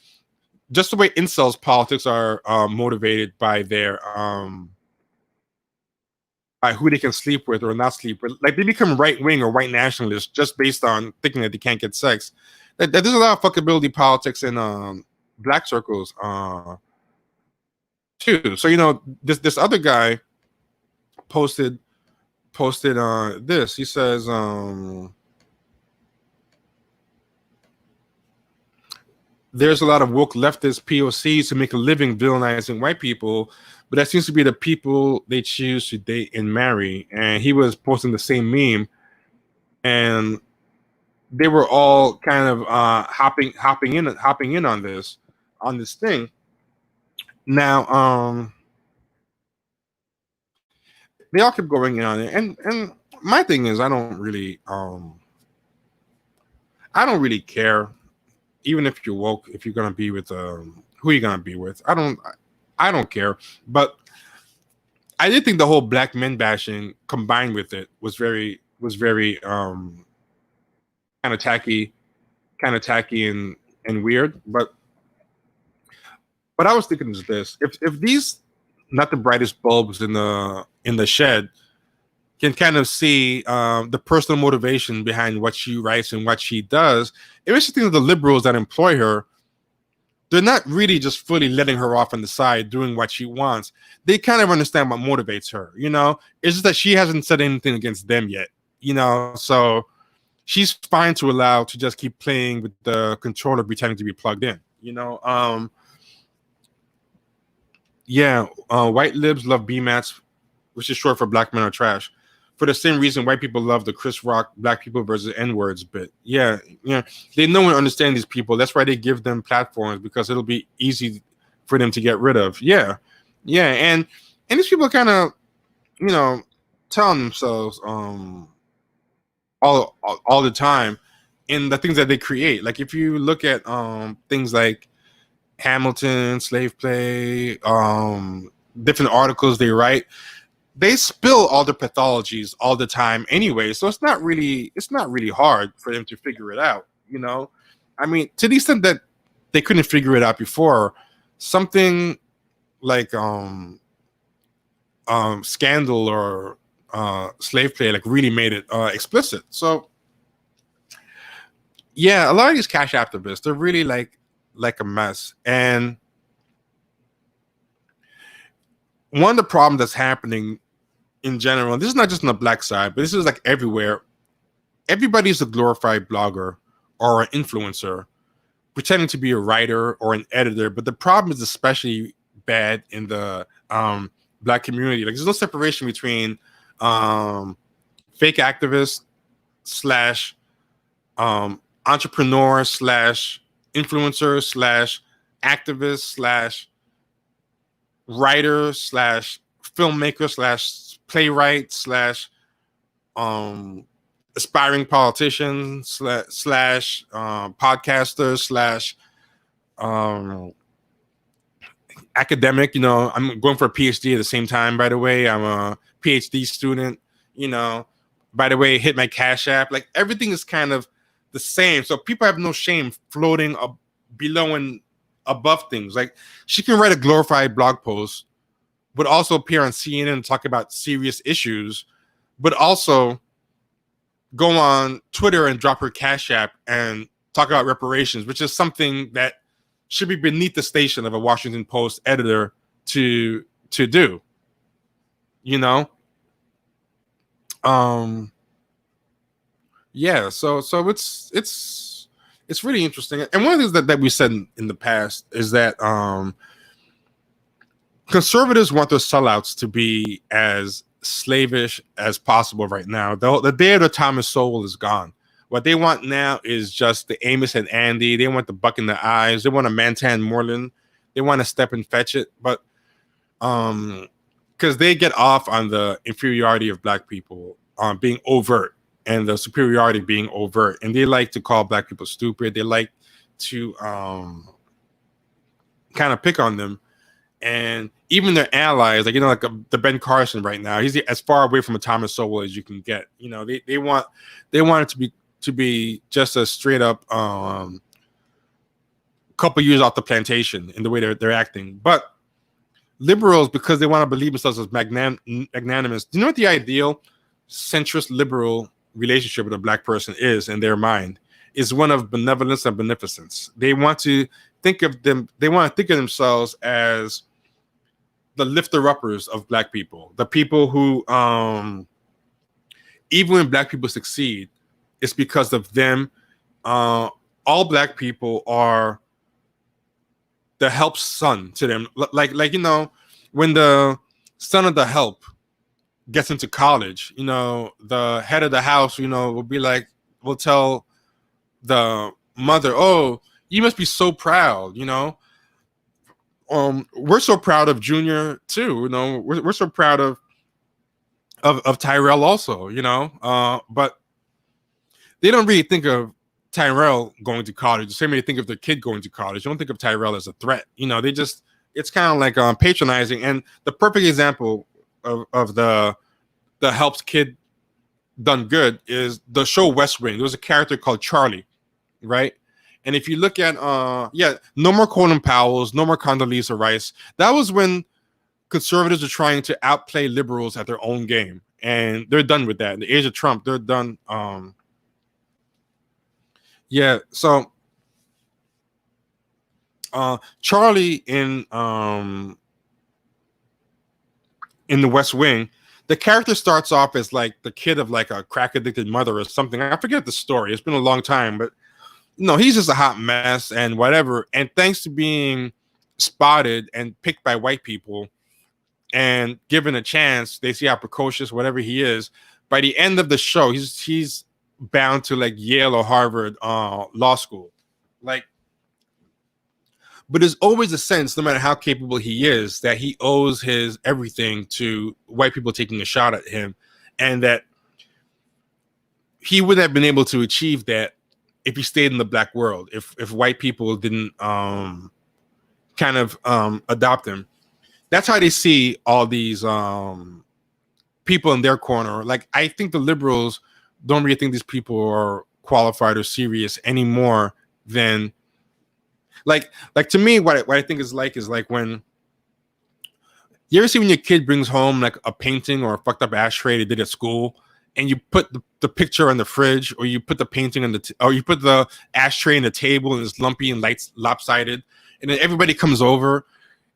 just the way incels politics are motivated by their by who they can sleep with or not sleep with. Like, they become right wing or white nationalists just based on thinking that they can't get sex. There's a lot of fuckability politics in black circles too. So, you know, this other guy posted this. He says there's a lot of woke leftist POCs who make a living villainizing white people, but that seems to be the people they choose to date and marry. And he was posting the same meme, and they were all kind of hopping in on this thing. Now, they all kept going in on it, and my thing is, I don't really care, even if you're woke, if you're gonna be with who you're gonna be with. I don't care. But I did think the whole black men bashing combined with it was very kind of tacky and weird. But what I was thinking is this: if these not the brightest bulbs in the shed can kind of see the personal motivation behind what she writes and what she does, it makes you think of the liberals that employ her. They're not really just fully letting her off on the side doing what she wants. They kind of understand what motivates her, you know? It's just that she hasn't said anything against them yet, you know? So she's fine to allow to just keep playing with the controller pretending to be plugged in, you know? White libs love BMATs, which is short for black men are trash, for the same reason white people love the Chris Rock black people versus N-words bit. Yeah, they know and understand these people. That's why they give them platforms, because it'll be easy for them to get rid of. Yeah, and these people kind of, you know, telling themselves all the time in the things that they create. Like, if you look at things like Hamilton, slave play, different articles they write, they spill all the pathologies all the time anyway. So it's not really hard for them to figure it out, you know? I mean, to the extent that they couldn't figure it out before, something like Scandal or slave play like really made it explicit. So yeah, a lot of these cash activists, they're really like a mess. And one of the problems that's happening in general, this is not just on the black side, but this is like everywhere. Everybody's a glorified blogger or an influencer, pretending to be a writer or an editor. But the problem is especially bad in the black community. Like, there's no separation between fake activists / entrepreneur / influencer / activist / writer / filmmaker / playwright / aspiring politician / podcaster / academic. You know, I'm going for a PhD at the same time. By the way, I'm a PhD student. You know, by the way, hit my Cash App. Like everything is kind of the same. So people have no shame floating up below and above things. Like she can write a glorified blog post, but also appear on CNN and talk about serious issues, but also go on Twitter and drop her Cash App and talk about reparations, which is something that should be beneath the station of a Washington Post editor to do. You know? Yeah, so it's really interesting. And one of the things that we said in the past is that conservatives want their sellouts to be as slavish as possible right now. The day of the Thomas Sowell is gone. What they want now is just the Amos and Andy. They want the buck in the eyes. They want a Mantan Moreland. They want to step and fetch it. But because they get off on the inferiority of black people being overt and the superiority being overt. And they like to call black people stupid. They like to kind of pick on them. And even their allies, like, you know, like the Ben Carson right now, he's as far away from a Thomas Sowell as you can get. You know, they want it to be just a straight up couple years off the plantation in the way they're acting. But liberals, because they want to believe themselves as magnanimous, do you know what the ideal centrist liberal relationship with a black person is in their mind? Is one of benevolence and beneficence. They want to think of themselves as the lifter-uppers of black people, the people who, even when black people succeed, it's because of them. All black people are the help's son to them. Like you know, when the son of the help gets into college, you know, the head of the house, you know, will tell the mother, "Oh, you must be so proud," you know. We're so proud of Junior too, you know. We're so proud of Tyrell also, you know. But they don't really think of Tyrell going to college the same way they think of their kid going to college. They don't think of Tyrell as a threat, you know. It's kind of like patronizing. And the perfect example of the help's kid done good is the show West Wing. There was a character called Charlie, right? And if you look at no more Colin Powells, no more Condoleezza Rice. That was when conservatives are trying to outplay liberals at their own game, and they're done with that. In the age of Trump, they're done. So Charlie in the West Wing, the character starts off as like the kid of like a crack addicted mother or something. I forget the story. It's been a long time, but no, he's just a hot mess and whatever. And thanks to being spotted and picked by white people and given a chance, they see how precocious whatever he is. By the end of the show, he's bound to like Yale or Harvard law school. Like, but there's always a sense, no matter how capable he is, that he owes his everything to white people taking a shot at him, and that he wouldn't have been able to achieve that if he stayed in the black world, if white people didn't adopt him. That's how they see all these people in their corner. Like, I think the liberals don't really think these people are qualified or serious any more than like to me, what I think is like when you ever see when your kid brings home like a painting or a fucked up ashtray they did at school, and you put the picture on the fridge, or you put the painting on or you put the ashtray in the table and it's lumpy and lopsided, and then everybody comes over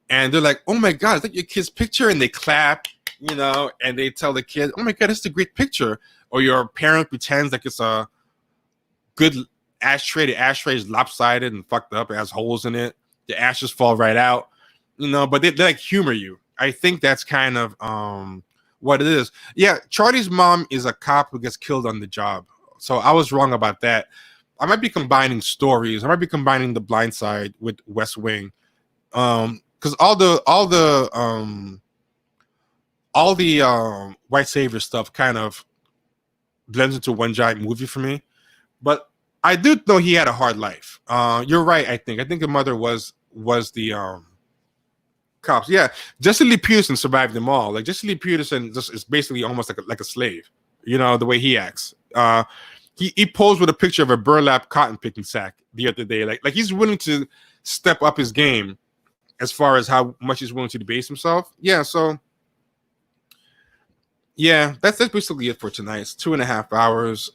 and they're like, "Oh my God, is that your kid's picture?" And they clap, you know, and they tell the kid, "Oh my God, it's a great picture." Or your parent pretends like it's a good ashtray. The ashtray is lopsided and fucked up. It has holes in it. The ashes fall right out, you know, but they like humor you. I think that's kind of what it is. Yeah, Charlie's mom is a cop who gets killed on the job. So I was wrong about that. I might be combining stories. I might be combining The Blind Side with West Wing. Because all the white savior stuff kind of blends into one giant movie for me. But I do know he had a hard life. You're right. I think the mother was the cops. Yeah, Jesse Lee Peterson survived them all. Like Jesse Lee Peterson just is basically almost like a slave. You know the way he acts. He posed with a picture of a burlap cotton picking sack the other day. Like he's willing to step up his game as far as how much he's willing to debase himself. Yeah. So yeah, that's basically it for tonight. It's 2.5 hours.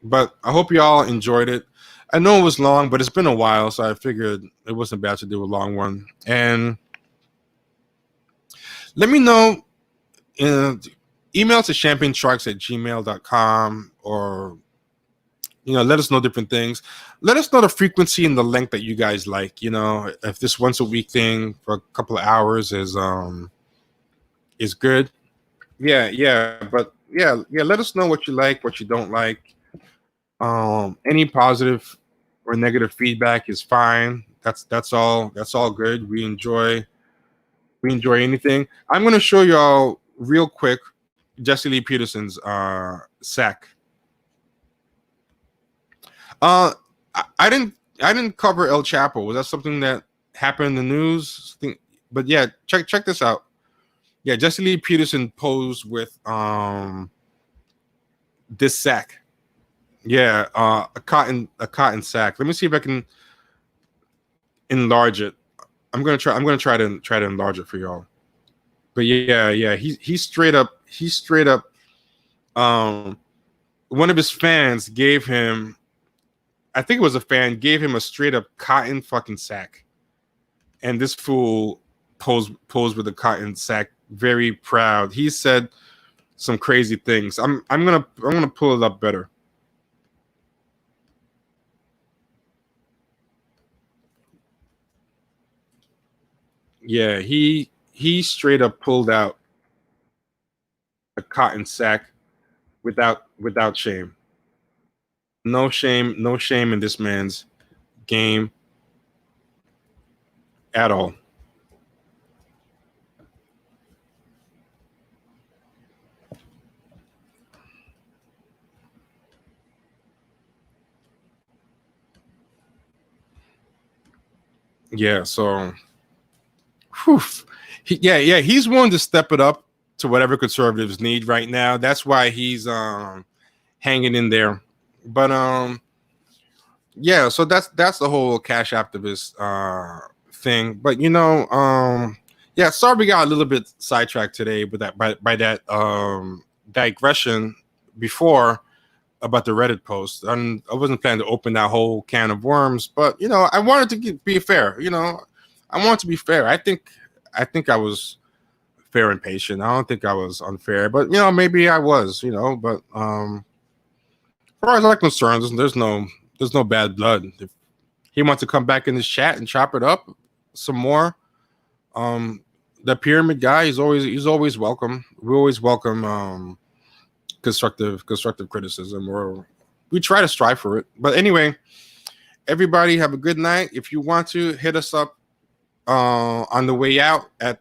But I hope you all enjoyed it. I know it was long, but it's been a while, so I figured it wasn't bad to do a long one. And let me know. Email to champagnesharks@gmail.com, or let us know different things. Let us know the frequency and the length that you guys like. If this once a week thing for a couple of hours is good. But let us know what you like, what you don't like. Any positive or negative feedback is fine. That's all good. We enjoy anything. I'm gonna show y'all real quick Jesse Lee Peterson's sack. I didn't cover El Chapo. Was that something that happened in the news? But yeah, check this out. Yeah, Jesse Lee Peterson posed with this sack. Yeah, a cotton sack. Let me see if I can enlarge it. I'm gonna try to enlarge it for y'all. But yeah, he's straight up. One of his fans gave him, I think it was a fan, gave him a straight up cotton fucking sack, and this fool posed with a cotton sack, very proud. He said some crazy things. I'm gonna pull it up better. Yeah, he straight up pulled out a cotton sack without shame. No shame in this man's game at all. Yeah, so he's willing to step it up to whatever conservatives need right now. That's why he's hanging in there. But so that's the whole Cashapptivist thing. But sorry we got a little bit sidetracked today with that by that digression before about the Reddit post. And I wasn't planning to open that whole can of worms, but I wanted to be fair. I want to be fair. I think I was fair and patient. I don't think I was unfair, but maybe I was. But as far as I'm concerned, there's no bad blood. If he wants to come back in this chat and chop it up some more, the pyramid guy, he's always welcome. We always welcome constructive criticism, or we try to strive for it. But anyway, everybody have a good night. If you want to hit us up on the way out at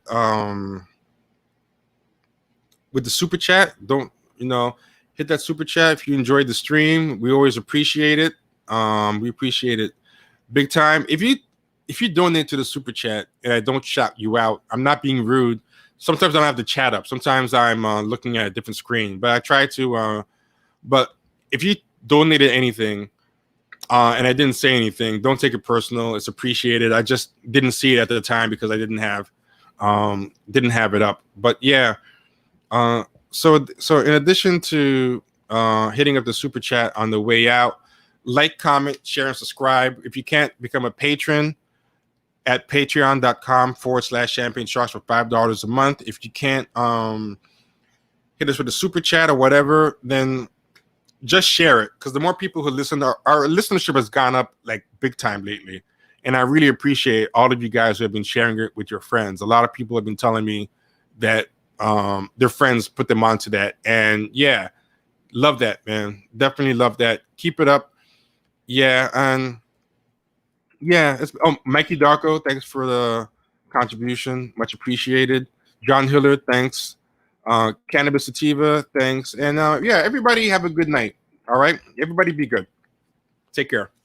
with the super chat, don't hit that super chat if you enjoyed the stream. We always appreciate it. We appreciate it big time. If you donate to the super chat and I don't shout you out, I'm not being rude. Sometimes I don't have the chat up. Sometimes I'm looking at a different screen, but I try to. But if you donated anything and I didn't say anything, don't take it personal. It's appreciated. I just didn't see it at the time because I didn't have it up. But yeah, so in addition to hitting up the super chat on the way out, like, comment, share, and subscribe. If you can't, become a patron at patreon.com/champagnesharks for $5 a month. If you can't hit us with a super chat or whatever, then just share it, because the more people who listen, our listenership has gone up like big time lately, and I really appreciate all of you guys who have been sharing it with your friends. A lot of people have been telling me that their friends put them onto that, and yeah, love that, man. Definitely love that. Keep it up. Yeah, and yeah, Mikey Darko, thanks for the contribution, much appreciated. John Hiller, thanks. Cannabis Sativa, thanks. And everybody have a good night. All right, everybody be good. Take care.